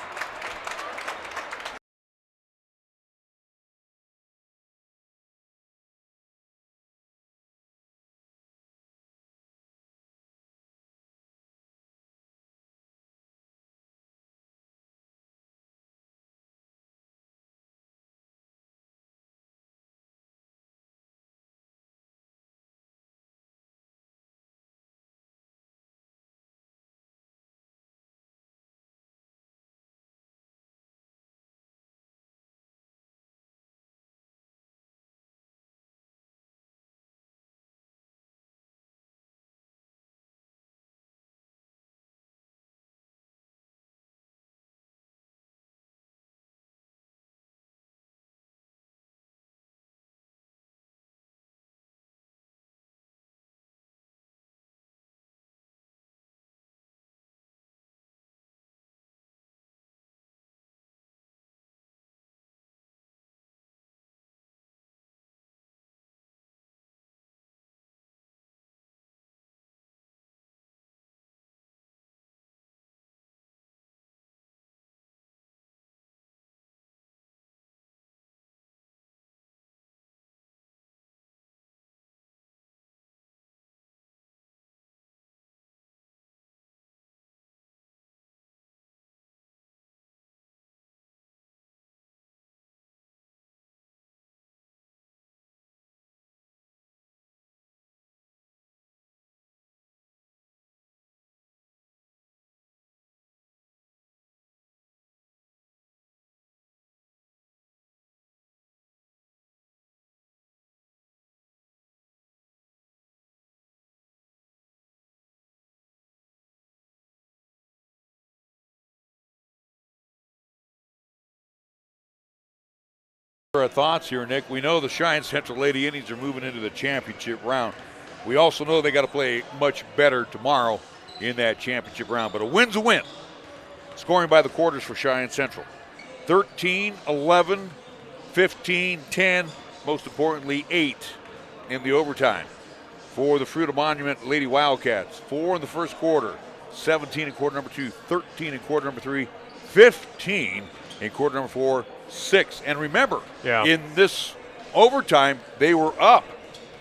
Our thoughts here, Nick. We know the Cheyenne Central Lady Indians are moving into the championship round. We also know they got to play much better tomorrow in that championship round, but a win's a win. Scoring by the quarters for Cheyenne Central. 13, 11, 15, 10, most importantly 8 in the overtime. For the Fruita-Monument Lady Wildcats, 4 in the first quarter, 17 in quarter number 2, 13 in quarter number 3, 15 in quarter number 4, 6. And remember, in this overtime, they were up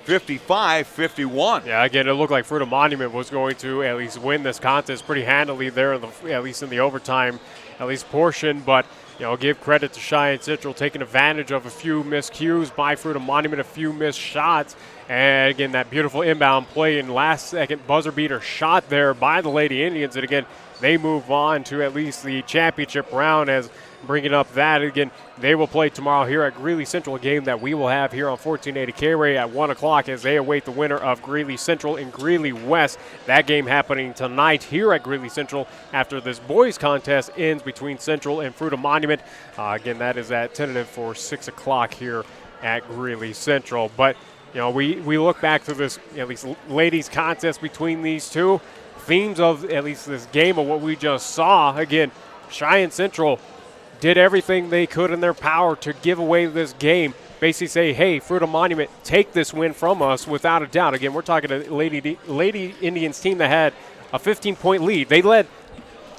55-51. Yeah, again, it looked like Fruita-Monument was going to at least win this contest pretty handily there, at least in the overtime, at least portion. But, you know, give credit to Cheyenne Central taking advantage of a few miscues by Fruita-Monument, a few missed shots. And, again, that beautiful inbound play and last-second buzzer beater shot there by the Lady Indians. And, again, they move on to at least the championship round as bringing up that. Again, they will play tomorrow here at Greeley Central, a game that we will have here on 1480 KRAE at 1 o'clock as they await the winner of Greeley Central and Greeley West. That game happening tonight here at Greeley Central after this boys contest ends between Central and Fruita-Monument. Again, that is at tentative for 6 o'clock here at Greeley Central. But, you know, we look back to this, at least ladies contest between these two. Themes of at least this game of what we just saw. Again, Cheyenne Central did everything they could in their power to give away this game. Basically say, hey, Fruita-Monument, take this win from us without a doubt. Again, we're talking a Lady Indians team that had a 15-point lead. They led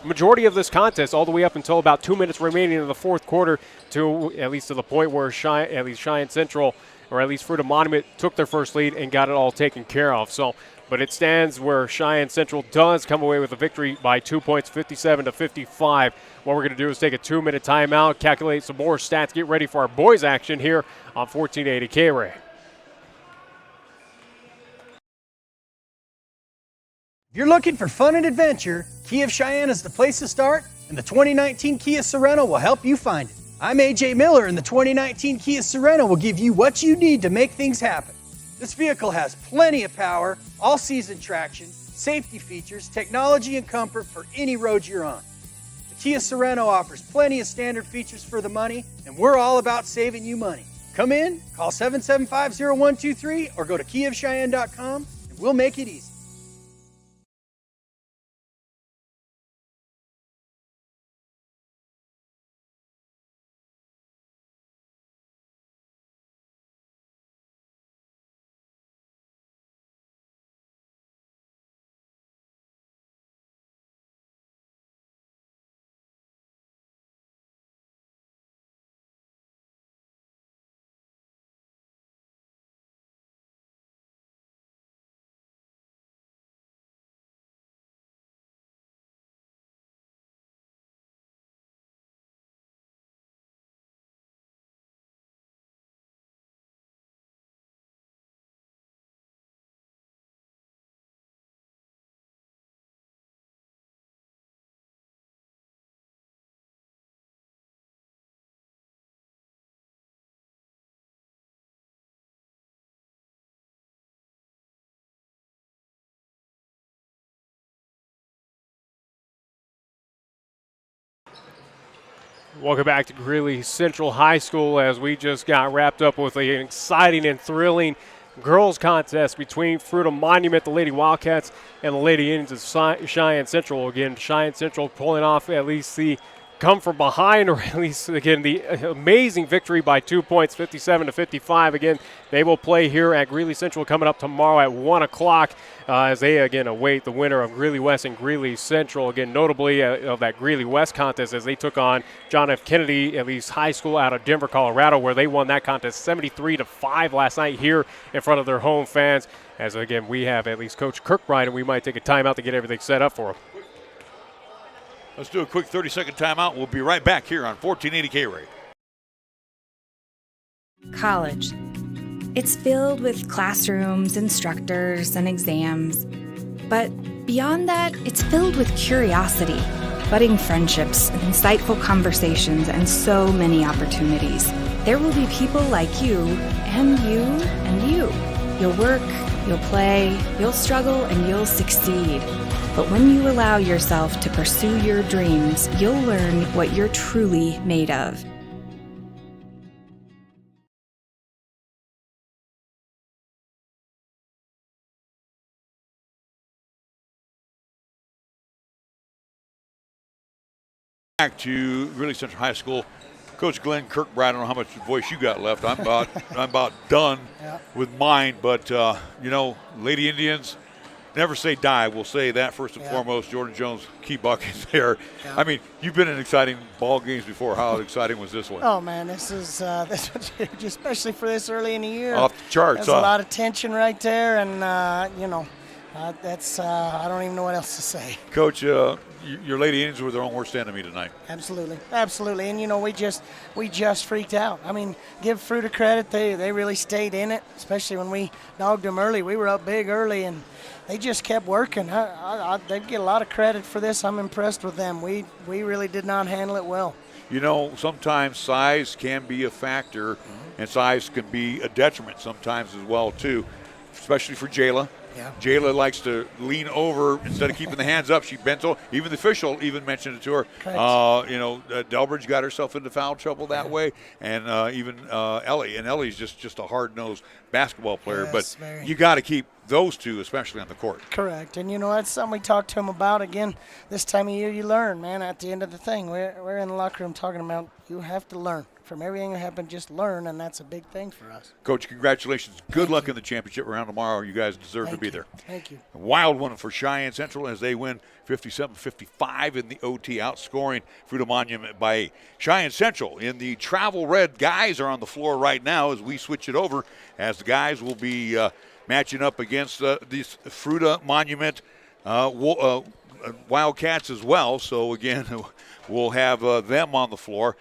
majority of this contest all the way up until about 2 minutes remaining in the fourth quarter, to at least to the point where Cheyenne Central, or at least Fruita-Monument, took their first lead and got it all taken care of. So, but it stands where Cheyenne Central does come away with a victory by 2 points, 57-55. What we're going to do is take a 2-minute timeout, calculate some more stats, get ready for our boys action here on 1480 KRAE. If you're looking for fun and adventure, Kia of Cheyenne is the place to start, and the 2019 Kia Sorento will help you find it. I'm AJ Miller, and the 2019 Kia Sorento will give you what you need to make things happen. This vehicle has plenty of power, all-season traction, safety features, technology, and comfort for any road you're on. The Kia Sorento offers plenty of standard features for the money, and we're all about saving you money. Come in, call 775-0123, or go to KiaofCheyenne.com, and we'll make it easy. Welcome back to Greeley Central High School as we just got wrapped up with an exciting and thrilling girls contest between Fruita-Monument, the Lady Wildcats, and the Lady Indians of Cheyenne Central. Again, Cheyenne Central pulling off at least the come from behind, or at least, again, the amazing victory by 2 points, 57-55. Again, they will play here at Greeley Central coming up tomorrow at 1 o'clock as they, again, await the winner of Greeley West and Greeley Central. Again, notably of that Greeley West contest as they took on John F. Kennedy, at least high school out of Denver, Colorado, where they won that contest 73-5 last night here in front of their home fans. As, again, we have at least Coach Kirkbride, and we might take a timeout to get everything set up for them. Let's do a quick 30-second timeout. We'll be right back here on 1480 KRAE. College. It's filled with classrooms, instructors, and exams. But beyond that, it's filled with curiosity, budding friendships, insightful conversations, and so many opportunities. There will be people like you, and you, and you. You'll work, you'll play, you'll struggle, and you'll succeed. But when you allow yourself to pursue your dreams, you'll learn what you're truly made of. Back to Greeley Central High School. Coach Glenn Kirkbride, I don't know how much voice you got left. I'm about done with mine, but Lady Indians, never say die. We'll say that first and foremost. Jordan Jones, key buckets there. Yeah. I mean, you've been in exciting ball games before. How exciting was this one? Oh, man, this was huge, especially for this early in the year. Off the charts. There's a lot of tension right there, and, that's I don't even know what else to say. Coach, your Lady Indians were their own worst enemy tonight. Absolutely. And, we just freaked out. I mean, give Fruita credit. They really stayed in it, especially when we dogged them early. We were up big early, and they just kept working. They get a lot of credit for this. I'm impressed with them. We really did not handle it well. Sometimes size can be a factor, and size can be a detriment sometimes as well, too, especially for Jayla. Yeah. Jayla likes to lean over instead of keeping the hands up. She bends over. Even the official even mentioned it to her. Delbridge got herself into foul trouble that way, and even Ellie. And Ellie's just a hard-nosed basketball player. Yes, but you got to keep those two, especially on the court. Correct. And, that's something we talked to him about. Again, this time of year you learn, man. At the end of the thing, we're in the locker room talking about you have to learn. From everything that happened, just learn, and that's a big thing for us. Coach, congratulations. Good luck in the championship round tomorrow. You guys deserve to be there. Thank you. A wild one for Cheyenne Central as they win 57-55 in the OT, outscoring Fruita-Monument by 8. Cheyenne Central in the travel red guys are on the floor right now as we switch it over, as the guys will be matching up against these Fruita-Monument Wildcats as well. So, again, we'll have them on the floor.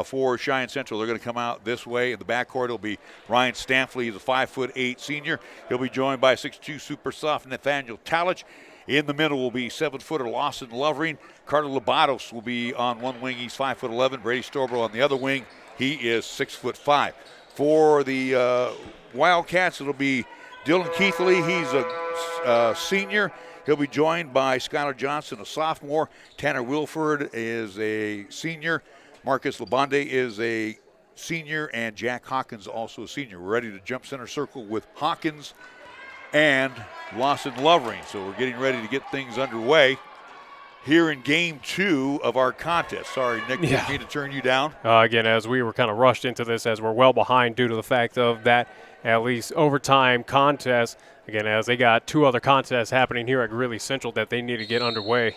For Cheyenne Central, they're going to come out this way. In the backcourt, it'll be Ryan Stampley. He's a 5'8" senior. He'll be joined by 6'2" super soft Nathaniel Talich. In the middle will be 7-footer Lawson Lovering. Carter Labatos will be on one wing. He's 5'11". Brady Storbro on the other wing. He is 6'5". For the Wildcats, it'll be Dylan Keithley. He's a senior. He'll be joined by Skylar Johnson, a sophomore. Tanner Wilford is a senior. Marcus Labonde is a senior, and Jack Hawkins also a senior. We're ready to jump center circle with Hawkins and Lawson Lovering. So we're getting ready to get things underway here in game 2 of our contest. Sorry, Nick, didn't mean to turn you down. Again, as we were kind of rushed into this, as we're well behind due to the fact of that at least overtime contest. Again, as they got 2 other contests happening here at Greeley Central that they need to get underway.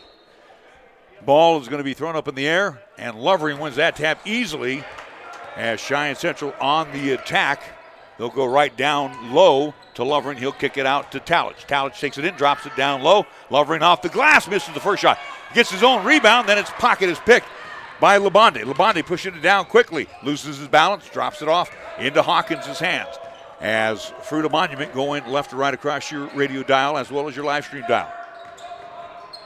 Ball is going to be thrown up in the air, and Lovering wins that tap easily as Cheyenne Central on the attack. They'll go right down low to Lovering. He'll kick it out to Talich. Talich takes it in, drops it down low. Lovering off the glass, misses the first shot. Gets his own rebound, then its pocket is picked by Labonde. Labonde pushing it down quickly, loses his balance, drops it off into Hawkins' hands. As Fruita-Monument going left to right across your radio dial as well as your live stream dial.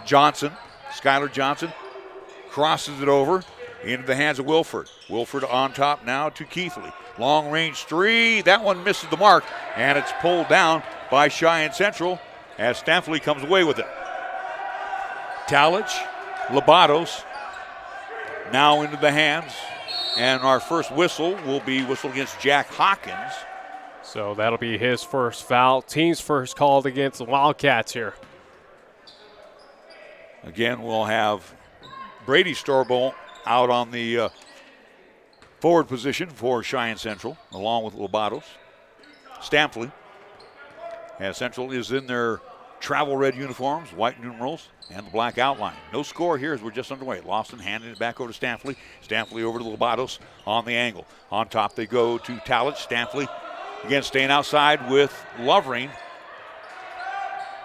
Johnson, Skylar Johnson, crosses it over into the hands of Wilford. Wilford on top now to Keithley. Long range 3, that one misses the mark, and it's pulled down by Cheyenne Central as Stamfley comes away with it. Talich, Labados now into the hands, and our first whistle will be whistle against Jack Hawkins. So that'll be his first foul. Team's first called against the Wildcats here. Again, we'll have Brady Storbo out on the forward position for Cheyenne Central, along with Labados. Stamfley, as Central is in their travel red uniforms, white numerals, and the black outline. No score here as we're just underway. Lawson handing it back over to Stamfley. Stamfley over to Labados on the angle. On top they go to Talich. Stamfley again staying outside with Lovering.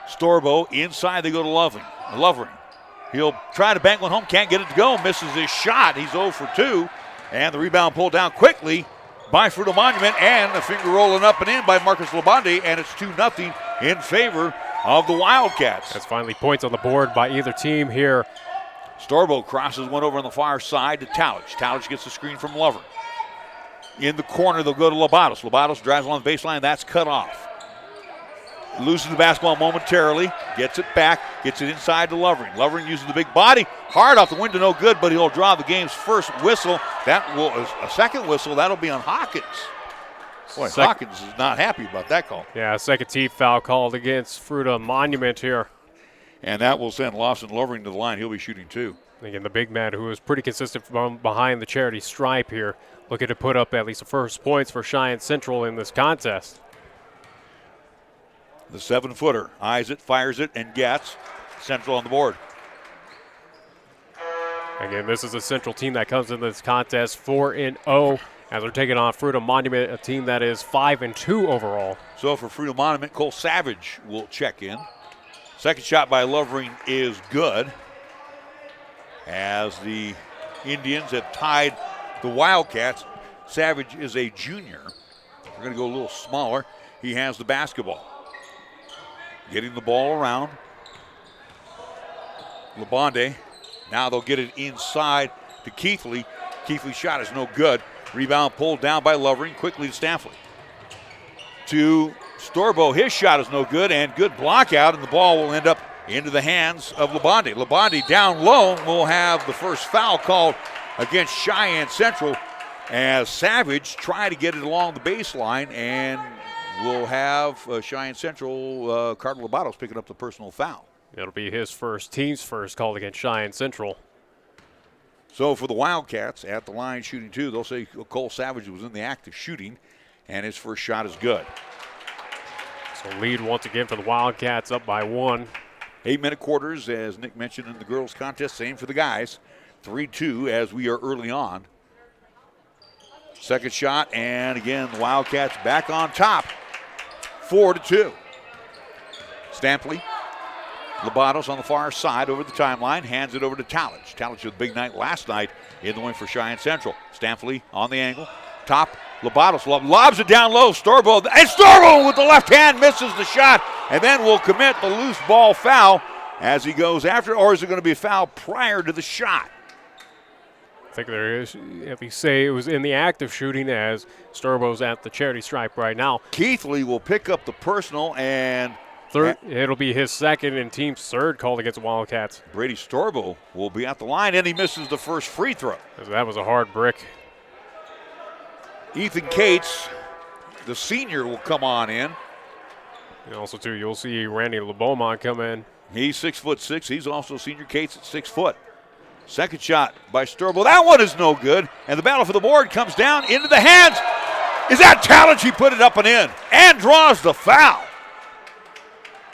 Storbo inside, they go to Lovering. He'll try to bank one home, can't get it to go, misses his shot. He's 0 for 2, and the rebound pulled down quickly by Fruita-Monument, and a finger rolling up and in by Marcus Labonde, and it's 2-0 in favor of the Wildcats. That's finally points on the board by either team here. Storbo crosses one over on the far side to Talich. Talich gets the screen from Lovering. In the corner, they'll go to Labados. Labados drives along the baseline. That's cut off. Loses the basketball momentarily. Gets it back. Gets it inside to Lovering. Lovering uses the big body. Hard off the window, no good, but he'll draw the game's first whistle. That will a second whistle. That'll be on Hawkins. Boy, Hawkins is not happy about that call. Yeah, second team foul called against Fruita-Monument here. And that will send Lawson Lovering to the line. He'll be shooting 2. Again, the big man who is pretty consistent from behind the charity stripe here, looking to put up at least the first points for Cheyenne Central in this contest. The 7-footer eyes it, fires it, and gets Central on the board. Again, this is a Central team that comes into this contest 4-0 as they're taking on Fruita-Monument, a team that is 5-2 overall. So for Fruita-Monument, Cole Savage will check in. Second shot by Lovering is good, as the Indians have tied the Wildcats. Savage is a junior. We're going to go a little smaller. He has the basketball. Getting the ball around. Labonde. Now they'll get it inside to Keithley. Keithley's shot is no good. Rebound pulled down by Lovering. Quickly to Stamfley. To Storbo. His shot is no good, and good block out, and the ball will end up into the hands of Labonde. Labonde down low will have the first foul called against Cheyenne Central as Savage tried to get it along the baseline, and we'll have Cheyenne Central, Cardinal Labados picking up the personal foul. It'll be his first, team's first called against Cheyenne Central. So for the Wildcats at the line shooting 2, they'll say Cole Savage was in the act of shooting, and his first shot is good. So lead once again for the Wildcats, up by 1. 8-minute quarters, as Nick mentioned in the girls' contest. Same for the guys. 3-2 as we are early on. Second shot, and again, the Wildcats back on top. 4-2. Stampley. Labados on the far side over the timeline. Hands it over to Talich. Talich with a big night last night in the win for Cheyenne Central. Stampley on the angle. Top. Labados lobs it down low. Storbo. And Storbo with the left hand misses the shot. And then will commit the loose ball foul as he goes after. Or is it going to be a foul prior to the shot? I think there is, at least say it was in the act of shooting, as Storbo's at the charity stripe right now. Keithley will pick up the personal, and third, it'll be his second and team's third called against the Wildcats. Brady Storbo will be at the line, and he misses the first free throw. That was a hard brick. Ethan Cates, the senior, will come on in. And also, too, you'll see Randy LeBeaumont come in. He's 6'6". He's also senior. Cates at 6 foot. Second shot by Storbo. That one is no good. And the battle for the board comes down into the hands. Is that Talent? He put it up and in and draws the foul.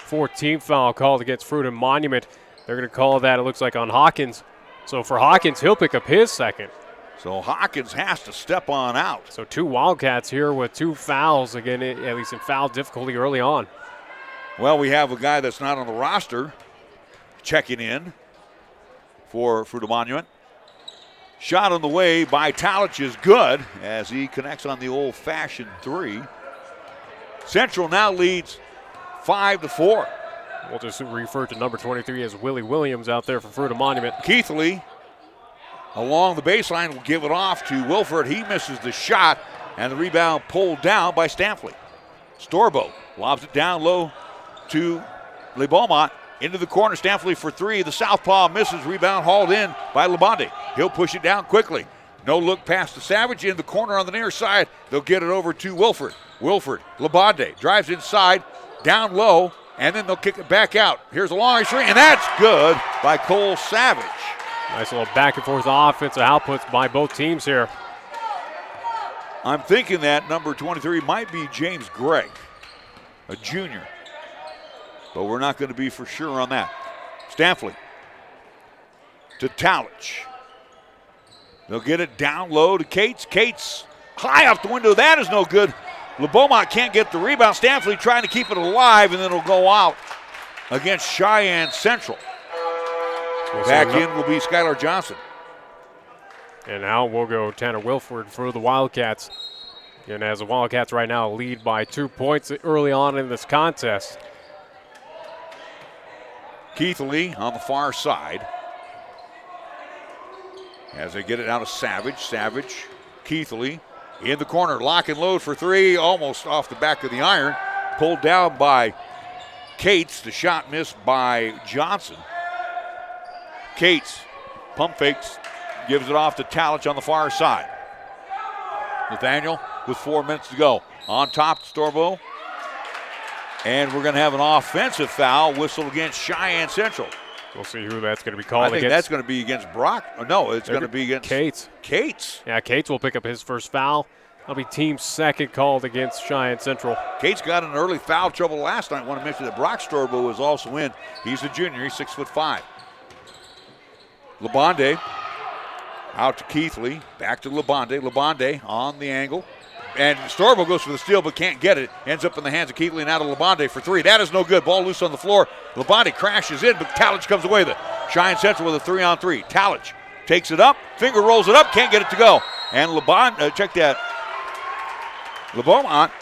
14th foul called against Fruita-Monument. They're going to call that, it looks like, on Hawkins. So for Hawkins, he'll pick up his second. So Hawkins has to step on out. So 2 Wildcats here with 2 fouls, again, at least in foul difficulty early on. Well, we have a guy that's not on the roster checking in for Fruita-Monument. Shot on the way by Talich is good as he connects on the old-fashioned 3. Central now leads 5-4. We'll just refer to number 23 as Willie Williams out there for Fruita-Monument. Keithley along the baseline will give it off to Wilford. He misses the shot, and the rebound pulled down by Stampley. Storbo lobs it down low to LeBeaumont. Into the corner, Stampley for 3. The southpaw misses. Rebound hauled in by Labonte. He'll push it down quickly. No look past the Savage. In the corner on the near side, they'll get it over to Wilford. Wilford, Labonte drives inside, down low, and then they'll kick it back out. Here's a long three, and that's good by Cole Savage. Nice little back and forth offensive outputs by both teams here. I'm thinking that number 23 might be James Gregg, a junior. But we're not going to be for sure on that. Stampley to Talich. They'll get it down low to Cates. Cates high off the window. That is no good. LeBeaumont can't get the rebound. Stampley trying to keep it alive, and then it'll go out against Cheyenne Central. Back in will be Skylar Johnson. And now we'll go Tanner Wilford for the Wildcats. And as the Wildcats right now lead by 2 points early on in this contest. Keithley on the far side. As they get it out of Savage. Savage, Keithley in the corner. Lock and load for 3. Almost off the back of the iron. Pulled down by Cates. The shot missed by Johnson. Cates pump fakes. Gives it off to Talich on the far side. Nathaniel with 4 minutes to go. On top, Storbo. And we're going to have an offensive foul whistle against Cheyenne Central. We'll see who that's going to be called against. I think that's going to be against Brock. No, it's going to be against Cates. Cates. Yeah, Cates will pick up his first foul. That'll be team's second called against Cheyenne Central. Cates got an early foul trouble last night. I want to mention that Brock Storbo was also in. He's a junior. He's 6'5". Labonte out to Keithley. Back to Labonte. Labonte on the angle. And Storbo goes for the steal but can't get it. Ends up in the hands of Keithley and out of Labonte for 3. That is no good. Ball loose on the floor. Labonte crashes in, but Talich comes away with it. Cheyenne Central with a 3-on-3. Talich takes it up. Finger rolls it up. Can't get it to go. And check that. LeBeaumont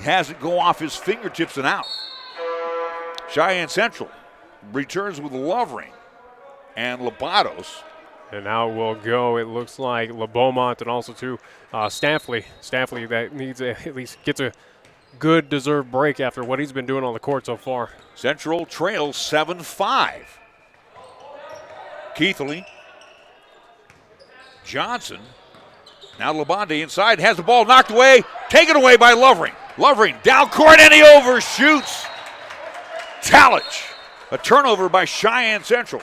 has it go off his fingertips and out. Cheyenne Central returns with Lovering and Labatos. And now we'll go, it looks like, LeBeaumont and also to Stampley. Stampley that needs at least gets a good deserved break after what he's been doing on the court so far. Central trails 7-5. Keithley. Johnson. Now Labonte inside, has the ball knocked away, taken away by Lovering. Lovering down court and he overshoots. Talich. A turnover by Cheyenne Central.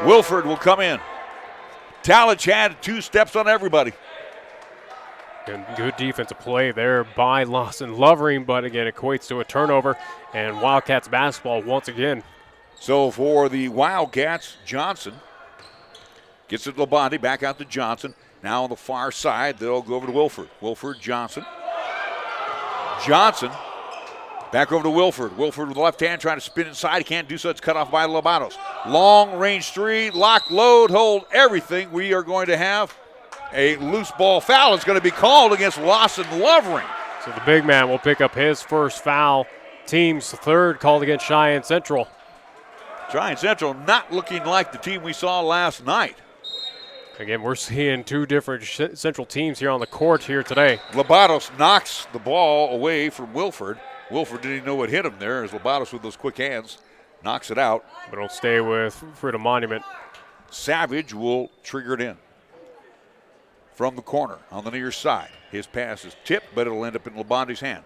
Wilford will come in. Talich had 2 steps on everybody. And good defensive play there by Lawson Lovering, but again, it equates to a turnover and Wildcats basketball once again. So for the Wildcats, Johnson gets it to Labonte, back out to Johnson. Now on the far side, they'll go over to Wilford. Wilford, Johnson. Johnson back over to Wilford. Wilford with the left hand trying to spin inside. He can't do so. It's cut off by Labatos. Long range 3, lock, load, hold, everything. We are going to have a loose ball foul. It's going to be called against Lawson Lovering. So the big man will pick up his first foul. Team's third called against Cheyenne Central. Cheyenne Central not looking like the team we saw last night. Again, we're seeing two different Central teams here on the court here today. Labados knocks the ball away from Wilford. Wilford didn't even know what hit him there as Labados with those quick hands knocks it out. But it'll stay with Fruita-Monument. Savage will trigger it in from the corner on the near side. His pass is tipped, but it'll end up in Labonte's hand.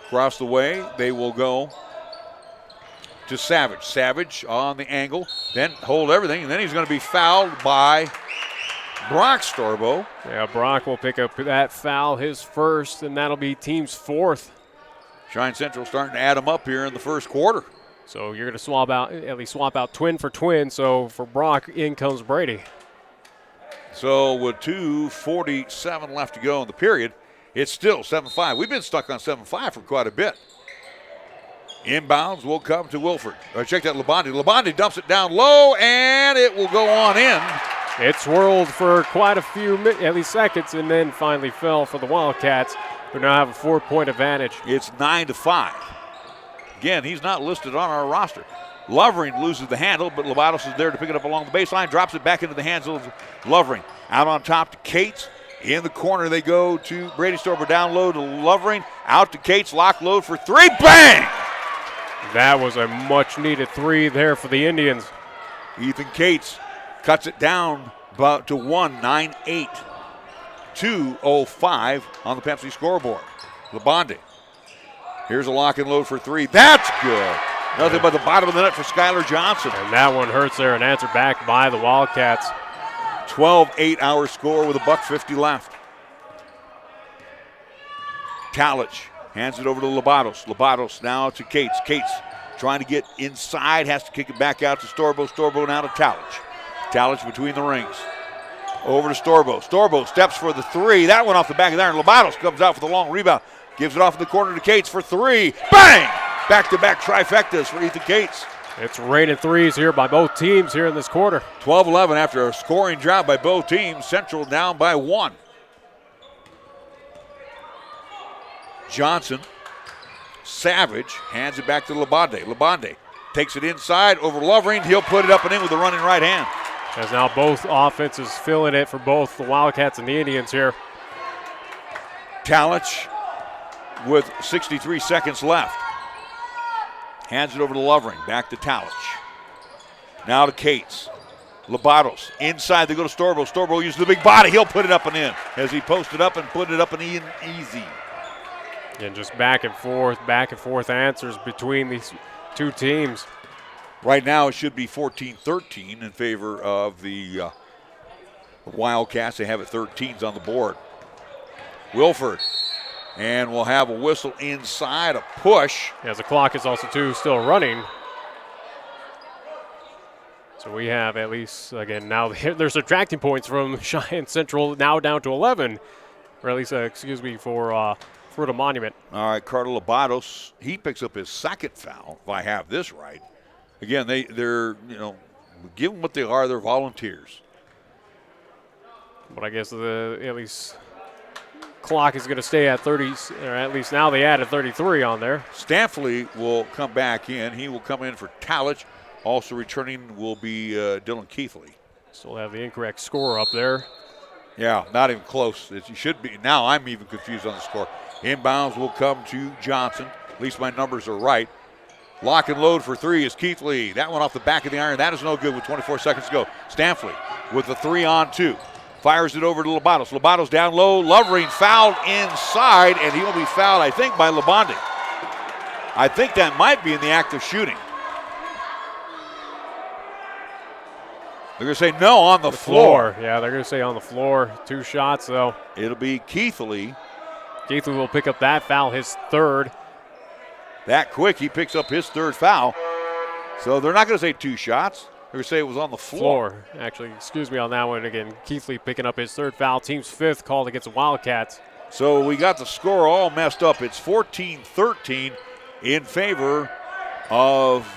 Across the way, they will go to Savage. Savage on the angle, then hold everything, and then he's going to be fouled by Brock Storbo. Yeah, Brock will pick up that foul, his first, and that'll be team's fourth. Cheyenne Central starting to add them up here in the first quarter. So you're going to at least swap out twin for twin. So for Brock, in comes Brady. So with 2:47 left to go in the period, it's still 7-5. We've been stuck on 7-5 for quite a bit. Inbounds will come to Wilford. Check that Labonte. Labonte dumps it down low, and it will go on in. It swirled for quite a few at least seconds, and then finally fell for the Wildcats, who now have a 4-point advantage. It's 9-5. Again, he's not listed on our roster. Lovering loses the handle, but Labados is there to pick it up along the baseline, drops it back into the hands of Lovering. Out on top to Cates. In the corner they go to Brady Storber, down low to Lovering. Out to Cates, lock load for three, bang! That was a much-needed three there for the Indians. Ethan Cates cuts it down about to 1-9-8. 2:05 on the Pepsi scoreboard. Labonte. Here's a lock and load for three. That's good. Nothing but the bottom of the net for Skylar Johnson. And that one hurts there, and answered back by the Wildcats. 12-8 hour score with $1:50 left. Talich hands it over to Labados. Labados now to Cates. Cates trying to get inside, has to kick it back out to Storbo. Storbo now to Talich. Talich between the rings. Over to Storbo. Storbo steps for the three. That one off the back of the iron. Labados comes out for the long rebound. Gives it off in the corner to Cates for three. Bang! Back-to-back trifectas for Ethan Cates. It's raining threes here by both teams here in this quarter. 12-11 after a scoring drought by both teams. Central down by one. Johnson, Savage, hands it back to Labonte. Labonte takes it inside over Lovering. He'll put it up and in with the running right hand. As now both offenses filling it for both the Wildcats and the Indians here. Talich with 63 seconds left. Hands it over to Lovering. Back to Talich. Now to Cates. Labados. Inside they go to Storbo. Storbo uses the big body. He'll put it up and in as he posted up and put it up and in easy. And just back and forth answers between these two teams. Right now it should be 14-13 in favor of the Wildcats. They have it 13s on the board. Wilford. And we'll have a whistle inside, a push. As the clock is also still running. So we have at least, again, now they're subtracting points from Cheyenne Central, now down to 11. Or at least, for Fruita-Monument. All right, Carter Labados, he picks up his second foul, if I have this right. Again, they're give them what they are, they're volunteers. But I guess at least clock is going to stay at 30, or at least now they added 33 on there. Stanfley will come back in. He will come in for Talich. Also returning will be Dylan Keithley. Still have the incorrect score up there. Yeah, not even close. It should be. Now I'm even confused on the score. Inbounds will come to Johnson. At least my numbers are right. Lock and load for three is Keithley. That one off the back of the iron. That is no good with 24 seconds to go. Stanfley with the 3-on-2. Fires it over to Labados. Labados down low. Lovering fouled inside, and he will be fouled, I think, by Labonte. I think that might be in the act of shooting. They're going to say no on the floor. Yeah, they're going to say on the floor. 2 shots, though. It'll be Keithley. Keithley will pick up that foul, his third. That quick, he picks up his third foul. So they're not going to say 2 shots. They're going to say it was on the floor. Actually, excuse me on that one. Again, Keithley picking up his third foul. Team's 5th called against the Wildcats. So we got the score all messed up. It's 14-13 in favor of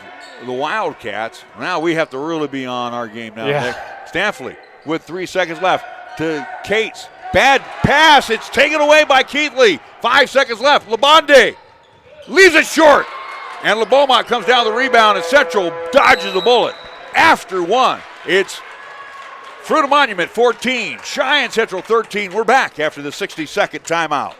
the Wildcats. Now we have to really be on our game now. Yeah. Stanfley with 3 seconds left to Cates. Bad pass. It's taken away by Keithley. 5 seconds left. Labonte leaves it short. And Le Beaumont comes down the rebound, and Central dodges the bullet. After one, it's Fruita-Monument 14, Cheyenne Central 13. We're back after the 60-second timeout.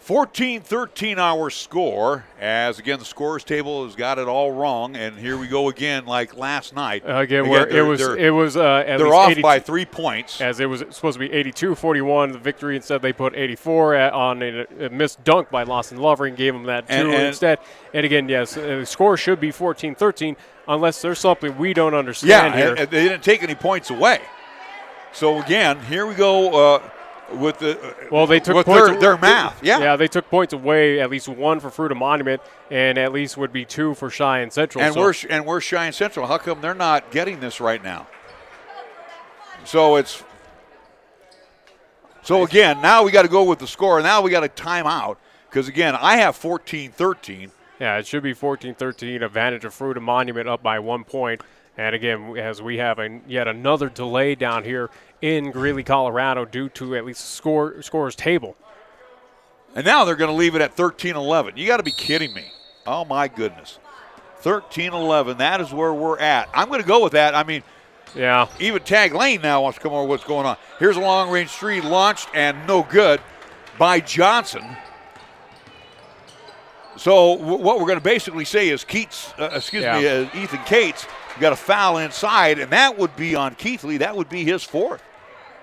(14-13) our score, as again the scorers table has got it all wrong, and here we go again like last night. Again, it was they're off by 3 points. As it was supposed to be 82-41, the victory. Instead, they put 84 on a missed dunk by Lawson Lovering, gave them that 2 instead. And again, yes, the score should be 14-13 unless there's something we don't understand here. Yeah, they didn't take any points away. So again, here we go. With they took points their math. Yeah, they took points away, at least 1 for Fruita-Monument, and at least would be 2 for Cheyenne Central. And we're Cheyenne Central. How come they're not getting this right now? So again, now we got to go with the score. Now we got to time out because again, I have 14-13. Yeah, it should be 14-13. Advantage of Fruita-Monument up by 1 point. And again, as we have yet another delay down here in Greeley, Colorado, due to at least scorer's table. And now they're going to leave it at 13-11. You got to be kidding me. Oh, my goodness. 13-11, that is where we're at. I'm going to go with that. I mean, yeah. Even Tag Lane now wants to come over what's going on. Here's a long-range three launched and no good by Johnson. So what we're going to basically say is Ethan Cates got a foul inside, and that would be on Keithley. That would be his 4th.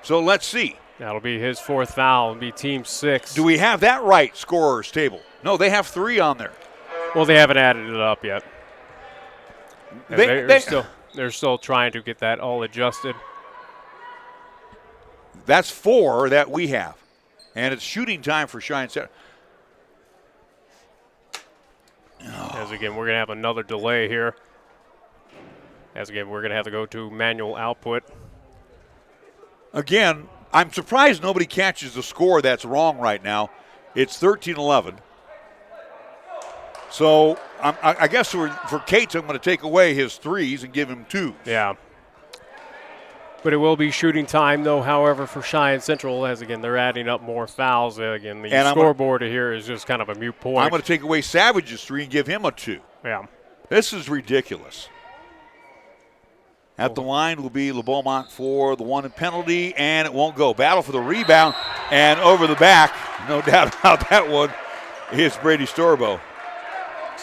So let's see. That'll be his 4th foul. It'll be team 6. Do we have that right, scorer's table? No, they have 3 on there. Well, they haven't added it up yet. They're still trying to get that all adjusted. That's 4 that we have. And it's shooting time for Cheyenne Central. As again, we're going to have another delay here. As again, we're going to have to go to manual output. Again, I'm surprised nobody catches the score that's wrong right now. It's 13-11. So I guess for Cates, I'm going to take away his 3s and give him 2s. Yeah. But it will be shooting time, though, however, for Cheyenne Central, as, again, they're adding up more fouls. Again, the scoreboard here is just kind of a moot point. I'm going to take away Savage's 3 and give him a 2. Yeah. This is ridiculous. At the line will be Le Beaumont for the 1 penalty, and it won't go. Battle for the rebound, and over the back, no doubt about that one, is Brady Storbo.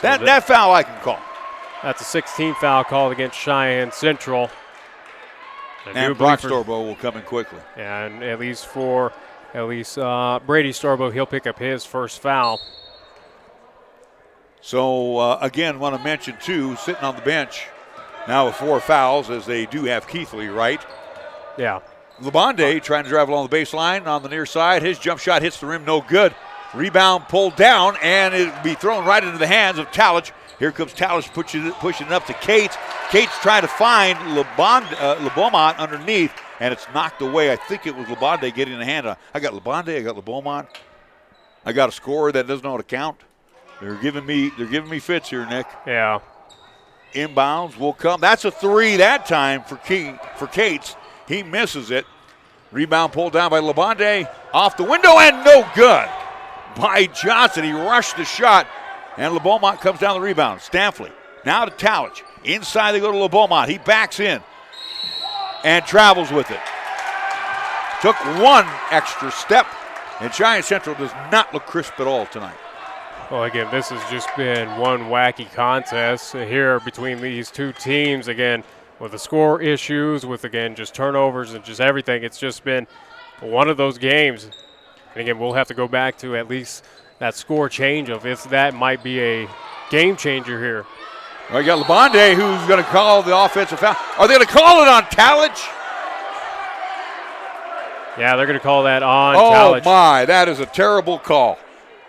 That foul I can call. That's a 16th foul called against Cheyenne Central. And Brock Storbo will come in quickly. And at least Brady Storbo, he'll pick up his 1st foul. So, again, want to mention, too, sitting on the bench now with 4 fouls, as they do have Keithley, right? Yeah. Labonde trying to drive along the baseline on the near side. His jump shot hits the rim, no good. Rebound pulled down, and it'll be thrown right into the hands of Talich. Here comes Talich pushing it up to Cates. Cates trying to find Le Beaumont underneath, and it's knocked away. I think it was Labonde getting a hand on. I got Labonde, I got Le Beaumont. I got a scorer that doesn't know how to count. They're giving me fits here, Nick. Yeah. Inbounds will come. That's a 3 that time for Cates. He misses it. Rebound pulled down by Labonde. Off the window and no good by Johnson. He rushed the shot, and Le Beaumont comes down the rebound. Stamfley now to Talich. Inside they go to Le Beaumont. He backs in. and travels with it. Took one extra step, and Cheyenne Central does not look crisp at all tonight. Well, again, this has just been one wacky contest here between these two teams. Again, with the score issues, with, again, just turnovers and just everything, it's just been one of those games. And, again, we'll have to go back to at least that score change of if that might be a game changer here. Well, you got Labonde who's going to call the offensive foul. Are they going to call it on Talich? Yeah, they're going to call that on Oh, Talich. my, that is a terrible call.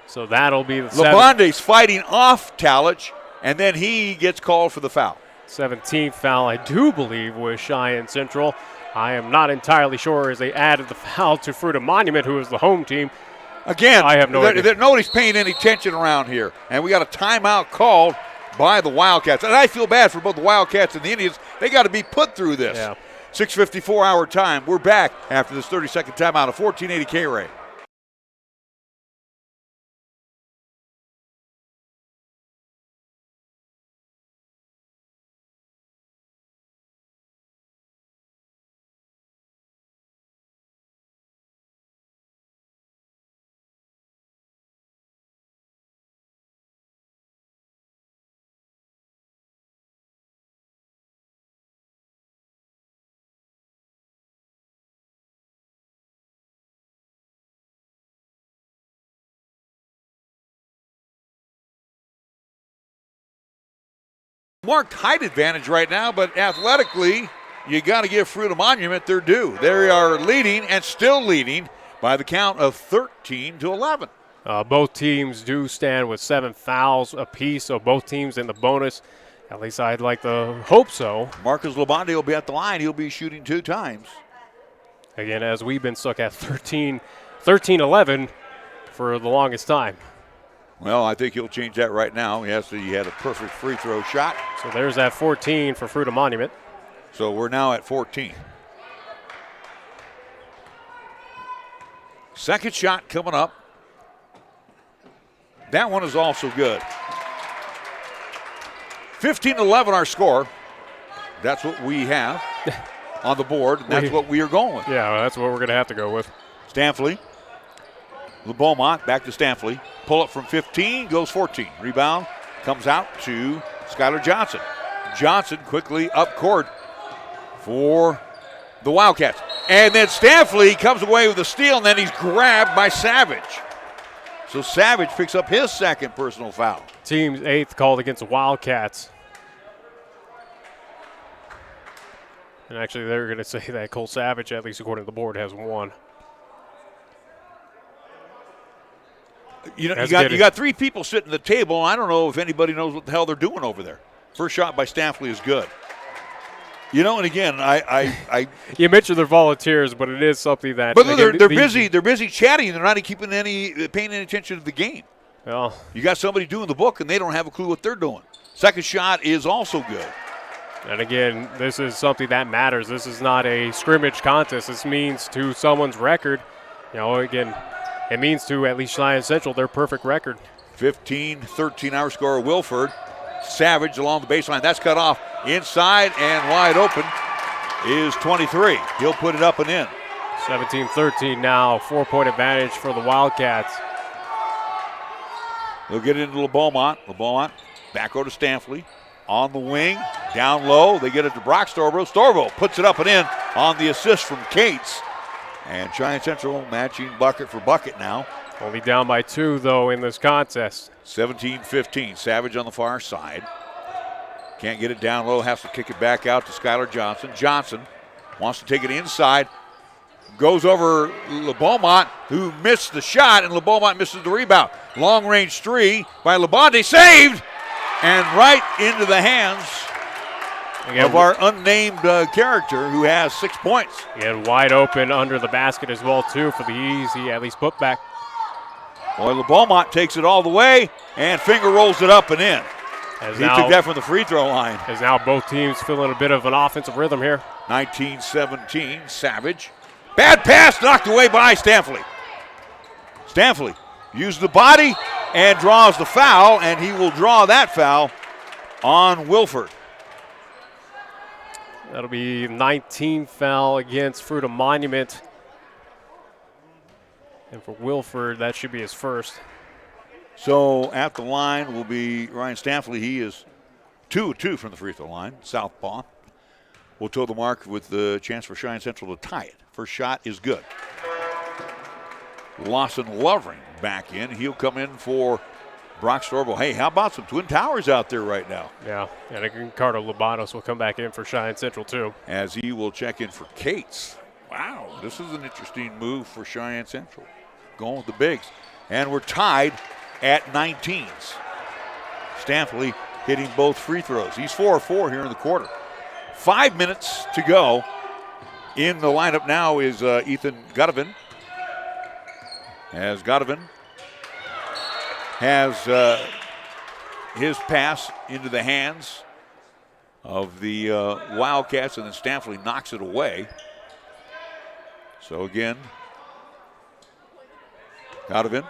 So that'll be the Labonde's fighting off Talich, and then he gets called for the foul. 17th foul, I do believe, was Cheyenne Central. I am not entirely sure as they added the foul to Fruita-Monument, who is the home team. Again, I have no idea. Nobody's paying any attention around here, and we got a timeout called by the Wildcats. And I feel bad for both the Wildcats and the Indians. They got to be put through this. Yeah. 6:54 hour time. We're back after this 30-second timeout of 1480 KRAE. Marked height advantage right now, but athletically, you got to give Fruita-Monument their due. They are leading and still leading by the count of 13-11. Both teams do stand with 7 fouls apiece, so both teams in the bonus. At least I'd like to hope so. Marcus Labonde will be at the line. He'll be shooting 2 times. Again, as we've been stuck at 13-11 for the longest time. Well, I think he'll change that right now. Yes, he had a perfect free throw shot. So there's that 14 for Fruita-Monument. So we're now at 14. Second shot coming up. That one is also good. 15-11 our score. That's what we have on the board, and that's what we are going with. Yeah, that's what we're going to have to go with. Stanfley. LeBeaumont back to Stanfley. Pull up from 15, goes 14. Rebound comes out to Skylar Johnson. Johnson quickly up court for the Wildcats. And then Stanfley comes away with a steal, and then he's grabbed by Savage. So Savage picks up his second personal foul. Team's 8th called against the Wildcats. And actually, they're going to say that Cole Savage, at least according to the board, has 1. You know, you got 3 people sitting at the table. I don't know if anybody knows what the hell they're doing over there. First shot by Stanfley is good. You know, and again, I you mentioned they're volunteers, but it is something that. But they're busy. They're busy chatting. They're not paying any attention to the game. Well, you got somebody doing the book, and they don't have a clue what they're doing. Second shot is also good. And again, this is something that matters. This is not a scrimmage contest. This means to someone's record. You know, again, it means to at least Cheyenne Central their perfect record. 15-13 our score. Wilford. Savage along the baseline. That's cut off. Inside and wide open is 23. He'll put it up and in. 17-13 now. 4-point advantage for the Wildcats. They'll get it into LeBeaumont. LeBeaumont back over to Stanfley. On the wing, down low. They get it to Brock Storvo. Storvo puts it up and in on the assist from Cates. And Cheyenne Central matching bucket for bucket now. Only down by 2, though, in this contest. 17-15. Savage on the far side. Can't get it down low. Has to kick it back out to Skylar Johnson. Johnson wants to take it inside. Goes over LeBeaumont, who missed the shot, and LeBeaumont misses the rebound. Long-range 3 by Labonde. Saved! And right into the hands of our unnamed character who has 6 points. Again, wide open under the basket as well, too, for the easy, at least putback. Boy, LeBeaumont takes it all the way and finger rolls it up and in. He took that from the free throw line. As now both teams feeling a bit of an offensive rhythm here. 19-17, Savage. Bad pass knocked away by Stanfley. Stanfley used the body and draws the foul, and he will draw that foul on Wilford. That'll be 19th foul against Fruita-Monument. And for Wilford, that should be his first. So at the line will be Ryan Stanfley. He is 2-2 from the free throw line, southpaw. Will toe the mark with the chance for Cheyenne Central to tie it. First shot is good. Lawson Lovering back in. He'll come in for Brock Storble. Hey, how about some Twin Towers out there right now? Yeah, and Ricardo Lobatos will come back in for Cheyenne Central too. As he will check in for Cates. Wow, this is an interesting move for Cheyenne Central. Going with the bigs. And we're tied at 19s. Stanfley hitting both free throws. He's 4-4 here in the quarter. 5 minutes to go. In the lineup now is Ethan Godovan. As Godovan has his pass into the hands of the Wildcats, and then Stanfley knocks it away. So again, Godovan,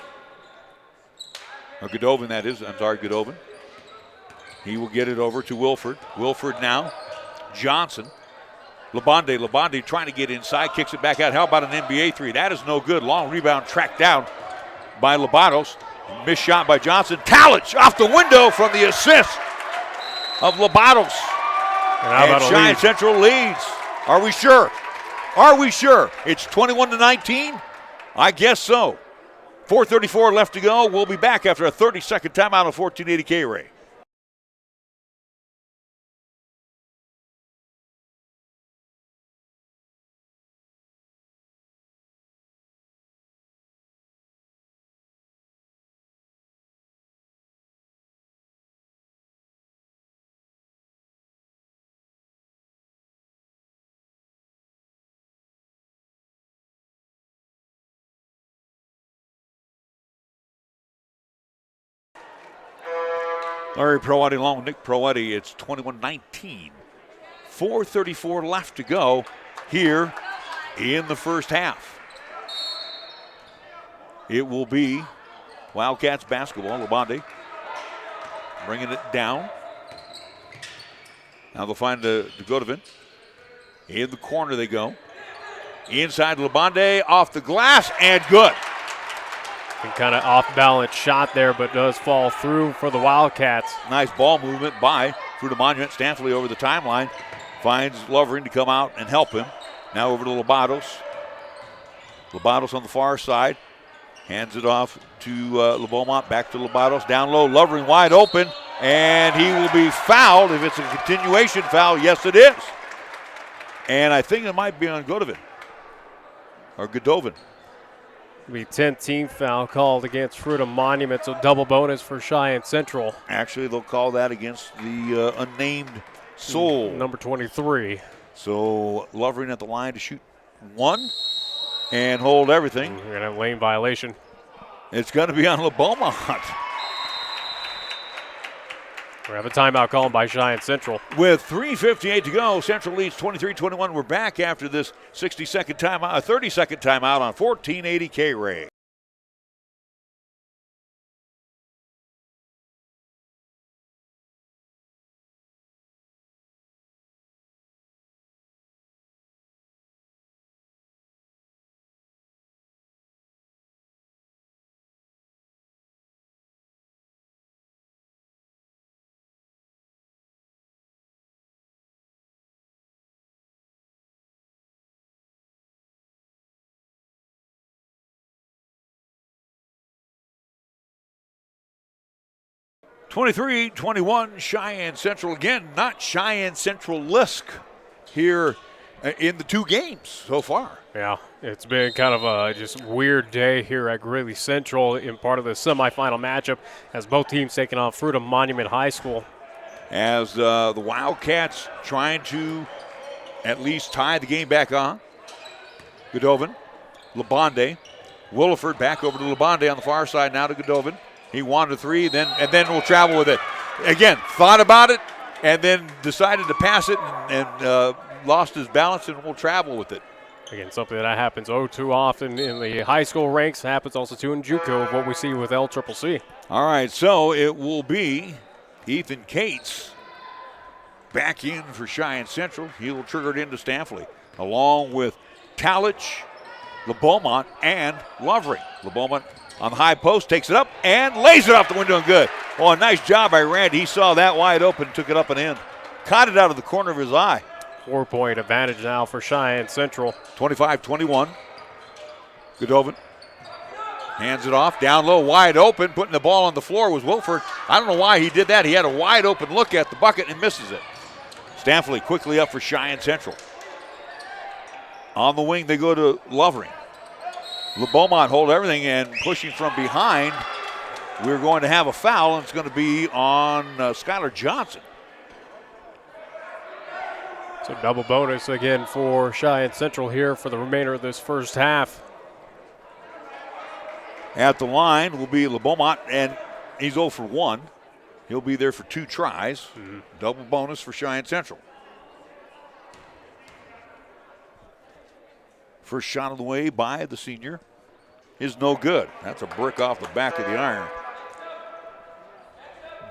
or Godovan that is, I'm sorry, Godovan. He will get it over to Wilford. Wilford now, Johnson. Labonde trying to get inside, kicks it back out. How about an NBA three? That is no good. Long rebound tracked down by Lobatos. Missed shot by Johnson. Talich off the window from the assist of Lobatos. And Cheyenne Central leads. Are we sure? Are we sure? It's 21-19? I guess so. 4:34 left to go. We'll be back after a 30-second timeout on 1480 KRAE. Larry Proietti along with Nick Proietti. It's 21-19. 4:34 left to go here in the first half. It will be Wildcats basketball. Labonde bringing it down. Now they'll find the Godovan. In the corner they go. Inside Labonde, off the glass, and good. And kind of off-balance shot there, but does fall through for the Wildcats. Nice ball movement by Fruita-Monument. Stanfley over the timeline. Finds Lovering to come out and help him. Now over to Lobatos. Lobatos on the far side. Hands it off to LeBeaumont. Back to Lobatos. Down low. Lovering wide open. And he will be fouled. If it's a continuation foul, yes it is. And I think it might be on Godovan. Or Godovan. Be 10th foul called against Fruita-Monument, so double bonus for Cheyenne Central. Actually, they'll call that against the unnamed soul. Number 23. So Lovering at the line to shoot one and hold everything. We're going to have a lane violation. It's going to be on LeBeaumont. We have a timeout called by Cheyenne Central. With 3:58 to go, Central leads 23-21. We're back after this 60-second timeout, a 30-second timeout on 1480 KRAE. (23-21) Cheyenne Central again, not Cheyenne Central-esque here in the two games so far. Yeah, it's been kind of a just weird day here at Greeley Central in part of the semifinal matchup as both teams taking on Fruita-Monument High School. As the Wildcats trying to at least tie the game back on. Godovan, Labonde, Williford back over to Labonde on the far side now to Godovan. He wanted a three, and then we'll travel with it. Again, thought about it, and then decided to pass it and lost his balance, and we'll travel with it. Again, something that happens too often in the high school ranks, happens also too in JUCO of what we see with LCCC. All right, so it will be Ethan Cates back in for Cheyenne Central. He'll trigger it into Stanfley, along with Talich, LeBeaumont, and Lovering. LeBeaumont on the high post, takes it up, and lays it off the window and good. Oh, a nice job by Randy. He saw that wide open, took it up and in. Caught it out of the corner of his eye. 4-point advantage now for Cheyenne Central. 25-21. Goodovin hands it off, down low, wide open, putting the ball on the floor was Wilford. I don't know why he did that. He had a wide open look at the bucket and misses it. Stanfley quickly up for Cheyenne Central. On the wing, they go to Lovering. LeBeaumont hold everything and pushing from behind. We're going to have a foul, and it's going to be on Skylar Johnson. So double bonus again for Cheyenne Central here for the remainder of this first half. At the line will be LeBeaumont, and he's 0 for 1. He'll be there for 2 tries. Double bonus for Cheyenne Central. First shot of the way by the senior is no good. That's a brick off the back of the iron.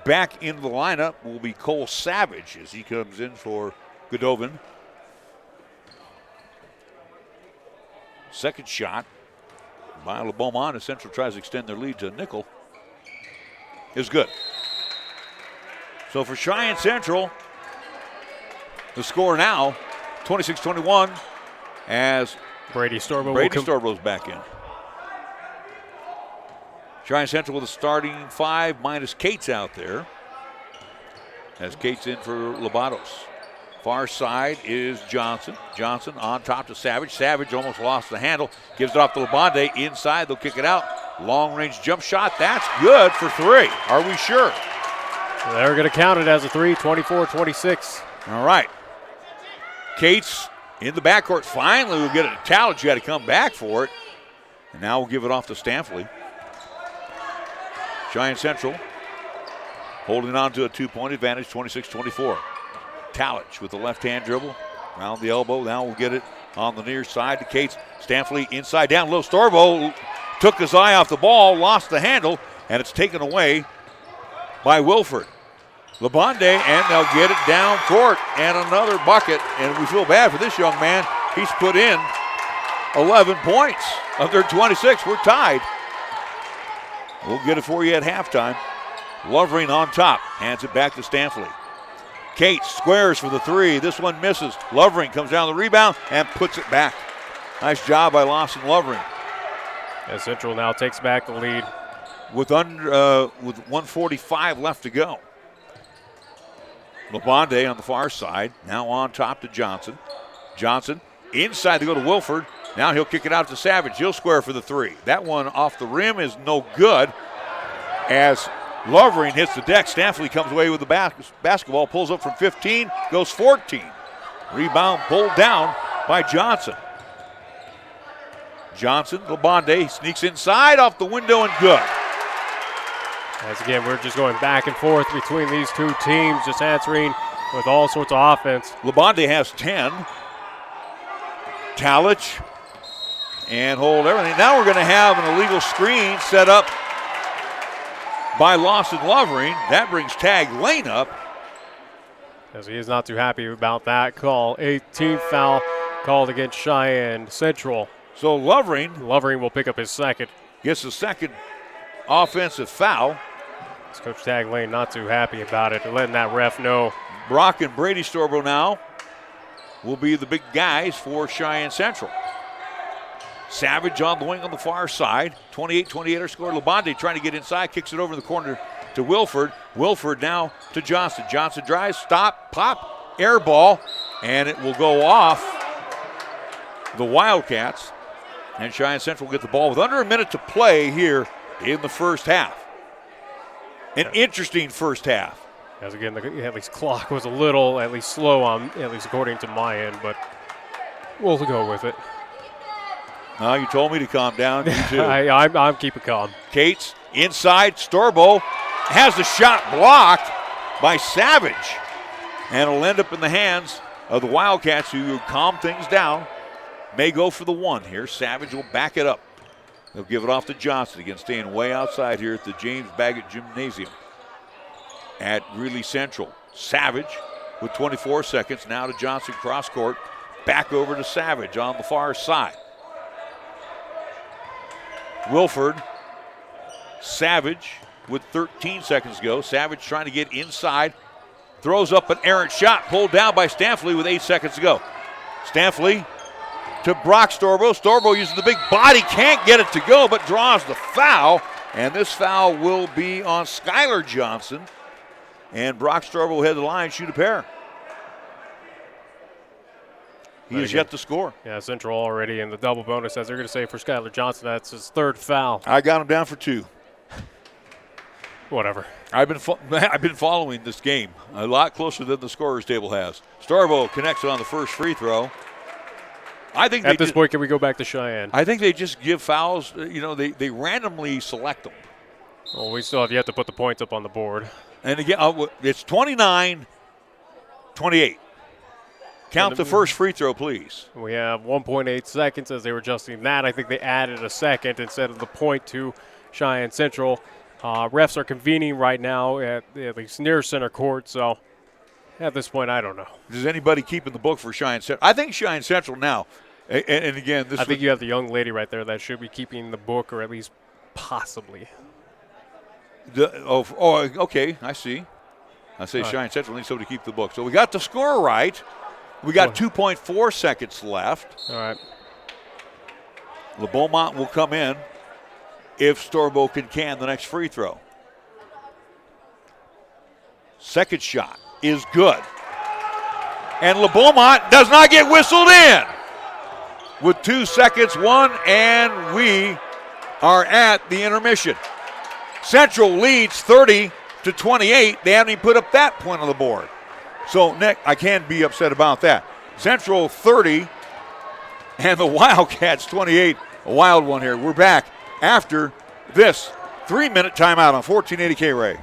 Back into the lineup will be Cole Savage as he comes in for Goodovin. Second shot by LeBeaumont as Central tries to extend their lead to a nickel is good. So for Cheyenne Central, the score now 26-21 as Brady Storbow's back in. Cheyenne Central with a starting 5 minus Cates out there. As Cates in for Lobatos. Far side is Johnson. Johnson on top to Savage. Savage almost lost the handle. Gives it off to Labonde. Inside, they'll kick it out. Long range jump shot. That's good for 3. Are we sure? They're going to count it as a 3, 24-26. All right. Cates in the backcourt. Finally, we'll get it to Talich. You got to come back for it. And now we'll give it off to Stanfley. Cheyenne Central holding on to a 2-point advantage, 26-24. Talich with the left-hand dribble around the elbow. Now we'll get it on the near side to Cates. Stanfley inside down low. Storbo took his eye off the ball, lost the handle, and it's taken away by Wilford. Labonde, and they'll get it down court, and another bucket. And we feel bad for this young man. He's put in 11 points of their 26. We're tied. We'll get it for you at halftime. Lovering on top, hands it back to Stanfley. Cates squares for the 3. This one misses. Lovering comes down the rebound and puts it back. Nice job by Lawson Lovering. As Central now takes back the lead. With 1:45 left to go. Labonde on the far side, now on top to Johnson. Johnson inside to go to Wilford. Now he'll kick it out to Savage. He'll square for the 3. That one off the rim is no good as Lovering hits the deck. Stanfley comes away with the basketball, pulls up from 15, goes 14. Rebound pulled down by Johnson. Johnson, Labonde sneaks inside off the window and good. As again, we're just going back and forth between these two teams, just answering with all sorts of offense. Labonde has 10. Talich and hold everything. Now we're going to have an illegal screen set up by Lawson Lovering. That brings Tag Lane up. As he is not too happy about that call. 18th foul called against Cheyenne Central. So Lovering will pick up his second. Gets the second offensive foul. Coach Tag Lane not too happy about it, letting that ref know. Brock and Brady Storbo now will be the big guys for Cheyenne Central. Savage on the wing on the far side. 28-28 our score. Labonde trying to get inside, kicks it over in the corner to Wilford. Wilford now to Johnson. Johnson drives, stop, pop, air ball, and it will go off the Wildcats. And Cheyenne Central will get the ball with under a minute to play here in the first half. An interesting first half. As again, at least clock was a little, at least slow on, at least according to my end, but we'll go with it. No, you told me to calm down. You too. I'm keeping calm. Cates inside. Storbo has the shot blocked by Savage. And it'll end up in the hands of the Wildcats, who calm things down. May go for the 1 here. Savage will back it up. They'll give it off to Johnson. Again, staying way outside here at the James Baggett Gymnasium at Greeley Central. Savage with 24 seconds. Now to Johnson cross court. Back over to Savage on the far side. Wilford. Savage with 13 seconds to go. Savage trying to get inside. Throws up an errant shot. Pulled down by Stanfley with 8 seconds to go. Stanfley to Brock Storbo. Storbo using the big body. Can't get it to go, but draws the foul. And this foul will be on Skylar Johnson. And Brock Storbo will head to the line, shoot a pair. He has yet to score. Yeah, Central already in the double bonus, as they're going to say for Skylar Johnson. That's his third foul. I got him down for 2. Whatever. I've been following this game a lot closer than the scorer's table has. Storbo connects on the first free throw. I think at this point, can we go back to Cheyenne? I think they just give fouls. They randomly select them. Well, we still have yet to put the points up on the board. And again, it's 29-28. Count the first free throw, please. We have 1.8 seconds as they were adjusting that. I think they added a second instead of the point to Cheyenne Central. Refs are convening right now at least near center court, so at this point, I don't know. Is anybody keeping the book for Cheyenne Central? I think Cheyenne Central now, and again, I think you have the young lady right there that should be keeping the book, or at least possibly. Okay, I see. I say Cheyenne Central needs somebody to keep the book. So we got the score right. We got 2.4 seconds left. All right. LeBeaumont will come in if Storbo can the next free throw. Second shot is good. And LeBeaumont does not get whistled in. With 2 seconds, 1, and we are at the intermission. Central leads 30-28. They haven't even put up that point on the board. So, Nick, I can't be upset about that. Central 30 and the Wildcats 28. A wild one here. We're back after this 3-minute timeout on 1480 KRAE.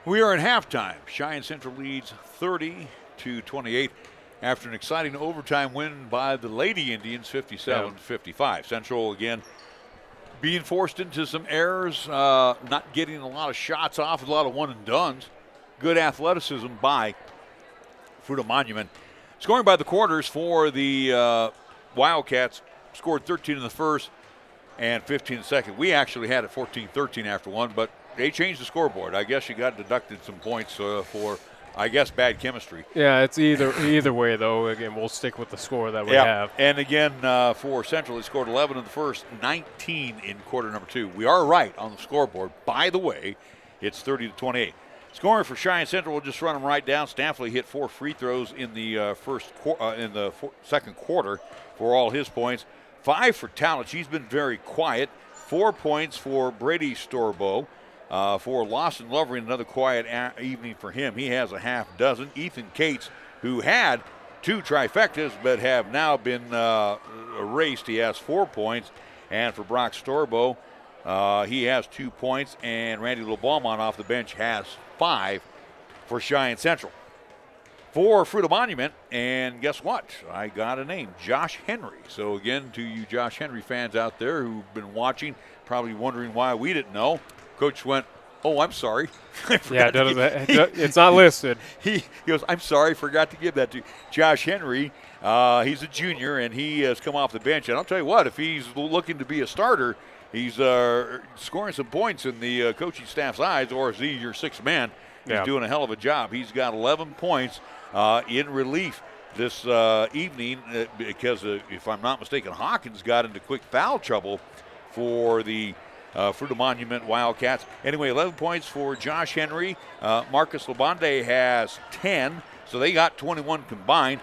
We are in halftime. Cheyenne Central leads 30-28 after an exciting overtime win by the Lady Indians, 57-55. Central, again, being forced into some errors, not getting a lot of shots off, a lot of one-and-dones. Good athleticism by Fruita-Monument. Scoring by the quarters for the Wildcats, scored 13 in the first and 15 in the second. We actually had it 14-13 after one, but they changed the scoreboard. I guess you got deducted some points for, I guess, bad chemistry. Yeah, it's either way, though. Again, we'll stick with the score that we have. And again, for Central, they scored 11 in the first, 19 in quarter number 2. We are right on the scoreboard. By the way, it's 30-28. Scoring for Cheyenne Central, we'll just run them right down. Staffley hit 4 free throws in the second quarter for all his points. 5 for Talich. He's been very quiet. 4 points for Brady Storbo. For Lawson Lovery, another quiet evening for him. He has a half dozen. Ethan Cates, who had 2 trifectas but have now been erased, he has 4 points. And for Brock Storbo, he has 2 points. And Randy LeBalmont off the bench has 5 for Cheyenne Central. For Fruita-Monument, and guess what? I got a name, Josh Henry. So again, to you Josh Henry fans out there who've been watching, probably wondering why we didn't know, Coach went, oh, I'm sorry. It's not listed. He goes, I'm sorry, forgot to give that to Josh Henry. He's a junior, and he has come off the bench. And I'll tell you what, if he's looking to be a starter, he's scoring some points in the coaching staff's eyes, or is he your 6th man? He's doing a hell of a job. He's got 11 points in relief this evening because, if I'm not mistaken, Hawkins got into quick foul trouble for the Fruita-Monument Wildcats. Anyway, 11 points for Josh Henry. Marcus Labonde has 10, so they got 21 combined.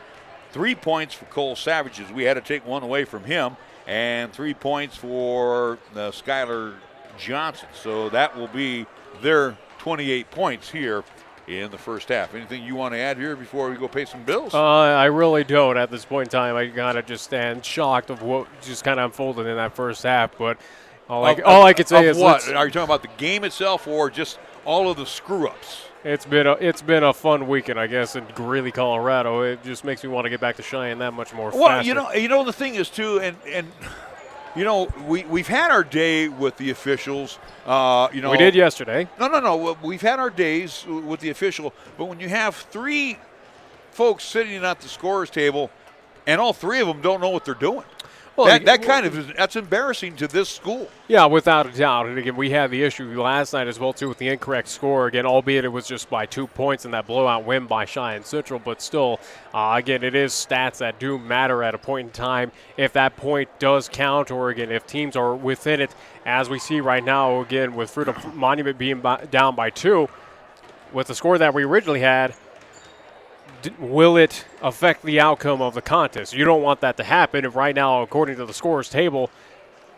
3 points for Cole Savages. We had to take one away from him. And 3 points for Skylar Johnson. So that will be their 28 points here in the first half. Anything you want to add here before we go pay some bills? I really don't at this point in time. I kind of just stand shocked of what just kind of unfolded in that first half. But all I can say is, what? Are you talking about the game itself or just all of the screw-ups? It's been a fun weekend, I guess, in Greeley, Colorado. It just makes me want to get back to Cheyenne that much more. Well, faster. you know the thing is too, and you know we've had our day with the officials. We did yesterday. No. We've had our days with the official, but when you have 3 folks sitting at the scorer's table, and all 3 of them don't know what they're doing. Well, that's embarrassing to this school. Yeah, without a doubt. And again, we had the issue last night as well too with the incorrect score. Again, albeit it was just by 2 points in that blowout win by Cheyenne Central, but still, again, it is stats that do matter at a point in time. If that point does count, or again, if teams are within it, as we see right now, again with Fruita-Monument being down by 2, with the score that we originally had. Will it affect the outcome of the contest? You don't want that to happen. And right now, according to the scorers table,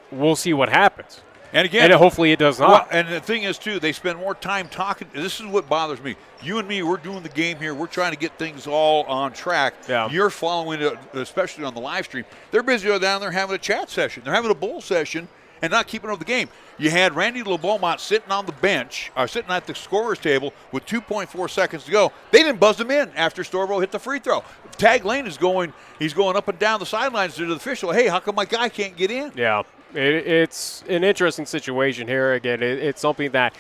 we'll see what happens. And again, hopefully it does not. Well, and the thing is, too, they spend more time talking. This is what bothers me. You and me, we're doing the game here. We're trying to get things all on track. Yeah. You're following it, especially on the live stream. They're busy down there having a chat session. They're having a bowl session and not keeping up with the game. You had Randy LeBeaumont sitting on the bench, or sitting at the scorer's table with 2.4 seconds to go. They didn't buzz him in after Storbo hit the free throw. Tag Lane is going up and down the sidelines to the official. Hey, how come my guy can't get in? Yeah, it's an interesting situation here. Again, it's something that,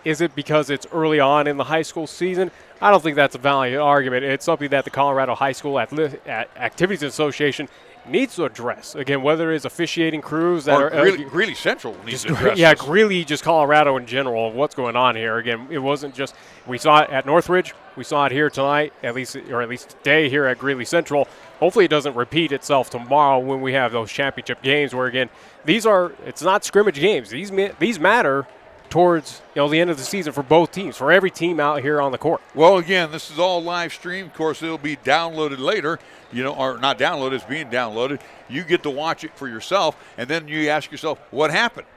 is it because it's early on in the high school season? I don't think that's a valid argument. It's something that the Colorado High School Activities Association needs to address. Again, whether it's officiating crews that Greeley Central needs to address this. Greeley, just Colorado in general, what's going on here. Again, it wasn't just, we saw it at Northridge, we saw it here tonight, at least today here at Greeley Central. Hopefully it doesn't repeat itself tomorrow when we have those championship games where, again, it's not scrimmage games. These matter towards the end of the season for both teams, for every team out here on the court. Well, again, this is all live stream. Of course, it'll be downloaded later, or not downloaded, it's being downloaded. You get to watch it for yourself, and then you ask yourself, what happened?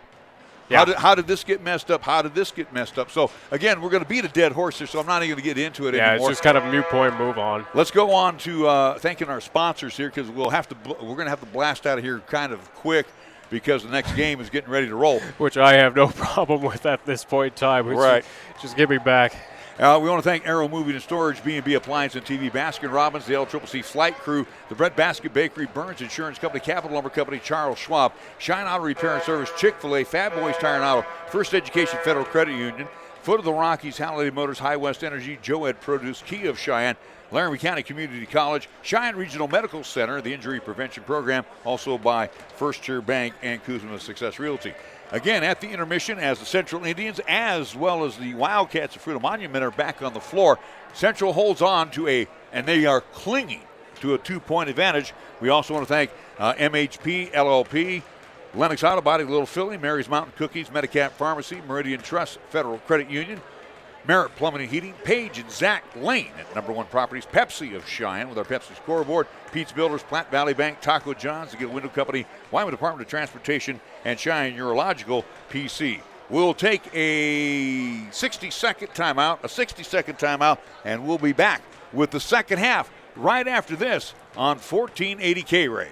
Yeah. How did this get messed up? How did this get messed up? So, again, we're going to beat a dead horse here, so I'm not even going to get into it anymore. Yeah, it's just kind of a moot point, move on. Let's go on to thanking our sponsors here, because we're going to have to blast out of here kind of quick, because the next game is getting ready to roll. Which I have no problem with at this point in time. Right. Just get me back. We want to thank Arrow Moving and Storage, B&B Appliance and TV, Baskin-Robbins, the LCCC Flight Crew, the Bread Basket Bakery, Burns Insurance Company, Capital Lumber Company, Charles Schwab, Shine Auto Repair and Service, Chick-fil-A, Fat Boys Tire and Auto, First Education Federal Credit Union, Foot of the Rockies, Halliday Motors, High West Energy, Joe Ed Produce, Kia of Cheyenne, Laramie County Community College, Cheyenne Regional Medical Center, the Injury Prevention Program, also by First Tier Bank and Kuzma Success Realty. Again, at the intermission, as the Central Indians as well as the Wildcats of Fruita-Monument are back on the floor, Central holds on to and they are clinging to a 2-point advantage. We also want to thank MHP, LLP, Lennox Auto Body, Little Philly, Mary's Mountain Cookies, Medicap Pharmacy, Meridian Trust, Federal Credit Union, Merritt Plumbing and Heating, Page and Zach Lane at Number One Properties, Pepsi of Cheyenne with our Pepsi scoreboard, Pete's Builders, Platte Valley Bank, Taco John's, the Gill Window Company, Wyoming Department of Transportation, and Cheyenne Urological PC. We'll take a 60-second timeout, and we'll be back with the second half right after this on 1480 KRAE.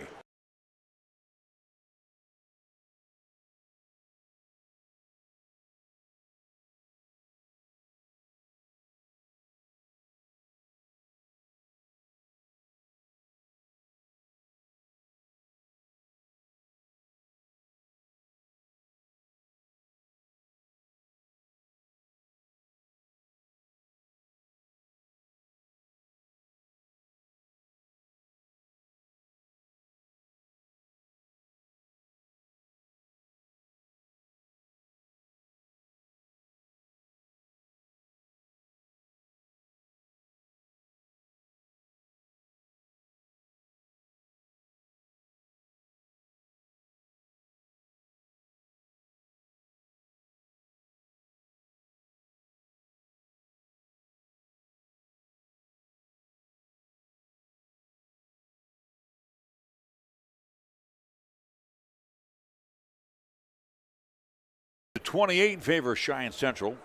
The 28 in favor of Cheyenne Central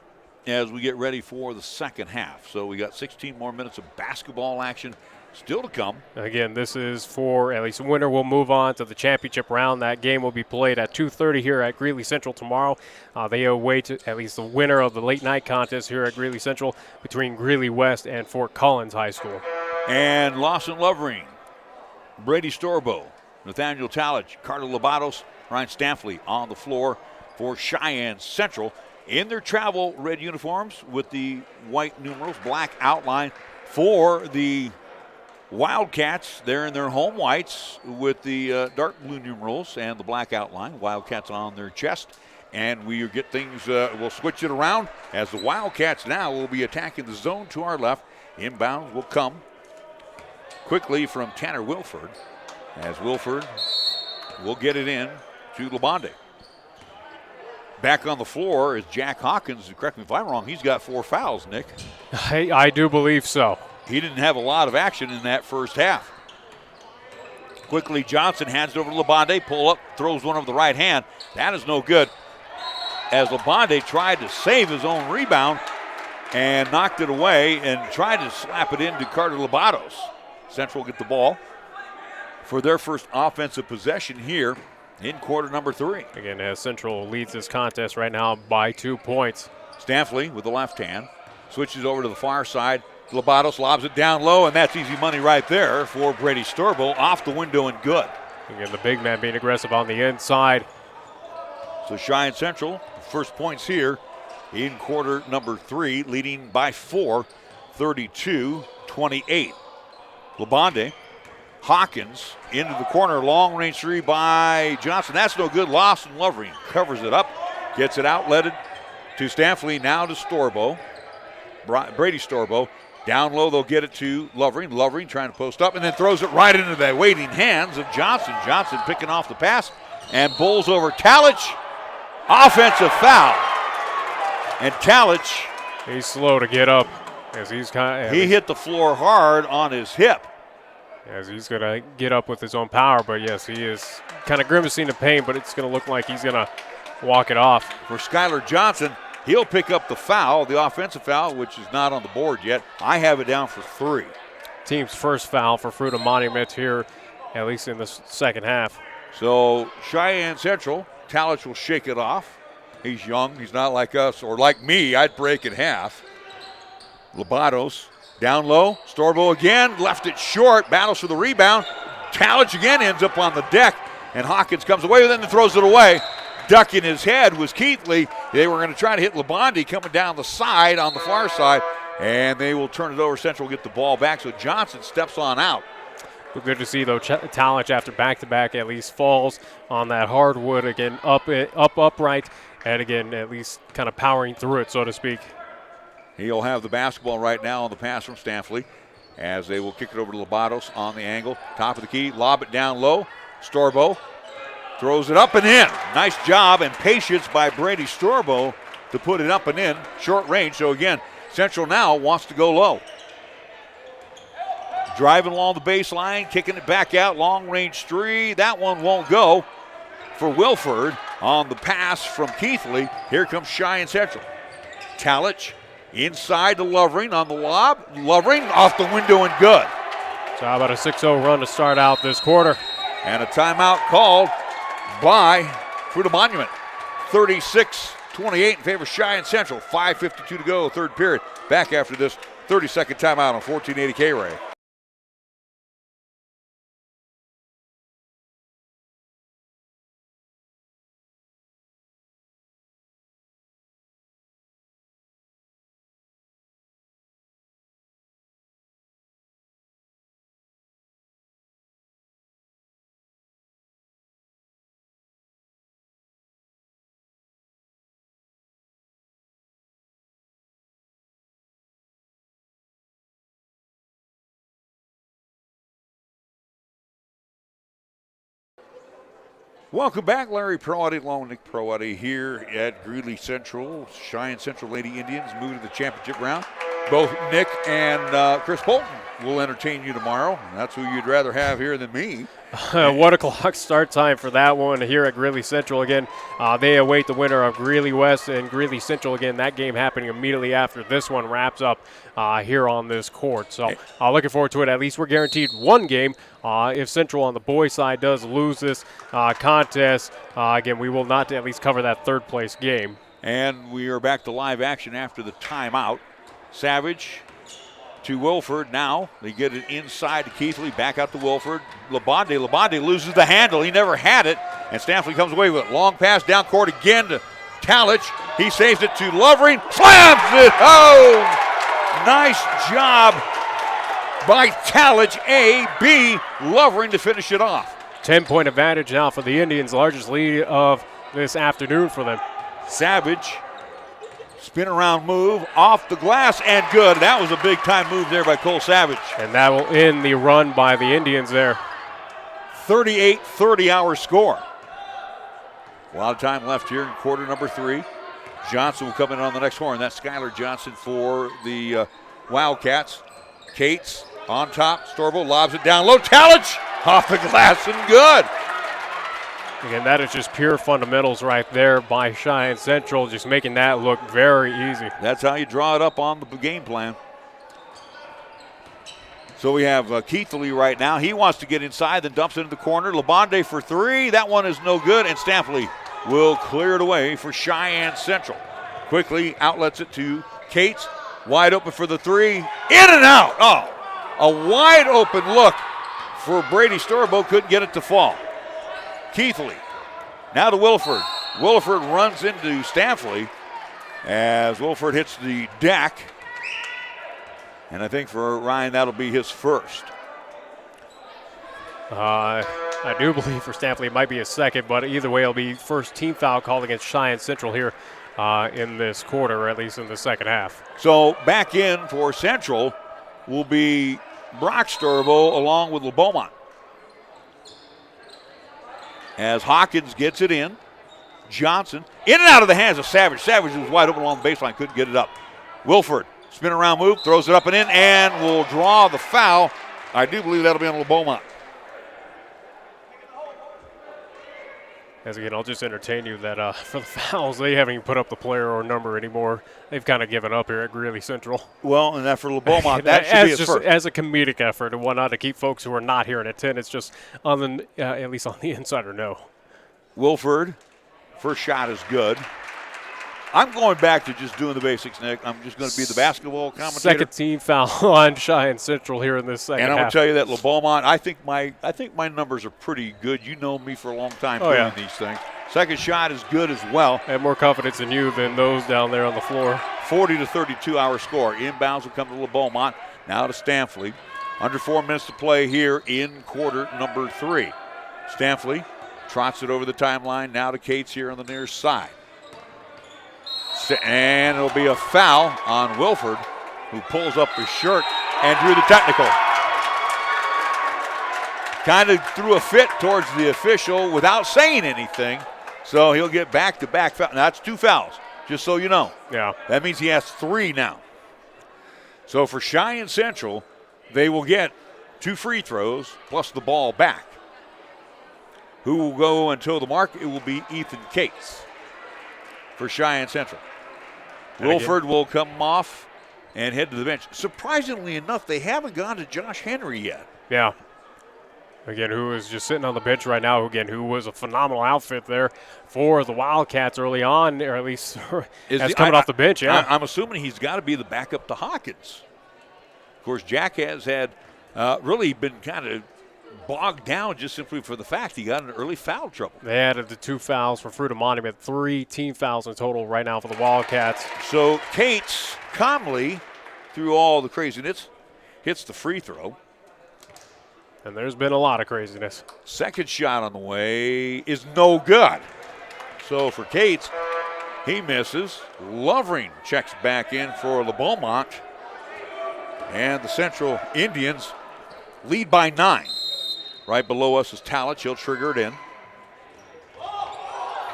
as we get ready for the second half. So we got 16 more minutes of basketball action still to come. Again, this is for at least the winner will move on to the championship round. That game will be played at 2:30 here at Greeley Central tomorrow. They await at least the winner of the late night contest here at Greeley Central between Greeley West and Fort Collins High School. And Lawson Lovering, Brady Storbo, Nathaniel Talich, Carter Labatos, Ryan Stanfley on the floor for Cheyenne Central in their travel red uniforms with the white numerals, black outline. For the Wildcats, they're in their home whites with the dark blue numerals and the black outline. Wildcats on their chest. And we get things, we'll switch it around as the Wildcats now will be attacking the zone to our left. Inbound will come quickly from Tanner Wilford, as Wilford will get it in to Labonde. Back on the floor is Jack Hawkins. Correct me if I'm wrong, he's got 4 fouls, Nick. I do believe so. He didn't have a lot of action in that first half. Quickly, Johnson hands it over to Labonde. Pull up, throws one over the right hand. That is no good. As Labonde tried to save his own rebound and knocked it away and tried to slap it into Carter Labatos. Central get the ball for their first offensive possession here in quarter number 3. Again, as Central leads this contest right now by 2 points. Stanfley with the left hand switches over to the far side. Labatos lobs it down low, and that's easy money right there for Brady Storbo. Off the window and good. Again, the big man being aggressive on the inside. So Cheyenne Central, first points here in quarter number 3, leading by 4, 32-28. Labonde, Hawkins into the corner, long range three by Johnson. That's no good. Lawson Lovering covers it up, gets it outletted to Stanfley, now to Storbo. Brady Storbo. Down low, they'll get it to Lovering. Lovering trying to post up and then throws it right into the waiting hands of Johnson. Johnson picking off the pass and bowls over Talich. Offensive foul. And Talich, he's slow to get up as he's he hit the floor hard on his hip. As he's going to get up with his own power, but yes, he is kind of grimacing in pain, but it's going to look like he's going to walk it off. For Skylar Johnson, he'll pick up the foul, the offensive foul, which is not on the board yet. I have it down for 3. Team's first foul for Fruita-Monument here, at least in the second half. So Cheyenne Central, Talich will shake it off. He's young. He's not like us or like me. I'd break in half. Labados down low. Storbo again, left it short, battles for the rebound. Talich again ends up on the deck, and Hawkins comes away with it and throws it away. Ducking his head was Keithley. They were going to try to hit Labonte coming down the side on the far side, and they will turn it over. Central will get the ball back, so Johnson steps on out. But good to see, though, Talich after back-to-back at least falls on that hardwood again, upright, and again at least kind of powering through it, so to speak. He'll have the basketball right now on the pass from Stanfley as they will kick it over to Labados on the angle. Top of the key, lob it down low. Storbo throws it up and in. Nice job and patience by Brady Storbo to put it up and in, short range. So again, Central now wants to go low. Driving along the baseline, kicking it back out, long range three. That one won't go for Wilford on the pass from Keithley. Here comes Cheyenne Central. Talich inside to Lovering on the lob. Lovering off the window and good. So how about a 6-0 run to start out this quarter? And a timeout called by Fruita-Monument. 36-28 in favor of Cheyenne Central. 5:52 to go, third period. Back after this 30-second timeout on 1480 KRAE. Welcome back. Larry Proietti, along with Nick Proietti here at Greeley Central. Cheyenne Central Lady Indians move to the championship round. Both Nick and Chris Bolton will entertain you tomorrow. That's who you'd rather have here than me. 1 o'clock start time for that one here at Greeley Central. Again, they await the winner of Greeley West and Greeley Central. Again, that game happening immediately after this one wraps up here on this court. So looking forward to it. At least we're guaranteed one game. If Central on the boys' side does lose this contest, again, we will not at least cover that third place game. And we are back to live action after the timeout. Savage to Wilford now. They get it inside to Keithley, back out to Wilford. Labonte loses the handle. He never had it, and Stanfley comes away with it. Long pass down court again to Talich. He saves it to Lovering, slams it home. Nice job by Talich. A.B. Lovering to finish it off. 10-point advantage now for the Indians, largest lead of this afternoon for them. Savage. Spin around move off the glass and good. That was a big time move there by Cole Savage. And that will end the run by the Indians there. 38-30 our score. A lot of time left here in quarter number 3. Johnson will come in on the next horn. That's Skylar Johnson for the Wildcats. Cates on top. Storbo lobs it down low. Talich off the glass and good. Again, that is just pure fundamentals right there by Cheyenne Central, just making that look very easy. That's how you draw it up on the game plan. So we have Keithley right now. He wants to get inside, then dumps it into the corner. Labonte for 3. That one is no good, and Stanfley will clear it away for Cheyenne Central. Quickly outlets it to Cates. Wide open for the 3. In and out. Oh, a wide open look for Brady Storbo. Couldn't get it to fall. Keithley now to Wilford. Wilford runs into Stanfley as Wilford hits the deck. And I think for Ryan, that'll be his first. I do believe for Stanfley it might be his second, but either way, it'll be first team foul called against Cheyenne Central here in this quarter, or at least in the second half. So back in for Central will be Brock Storbo along with LeBeaumont. As Hawkins gets it in. Johnson in and out of the hands of Savage. Savage was wide open along the baseline, couldn't get it up. Wilford, spin around move, throws it up and in, and will draw the foul. I do believe that'll be on LeBeaumont. As again, I'll just entertain you that for the fouls, they haven't even put up the player or number anymore. They've kind of given up here at Greeley Central. Well, and that for LeBeaumont, that should be his first. As a comedic effort and whatnot to keep folks who are not here in attendance just on the at least on the inside or no. Wilford, first shot is good. I'm going back to just doing the basics, Nick. I'm just going to be the basketball commentator. Second team foul on Cheyenne Central here in this second And I'm going half. to tell you that La Beaumont, I think my numbers are pretty good. You know me for a long time doing these things. Second shot is good as well. I have more confidence in you than those down there on the floor. 40-32 our score. Inbounds will come to La Beaumont. Now to Stanfley. Under 4 minutes to play here in quarter number 3. Stanfley trots it over the timeline. Now to Cates here on the near side. And it'll be a foul on Wilford, who pulls up his shirt and drew the technical. Kind of threw a fit towards the official without saying anything. So he'll get back-to-back foul. Now that's 2 fouls, just so you know. Yeah. That means he has 3 now. So for Cheyenne Central, they will get 2 free throws plus the ball back. Who will go until the mark? It will be Ethan Cates for Cheyenne Central. Wilford will come off and head to the bench. Surprisingly enough, they haven't gone to Josh Henry yet. Yeah. Again, who is just sitting on the bench right now, again, who was a phenomenal outfit there for the Wildcats early on, or at least as coming off the bench, yeah. I'm assuming he's got to be the backup to Hawkins. Of course, Jack has had really been kind of bogged down just simply for the fact he got in early foul trouble. They added the 2 fouls for Fruita-Monument, 3 team fouls in total right now for the Wildcats. So Cates calmly, through all the craziness, hits the free throw. And there's been a lot of craziness. Second shot on the way is no good. So for Cates, he misses. Lovering checks back in for La Beaumont. And the Central Indians lead by 9. Right below us is Talich. He'll trigger it in.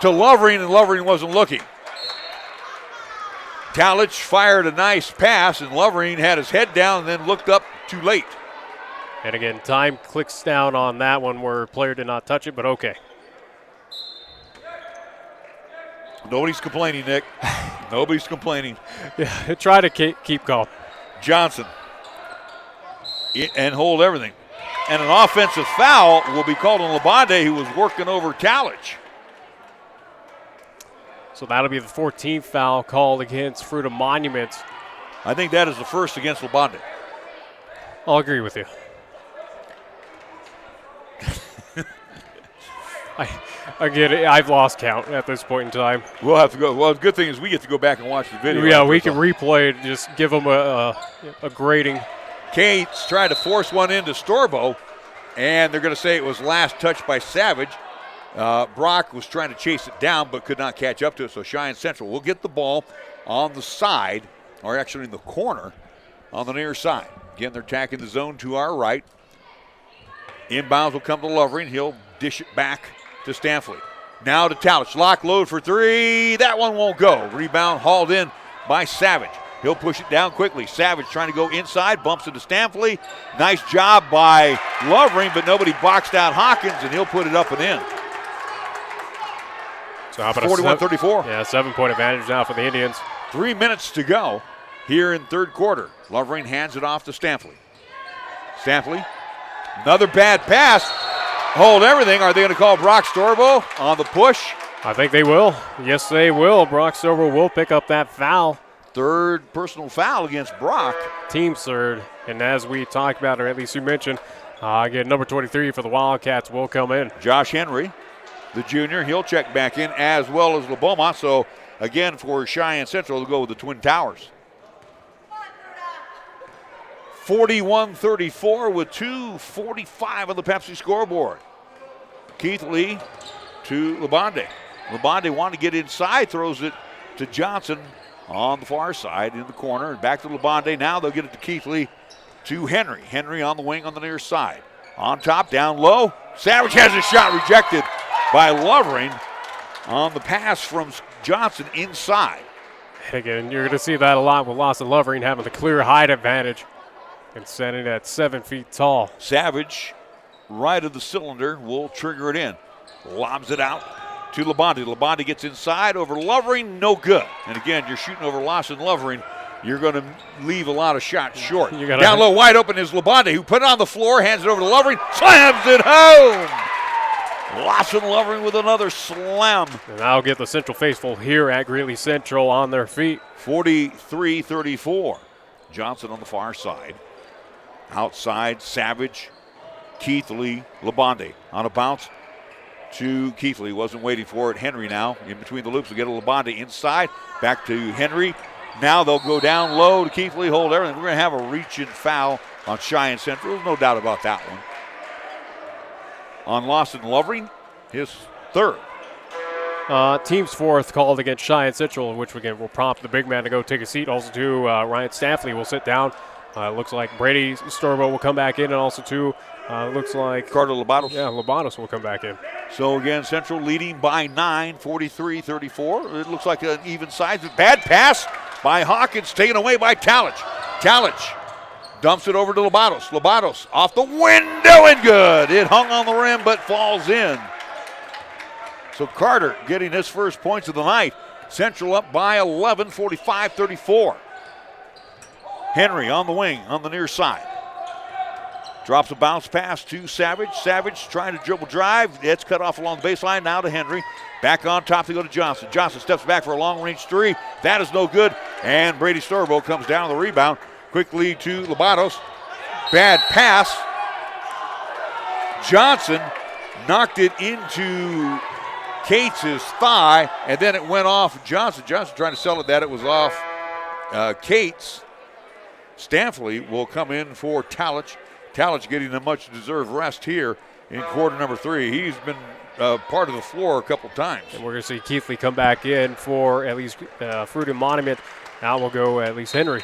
To Lovering, and Lovering wasn't looking. Talich fired a nice pass, and Lovering had his head down and then looked up too late. And again, time clicks down on that one where player did not touch it, but okay. Nobody's complaining, Nick. Nobody's complaining. Yeah, try to keep calm. Johnson. And hold everything. And an offensive foul will be called on Labonde, who was working over Talich. So that'll be the 14th foul called against Fruita-Monument. I think that is the first against Labonde. I'll agree with you. I've lost count at this point in time. We'll have to go. Well, the good thing is we get to go back and watch the video. Yeah, we can replay it, just give them a grading. Cates tried to force one into Storbo, and they're going to say it was last touched by Savage. Brock was trying to chase it down but could not catch up to it, so Cheyenne Central will get the ball on the side, or actually in the corner on the near side. Again, they're attacking the zone to our right. Inbounds will come to Lovering. He'll dish it back to Stanfley. Now to Talich. Lock load for 3. That one won't go. Rebound hauled in by Savage. He'll push it down quickly. Savage trying to go inside, bumps into Stanfley. Nice job by Lovering, but nobody boxed out Hawkins, and he'll put it up and in. So how about 41-34? Yeah, 7-point advantage now for the Indians. 3 minutes to go here in third quarter. Lovering hands it off to Stanfley. Stanfley, another bad pass. Hold everything. Are they going to call Brock Storbo on the push? I think they will. Yes, they will. Brock Storbo will pick up that foul. Third personal foul against Brock. Team's third. And as we talked about, or at least you mentioned, again, number 23 for the Wildcats will come in. Josh Henry, the junior, he'll check back in as well as La Beaumont. So, again, for Cheyenne Central, they'll go with the Twin Towers. 41-34 with 2:45 on the Pepsi scoreboard. Keith Lee to Labonde. Labonde wanted to get inside, throws it to Johnson on the far side in the corner. And back to Labonde. Now they'll get it to Keith Lee to Henry. Henry on the wing on the near side. On top, down low. Savage has a shot rejected by Lovering on the pass from Johnson inside. Again, you're going to see that a lot with Lawson Lovering having the clear height advantage and standing at 7 feet tall. Savage, right of the cylinder, will trigger it in. Lobs it out to Labonte. Labonte gets inside over Lovering, no good. And again, you're shooting over Lawson Lovering. You're going to leave a lot of shots short. Down low, wide open is Labonte, who put it on the floor, hands it over to Lovering, slams it home. Lawson Lovering with another slam. And that'll get the Central faithful here at Greeley Central on their feet. 43-34. Johnson on the far side. Outside, Savage, Keithley, Labonte on a bounce to Keithley. Wasn't waiting for it. Henry now in between the loops. We get a Labonte inside. Back to Henry. Now they'll go down low to Keithley, hold everything. We're going to have a reach-in foul on Cheyenne Central. There's no doubt about that one. On Lawson Lovering, his third. Team's fourth called against Cheyenne Central, which again will prompt the big man to go take a seat. Also, too, Ryan Staffley will sit down. Looks like Brady Storbo will come back in, and also, too, looks like Carter Lobatos. Yeah, Lobatos will come back in. So, again, Central leading by 9, 43-34. It looks like an even size. Bad pass by Hawkins, taken away by Talich. Talich dumps it over to Lobatos. Lobatos off the window and good. It hung on the rim but falls in. So Carter getting his first points of the night. Central up by 11, 45-34. Henry on the wing, on the near side. Drops a bounce pass to Savage. Savage trying to dribble drive. It's cut off along the baseline. Now to Henry. Back on top to go to Johnson. Johnson steps back for a long-range three. That is no good. And Brady Storbo comes down the rebound. Quickly to Lobatos. Bad pass. Johnson knocked it into Cates' thigh, and then it went off Johnson. Johnson trying to sell it that it was off Cates. Stanfley will come in for Talich. Talich getting a much-deserved rest here in quarter number 3. He's been part of the floor a couple times. And we're going to see Keithley come back in for at least Fruita-Monument. Now we'll go at least Henry.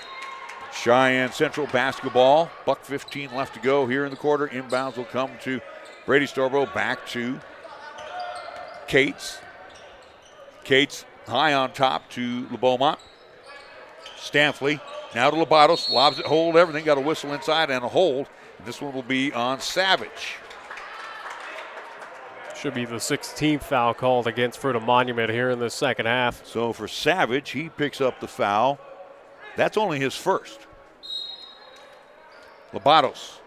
Cheyenne Central basketball. $1:15 left to go here in the quarter. Inbounds will come to Brady Storbo. Back to Cates. Cates high on top to LeBeaumont. Stanfley now to Lobatos. Lobs it, hold everything. Got a whistle inside and a hold. This one will be on Savage. Should be the 16th foul called against Fruita-Monument here in the second half. So for Savage, he picks up the foul. That's only his first. Lobatos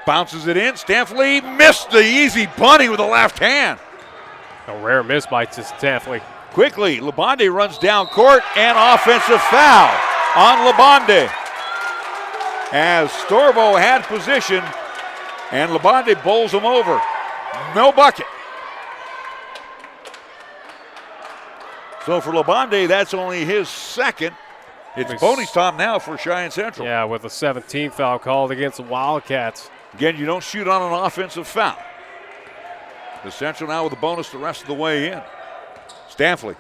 bounces it in. Stanfley missed the easy bunny with the left hand. A rare miss by Stanfley. Quickly, Labonte runs down court and offensive foul on Labonte. As Storbo had position and Labonte bowls him over. No bucket. So for Labonte, that's only his second. It's bonus time now for Cheyenne Central. Yeah, with a 17th foul called against the Wildcats. Again, you don't shoot on an offensive foul. The Central now with a bonus the rest of the way in. Stanfley.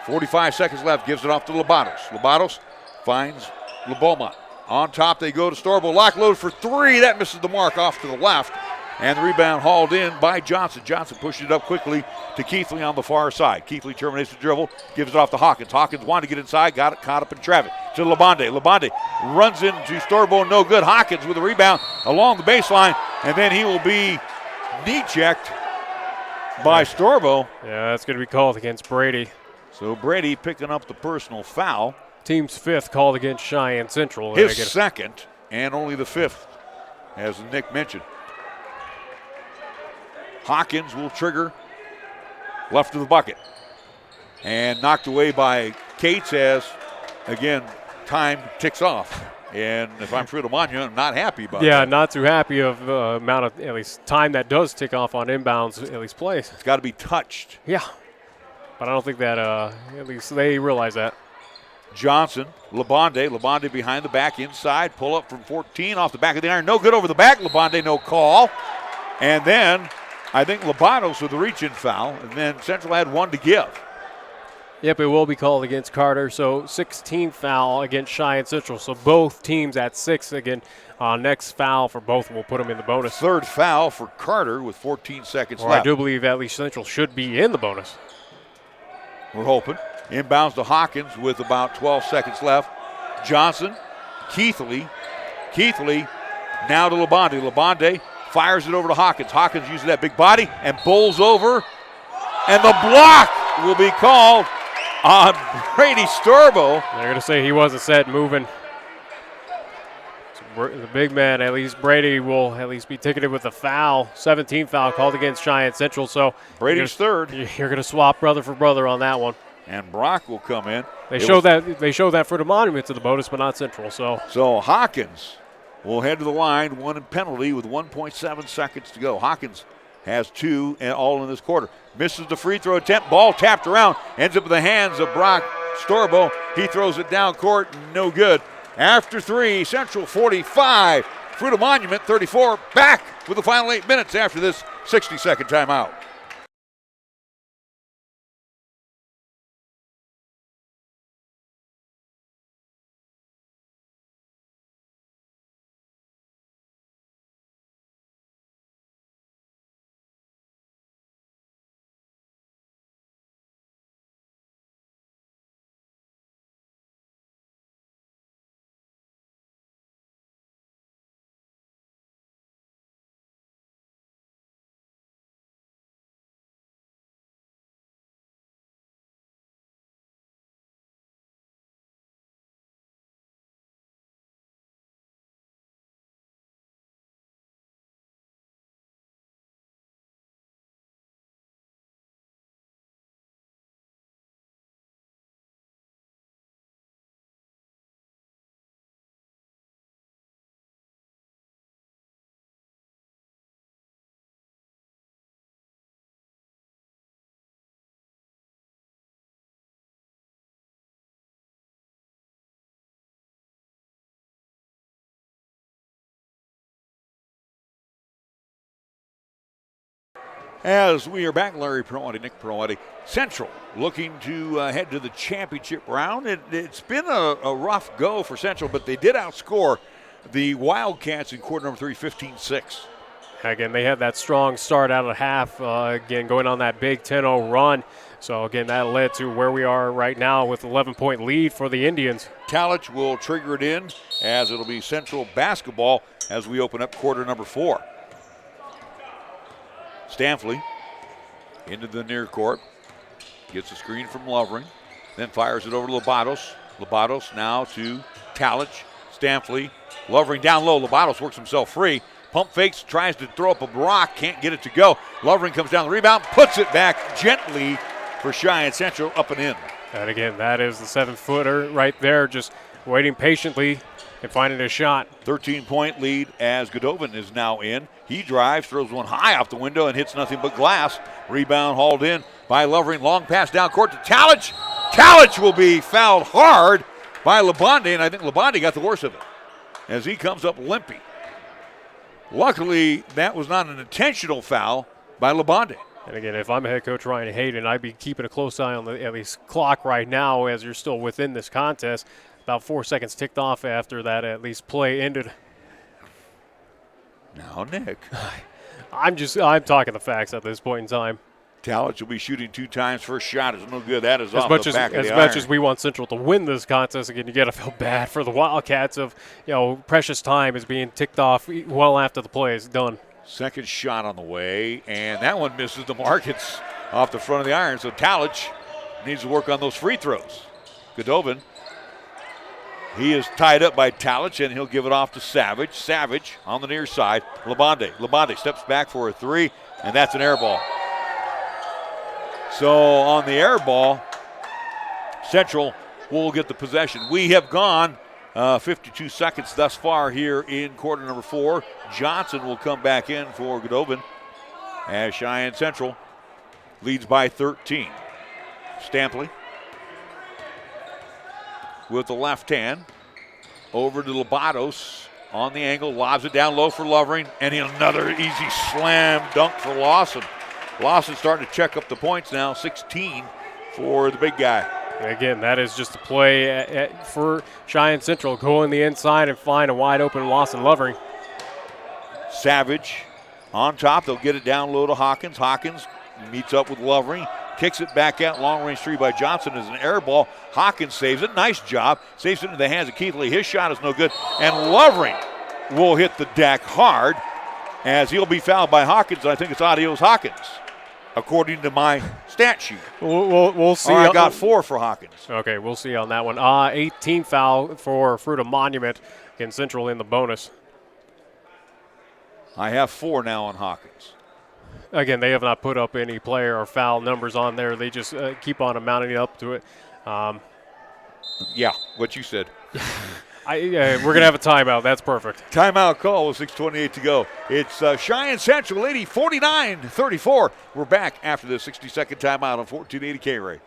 45 seconds left, gives it off to Lobatos. Lobatos finds LeBeaumont. On top they go to Storbo. Lock load for three. That misses the mark off to the left. And the rebound hauled in by Johnson. Johnson pushes it up quickly to Keithley on the far side. Keithley terminates the dribble, gives it off to Hawkins. Hawkins wanted to get inside, got it caught up in traffic. To Labonte. Labonte runs into Storbo, no good. Hawkins with a rebound along the baseline, and then he will be knee checked by Storbo. Yeah, that's going to be called against Brady. So Brady picking up the personal foul. Team's fifth called against Cheyenne Central. His second, and only the fifth, as Nick mentioned. Hawkins will trigger left of the bucket. And knocked away by Cates as, again, time ticks off. And if I'm Fruita-Monument, I'm not happy about that. Yeah, not too happy of the amount of, at least, time that does tick off on inbounds, at least plays. It's got to be touched. Yeah. But I don't think that, at least they realize that. Johnson, Labonte behind the back, inside, pull up from 14, off the back of the iron. No good over the back, Labonte, no call. And then I think Lobatos with the reach-in foul, and then Central had one to give. Yep, it will be called against Carter. So 16th foul against Cheyenne Central. So both teams at 6 again. Next foul for both will put them in the bonus. Third foul for Carter with 14 seconds left. I do believe at least Central should be in the bonus. We're hoping. Inbounds to Hawkins with about 12 seconds left. Johnson, Keithley now to Labonte. Labonte fires it over to Hawkins. Hawkins uses that big body and bowls over. And the block will be called on Brady Storbo. They're going to say he wasn't set moving. So the big man, at least Brady, will at least be ticketed with a foul. 17th foul called against Cheyenne Central. So Brady's third. You're going to swap brother for brother on that one. And Brock will come in. They showed that Fruita-Monument to the bonus, but not Central. So Hawkins will head to the line, one penalty with 1.7 seconds to go. Hawkins has 2 and all in this quarter. Misses the free throw attempt. Ball tapped around. Ends up in the hands of Brock Storbo. He throws it down court. No good. After 3, Central 45. Fruita-Monument 34. Back with the final 8 minutes after this 60-second timeout. As we are back, Larry Proietti, Nick Proietti. Central looking to head to the championship round. It's been a rough go for Central, but they did outscore the Wildcats in quarter number 3, 15-6. Again, they had that strong start out of half, again, going on that big 10-0 run. So, again, that led to where we are right now with 11-point lead for the Indians. Talich will trigger it in as it'll be Central basketball as we open up quarter number 4. Stanfley into the near court. Gets a screen from Lovering. Then fires it over to Labados. Labados now to Talich. Stanfley. Lovering down low. Labados works himself free. Pump fakes, tries to throw up a rock. Can't get it to go. Lovering comes down the rebound. Puts it back gently for Cheyenne Central, up and in. And again, that is the 7-footer right there, just waiting patiently and finding a shot. 13-point lead as Godovin is now in. He drives, throws one high off the window and hits nothing but glass. Rebound hauled in by Lovering. Long pass down court to Talich. Talich will be fouled hard by Labonde, and I think Labonde got the worst of it as he comes up limping. Luckily, that was not an intentional foul by Labonde. And again, if I'm head coach Ryan Hayden, I'd be keeping a close eye on the at least clock right now as you're still within this contest. About 4 seconds ticked off after that at least play ended. Now, Nick. I'm talking the facts at this point in time. Talich will be shooting 2 times. First shot is no good. That is off the back of the iron. iron. As much as we want Central to win this contest, again, you got to feel bad for the Wildcats of, precious time is being ticked off well after the play is done. Second shot on the way, and that one misses the mark. It's off the front of the iron, so Talich needs to work on those free throws. Godovin, he is tied up by Talich, and he'll give it off to Savage. Savage on the near side. Labonde steps back for a 3, and that's an air ball. So on the air ball, Central will get the possession. We have gone 52 seconds thus far here in quarter number 4. Johnson will come back in for Godovin as Cheyenne Central leads by 13. Stampley with the left hand over to Labados on the angle, lobs it down low for Lovering, and another easy slam dunk for Lawson. Lawson starting to check up the points now, 16 for the big guy. Again, that is just a play for Cheyenne Central. Go in the inside and find a wide open Lawson Lovering. Savage on top. They'll get it down low to Hawkins. Hawkins meets up with Lovering. Kicks it back out. Long range 3 by Johnson is an air ball. Hawkins saves it. Nice job. Saves it into the hands of Keithley. His shot is no good. And Lovering will hit the deck hard as he'll be fouled by Hawkins. I think it's Adios Hawkins, according to my stat sheet. We'll see. I got 4 for Hawkins. Okay, we'll see on that one. 18 foul for Fruita-Monument. Again, Central in the bonus. I have 4 now on Hawkins. Again, they have not put up any player or foul numbers on there. They just keep on mounting up to it. Yeah, what you said. We're going to have a timeout. That's perfect. Timeout call with 6:28 to go. It's Cheyenne Central leading 49-34. We're back after the 60-second timeout on 1480 KRAE.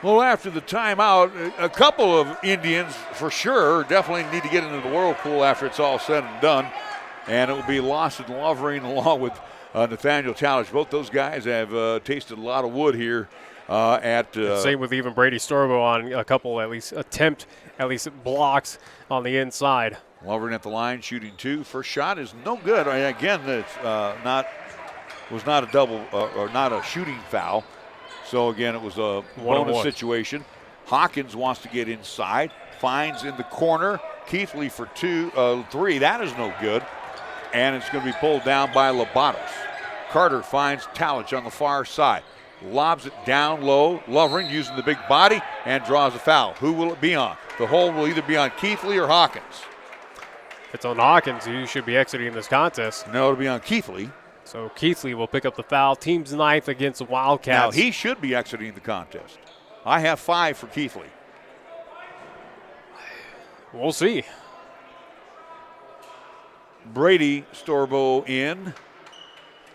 Well, after the timeout, a couple of Indians for sure definitely need to get into the whirlpool after it's all said and done. And it will be Lawson Lovering along with Nathaniel Talmadge. Both those guys have tasted a lot of wood here same with even Brady Storbo on a couple at least blocks on the inside. Lovering at the line, shooting 2. First shot is no good. Again, it's not a double or not a shooting foul. So, again, it was a bonus situation. Hawkins wants to get inside. Finds in the corner. Keithley for 3. That is no good. And it's going to be pulled down by Labatos. Carter finds Talmadge on the far side. Lobs it down low. Lovering using the big body and draws a foul. Who will it be on? The hold will either be on Keithley or Hawkins. If it's on Hawkins, he should be exiting this contest. No, it'll be on Keithley. So Keithley will pick up the foul. Team's 9th against the Wildcats. Now, he should be exiting the contest. I have 5 for Keithley. We'll see. Brady Storbo in.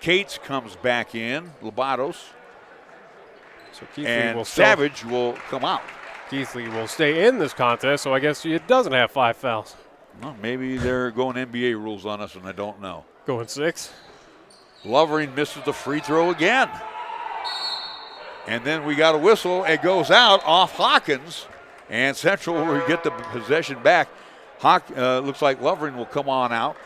Cates comes back in. Labatos. So Keithley and will Savage will come out. Keithley will stay in this contest, so I guess he doesn't have 5 fouls. Well, maybe they're going NBA rules on us, and I don't know. Going 6. Lovering misses the free throw again. And then we got a whistle. It goes out off Hawkins. And Central will get the possession back. Looks like Lovering will come on out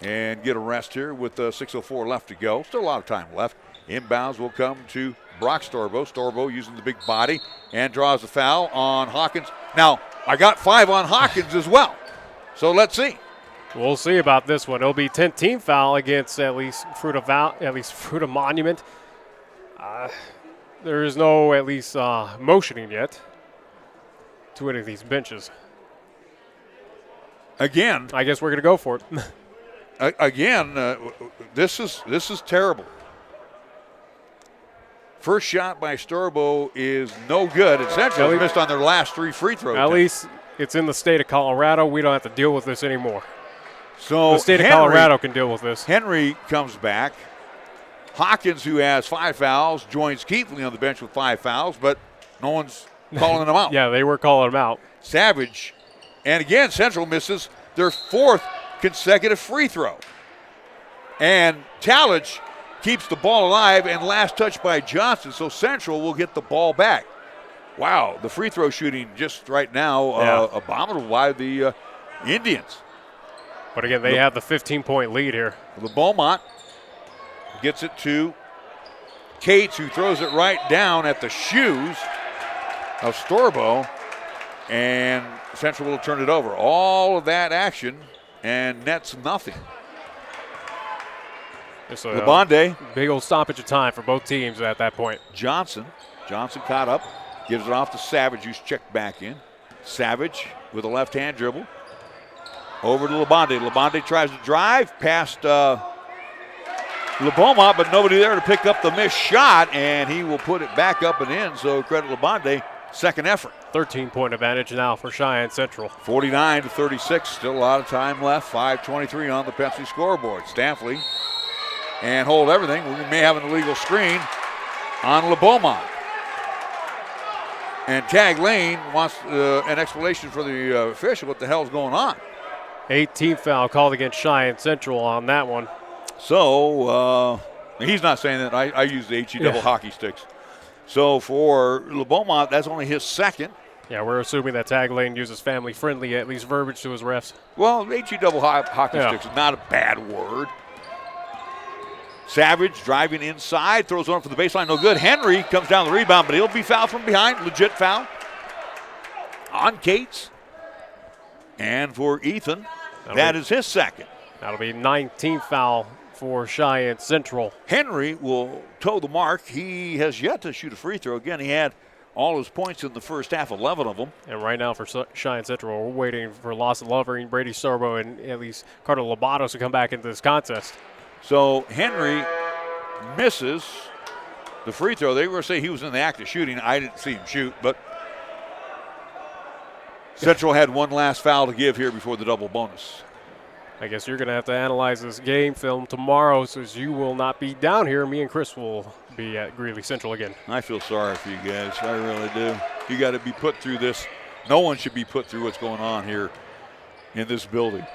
and get a rest here with 6:04 left to go. Still a lot of time left. Inbounds will come to Brock Storbo. Storbo using the big body and draws a foul on Hawkins. Now, I got 5 on Hawkins as well. So let's see. We'll see about this one. It'll be 10th team foul against at least Fruita-Monument. There is no motioning yet to any of these benches. Again, I guess we're going to go for it. Again, this is terrible. First shot by Storbo is no good. And Central missed on their last 3 free throws. At least it's in the state of Colorado. We don't have to deal with this anymore. So the state of Colorado can deal with this. Henry comes back. Hawkins, who has 5 fouls, joins Keithley on the bench with 5 fouls, but no one's calling them out. Yeah, they were calling them out. Savage. And again, Central misses their 4th consecutive free throw. And Talmadge keeps the ball alive, and last touch by Johnson, so Central will get the ball back. Wow, the free throw shooting just right now abominable by the Indians. But again, they have the 15-point lead here. The Beaumont gets it to Cates, who throws it right down at the shoes of Storbo, and Central will turn it over. All of that action, and nets nothing. Labonde. Big old stoppage of time for both teams at that point. Johnson caught up, gives it off to Savage, who's checked back in. Savage with a left-hand dribble. Over to Labonde. Labonde tries to drive past LeBeaumont, but nobody there to pick up the missed shot, and he will put it back up and in, so credit LeBonde, second effort. 13-point advantage now for Cheyenne Central. 49-36, still a lot of time left, 5:23 on the Pepsi scoreboard. Stanley, and hold everything. We may have an illegal screen on LeBeaumont. And Tag Lane wants an explanation for the official. What the hell's going on? 18th foul called against Cheyenne Central on that one. So he's not saying that. I use the HE double hockey sticks. So for LeBeaumont, that's only his second. Yeah, we're assuming that Tag Lane uses family-friendly, at least verbiage to his refs. Well, HE double hockey sticks is not a bad word. Savage driving inside, throws one for the baseline, no good. Henry comes down the rebound, but he'll be fouled from behind, legit foul on Cates. And for Ethan, that is his second. That'll be 19th foul for Cheyenne Central. Henry will toe the mark. He has yet to shoot a free throw. Again, he had all his points in the first half, 11 of them. And right now for Cheyenne Central, we're waiting for Lawson Lovering, Brady Sorbo, and at least Carter Lobatos to come back into this contest. So Henry misses the free throw. They were going to say he was in the act of shooting. I didn't see him shoot, but Central had one last foul to give here before the double bonus. I guess you're going to have to analyze this game film tomorrow, since you will not be down here. Me and Chris will be at Greeley Central again. I feel sorry for you guys. I really do. You got to be put through this. No one should be put through what's going on here in this building.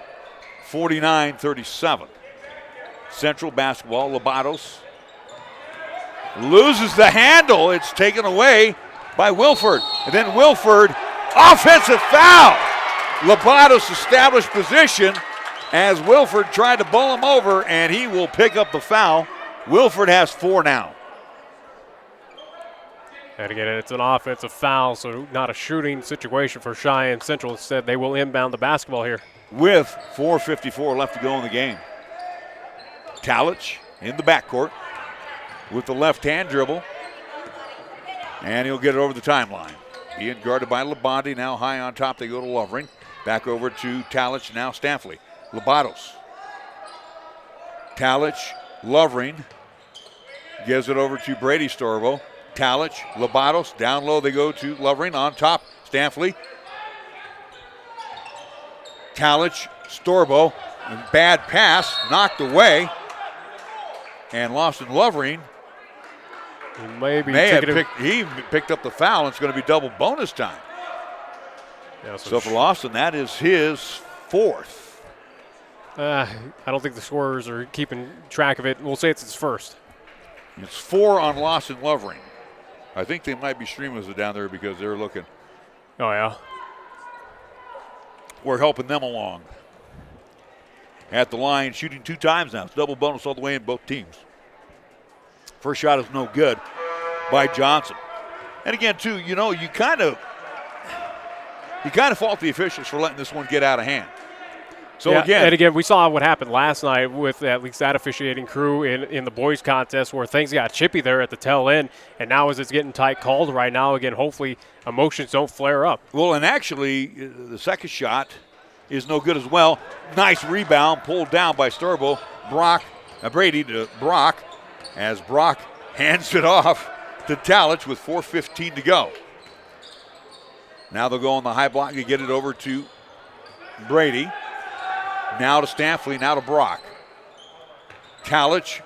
49-37. Central basketball. Lobatos loses the handle. It's taken away by Wilford. And then Wilford, offensive foul. Lobatos established position as Wilford tried to bowl him over, and he will pick up the foul. Wilford has 4 now. And again, it's an offensive foul, so not a shooting situation for Cheyenne Central. Instead, they will inbound the basketball here. With 4:54 left to go in the game. Talich in the backcourt with the left-hand dribble. And he'll get it over the timeline. Being guarded by Labonte. Now high on top, they go to Lovering. Back over to Talich, now Stanley. Lobatos. Talich, Lovering. Gives it over to Brady Storvo. Talich, Lobatos. Down low they go to Lovering. On top, Stanley. Talich, Storbo. Bad pass, knocked away. And Lawson Lovering he picked up the foul, and it's going to be double bonus time. Yeah, so for Lawson, that is his 4th. I don't think the scorers are keeping track of it. We'll say it's his first. It's 4 on Lawson Lovering. I think they might be streaming it down there because they're looking. Oh, yeah. We're helping them along. At the line, shooting 2 times now. It's double bonus all the way in both teams. First shot is no good by Johnson. And again, too, you kind of fault the officials for letting this one get out of hand. So again, we saw what happened last night with at least that officiating crew in the boys contest, where things got chippy there at the tail end, and now as it's getting tight called right now, again, hopefully emotions don't flare up. Well, and actually, the second shot is no good as well. Nice rebound, pulled down by Storbo. Brady to Brock, as Brock hands it off to Talich with 4:15 to go. Now they'll go on the high block to get it over to Brady. Now to Stanley, now to Brock. Talich,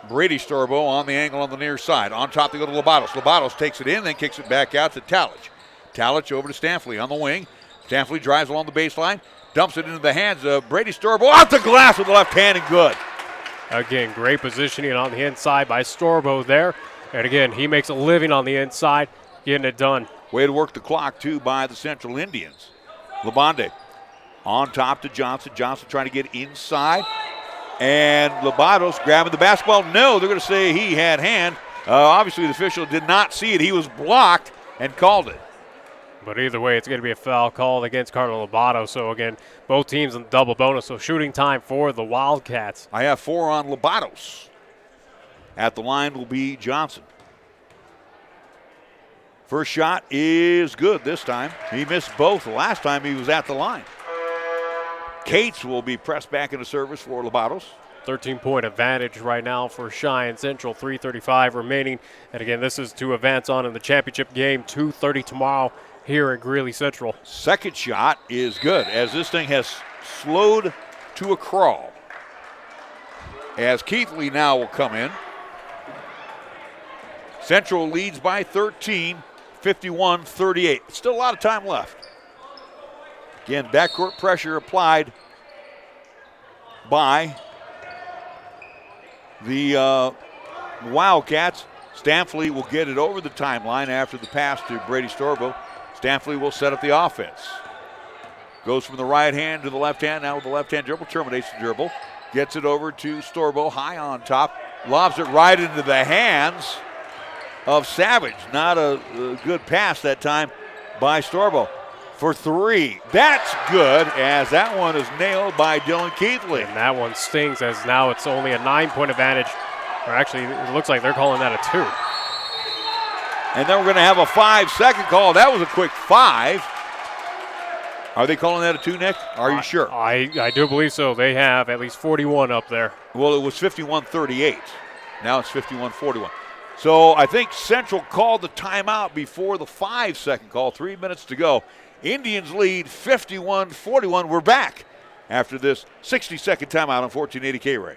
Brady Storbo on the angle on the near side. On top they go to Lobatos. Lobatos takes it in, then kicks it back out to Talich. Talich over to Stanley on the wing. Stanley drives along the baseline, dumps it into the hands of Brady Storbo. Off the glass with the left hand and good. Again, great positioning on the inside by Storbo there. And again, he makes a living on the inside, getting it done. Way to work the clock, too, by the Central Indians. Labonte on top to Johnson. Johnson trying to get inside. And Lobatos grabbing the basketball. No, they're going to say he had hand. Obviously, the official did not see it. He was blocked and called it. But either way, it's going to be a foul called against Carter Lobato. So, again, both teams in double bonus. So, shooting time for the Wildcats. I have 4 on Lobatos. At the line will be Johnson. First shot is good this time. He missed both the last time he was at the line. Cates will be pressed back into service for Lobatos. 13-point advantage right now for Cheyenne Central, 3:35 remaining. And again, this is to advance on in the championship game, 2:30 tomorrow here at Greeley Central. Second shot is good as this thing has slowed to a crawl. As Keithley now will come in. Central leads by 13, 51-38. Still a lot of time left. Again, backcourt pressure applied by the Wildcats. Stamfley will get it over the timeline after the pass to Brady Storbo. Stamfley will set up the offense. Goes from the right hand to the left hand. Now with the left hand dribble, terminates the dribble. Gets it over to Storbo, high on top. Lobs it right into the hands of Savage. Not a good pass that time by Storbo. For three. That's good, as that one is nailed by Dylan Keithley. And that one stings, as now it's only a 9-point advantage. Or actually, it looks like they're calling that a 2. And then we're going to have a 5-second call. That was a quick 5. Are they calling that a 2, Nick? Are you sure? I do believe so. They have at least 41 up there. Well, it was 51-38. Now it's 51-41. So I think Central called the timeout before the 5-second call. 3 minutes to go. Indians lead 51-41. We're back after this 60-second timeout on 1480 KRAE.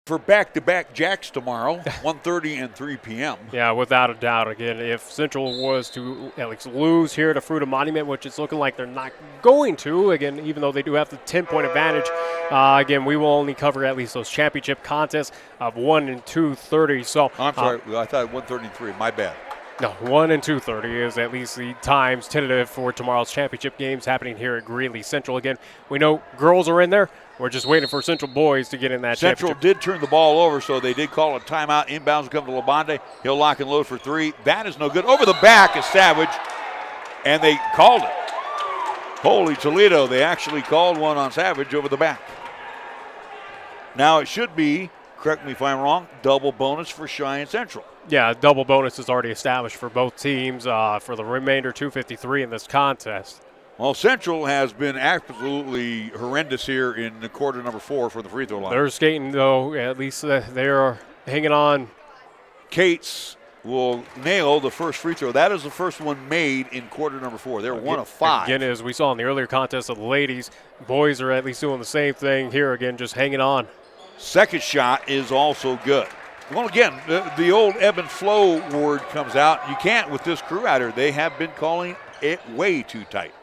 For back-to-back Jacks tomorrow, 1:30 and 3 p.m. Yeah, without a doubt. Again, if Central was to at least lose here to Fruita-Monument, which it's looking like they're not going to, again, even though they do have the 10-point advantage, again, we will only cover at least those championship contests of 1 and 2:30. So I'm sorry, I thought 1:30 and 3. My bad. No, 1 and 2:30 is at least the times tentative for tomorrow's championship games happening here at Greeley Central. Again, we know girls are in there. We're just waiting for Central boys to get in that Central championship. did turn the ball over, so they did call a timeout. Inbounds come to Labonte. He'll lock and load for 3. That is no good. Over the back is Savage, and they called it. Holy Toledo, they actually called one on Savage over the back. Now it should be, correct me if I'm wrong, double bonus for Cheyenne Central. Yeah, double bonus is already established for both teams for the remainder 2:53 in this contest. Well, Central has been absolutely horrendous here in the quarter number 4 for the free throw line. They're skating, though. At least they're hanging on. Cates will nail the first free throw. That is the first one made in quarter number 4. They're 1 of 5. Again, as we saw in the earlier contest of the ladies, boys are at least doing the same thing here. Again, just hanging on. Second shot is also good. Well, again, the old ebb and flow word comes out. You can't with this crew out here. They have been calling it way too tight.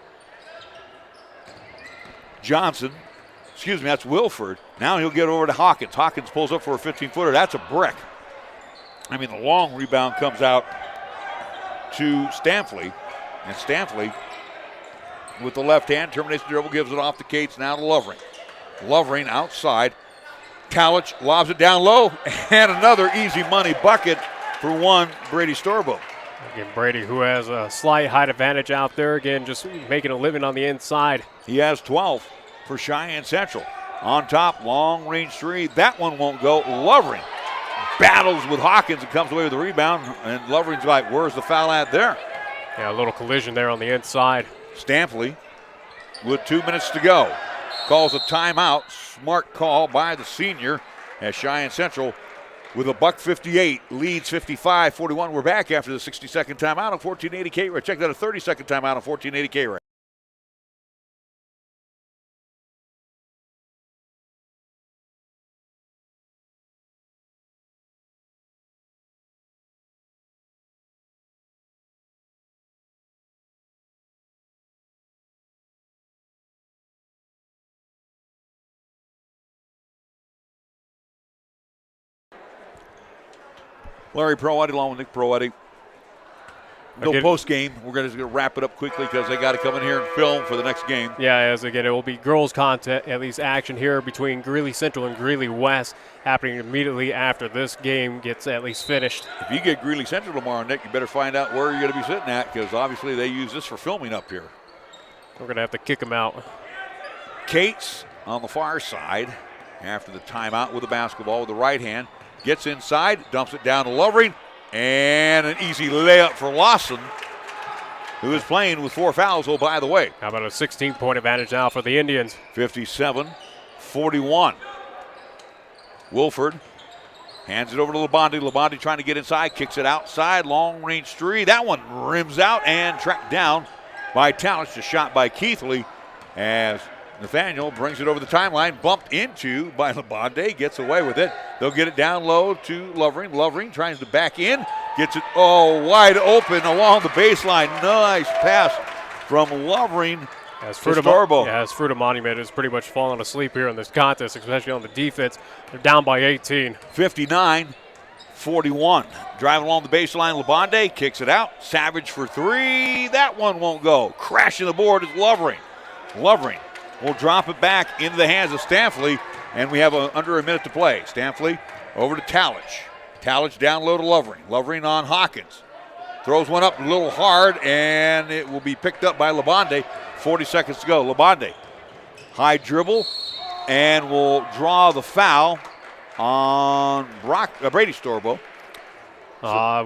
Johnson, that's Wilford. Now he'll get over to Hawkins. Hawkins pulls up for a 15-footer. That's a brick. I mean, the long rebound comes out to Stamfley. And Stamfley, with the left hand, terminates the dribble, gives it off to Cates, now to Lovering. Lovering outside. Kalich lobs it down low, and another easy money bucket for one, Brady Storbo. Again, Brady, who has a slight height advantage out there, again, just making a living on the inside. He has 12 for Cheyenne Central. On top, long range 3. That one won't go. Lovering battles with Hawkins and comes away with the rebound, and Lovering's like, where's the foul at there? Yeah, a little collision there on the inside. Stamfley with 2 minutes to go calls a timeout. Smart call by the senior as Cheyenne Central with a $1:58 leads 55-41. We're back after the 60-second timeout on 1480 KRAE. Check that, a 30-second timeout on 1480 KRAE. Larry Proietti along with Nick Proietti. No post game. We're going to wrap it up quickly because they got to come in here and film for the next game. Yeah, as again, it will be girls' contest, at least action here between Greeley Central and Greeley West, happening immediately after this game gets at least finished. If you get Greeley Central tomorrow, Nick, you better find out where you're going to be sitting at because obviously they use this for filming up here. We're going to have to kick them out. Cates on the far side after the timeout with the basketball with the right hand. Gets inside, dumps it down to Lovering. And an easy layup for Lawson, who is playing with 4 fouls, by the way. How about a 16-point advantage now for the Indians? 57-41. Wilford hands it over to Labonte. Labonte trying to get inside, kicks it outside, long-range three. That one rims out and tracked down by Talich. A shot by Keithley as Nathaniel brings it over the timeline, bumped into by Labonte, gets away with it. They'll get it down low to Lovering. Lovering trying to back in, gets it wide open along the baseline. Nice pass from Lovering to Storbo. As Fruita-Monument is pretty much falling asleep here in this contest, especially on the defense. They're down by 18. 59-41. Driving along the baseline, Labonte kicks it out. Savage for three. That one won't go. Crashing the board is Lovering. Lovering will drop it back into the hands of Stanfley, and we have under a minute to play. Stanfley over to Talich. Talich down low to Lovering. Lovering on Hawkins. Throws one up a little hard, and it will be picked up by Labonte. 40 seconds to go. Labonte, high dribble, and will draw the foul on Brady Storbo.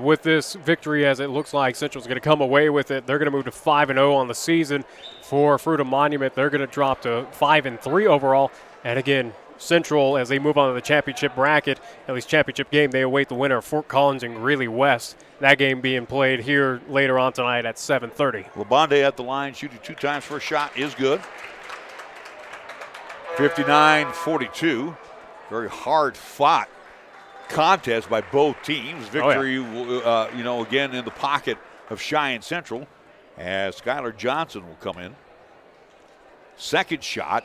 With this victory, as it looks like Central's going to come away with it, they're going to move to 5-0 on the season. For Fruita-Monument, they're going to drop to 5-3 overall. And again, Central, as they move on to the championship bracket, at least championship game, they await the winner of Fort Collins and Greeley West. That game being played here later on tonight at 7:30. Labonte at the line, shooting 2 times for a shot is good. 59-42. Very hard fought contest by both teams. Victory, again in the pocket of Cheyenne Central as Skylar Johnson will come in. Second shot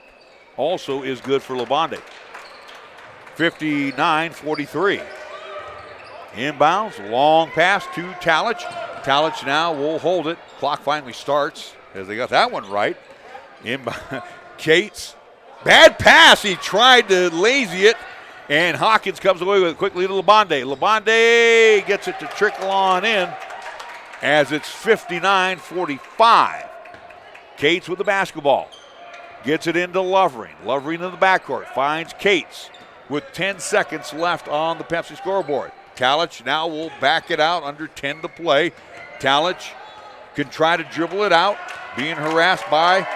also is good for Labonte. 59-43. Inbounds, long pass to Talich. Talich now will hold it. Clock finally starts as they got that one right. Inbound. Cates, bad pass. He tried to lazy it, and Hawkins comes away with it quickly to Labonte. Labonte gets it to trickle on in as it's 59-45. Cates with the basketball. Gets it into Lovering. Lovering in the backcourt. Finds Cates with 10 seconds left on the Pepsi scoreboard. Talich now will back it out under 10 to play. Talich can try to dribble it out, being harassed by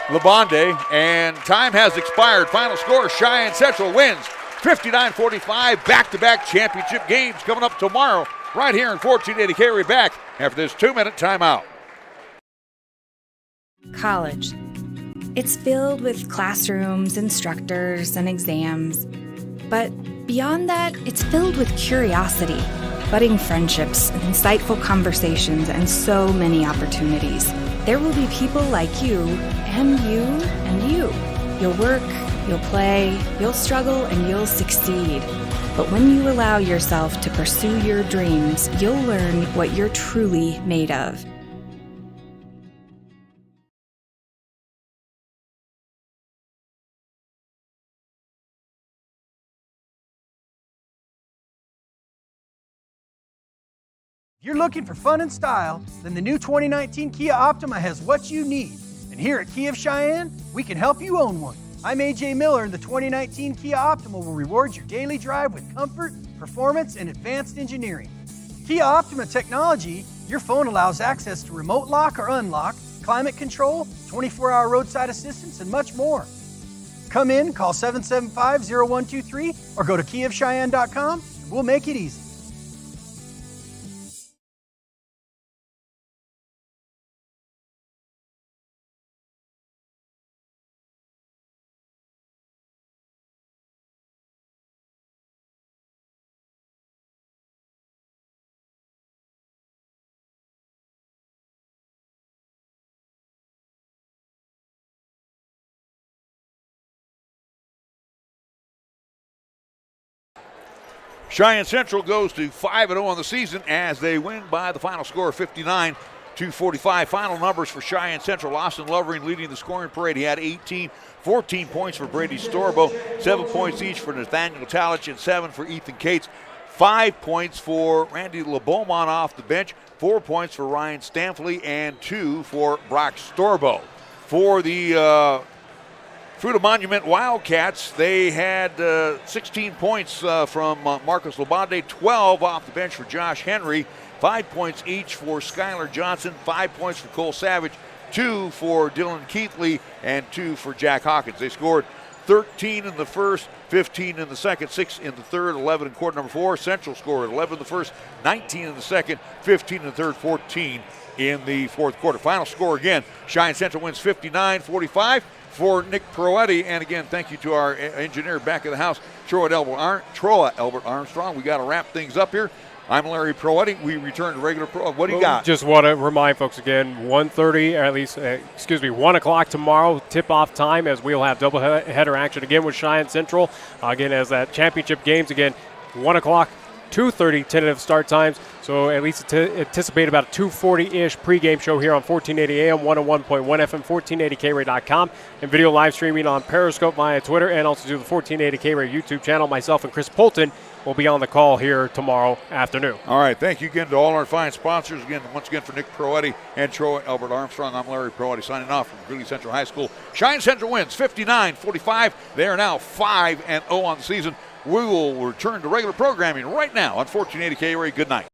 Labonte, and time has expired. Final score, Cheyenne Central wins 59-45. Back-to-back championship games coming up tomorrow right here in 1480 KRAE. Back after this 2-minute timeout. College. It's filled with classrooms, instructors, and exams. But beyond that, it's filled with curiosity, budding friendships, insightful conversations, and so many opportunities. There will be people like you, and you, and you. You'll work, you'll play, you'll struggle, and you'll succeed. But when you allow yourself to pursue your dreams, you'll learn what you're truly made of. If you're looking for fun and style, then the new 2019 Kia Optima has what you need. And here at Kia of Cheyenne, we can help you own one. I'm AJ Miller, and the 2019 Kia Optima will reward your daily drive with comfort, performance, and advanced engineering. Kia Optima technology, your phone allows access to remote lock or unlock, climate control, 24-hour roadside assistance, and much more. Come in, call 775-0123, or go to KiaofCheyenne.com, and we'll make it easy. Cheyenne Central goes to 5-0 on the season as they win by the final score of 59-45. Final numbers for Cheyenne Central. Austin Lovering leading the scoring parade. He had 18, 14 points for Brady Storbo, 7 points each for Nathaniel Talich, and 7 for Ethan Cates. 5 points for Randy LeBeaumont off the bench, 4 points for Ryan Stamfley, and 2 for Brock Storbo. For the Fruita-Monument Wildcats, they had 16 points from Marcus Labonde, 12 off the bench for Josh Henry, 5 points each for Skylar Johnson, 5 points for Cole Savage, 2 for Dylan Keithley, and 2 for Jack Hawkins. They scored 13 in the first, 15 in the second, 6 in the third, 11 in quarter number 4. Central scored 11 in the first, 19 in the second, 15 in the third, 14 in the fourth quarter. Final score again, Cheyenne Central wins 59-45 for Nick Proietti. And again, thank you to our engineer back of the house, Trowa Elbert-Armstrong. We got to wrap things up here. I'm Larry Proietti. We return to regular pro. What do you got? Just want to remind folks again, 1:30, or at least, 1 o'clock tomorrow, tip-off time, as we'll have double-header action again with Cheyenne Central. Again, as that championship games, again, 1 o'clock, 2:30 tentative start times. So at least anticipate about a 2:40-ish pregame show here on 1480 AM, 101.1 FM, 1480KRAE.com, and video live streaming on Periscope via Twitter, and also to the 1480KRAE YouTube channel. Myself and Chris Polton will be on the call here tomorrow afternoon. All right, thank you again to all our fine sponsors. Once again for Nick Proietti and Trowa Elbert-Armstrong, I'm Larry Proietti signing off from Greeley Central High School. Cheyenne Central wins 59-45. They are now 5-0 on the season. We will return to regular programming right now on 1480 KRAE. Good night.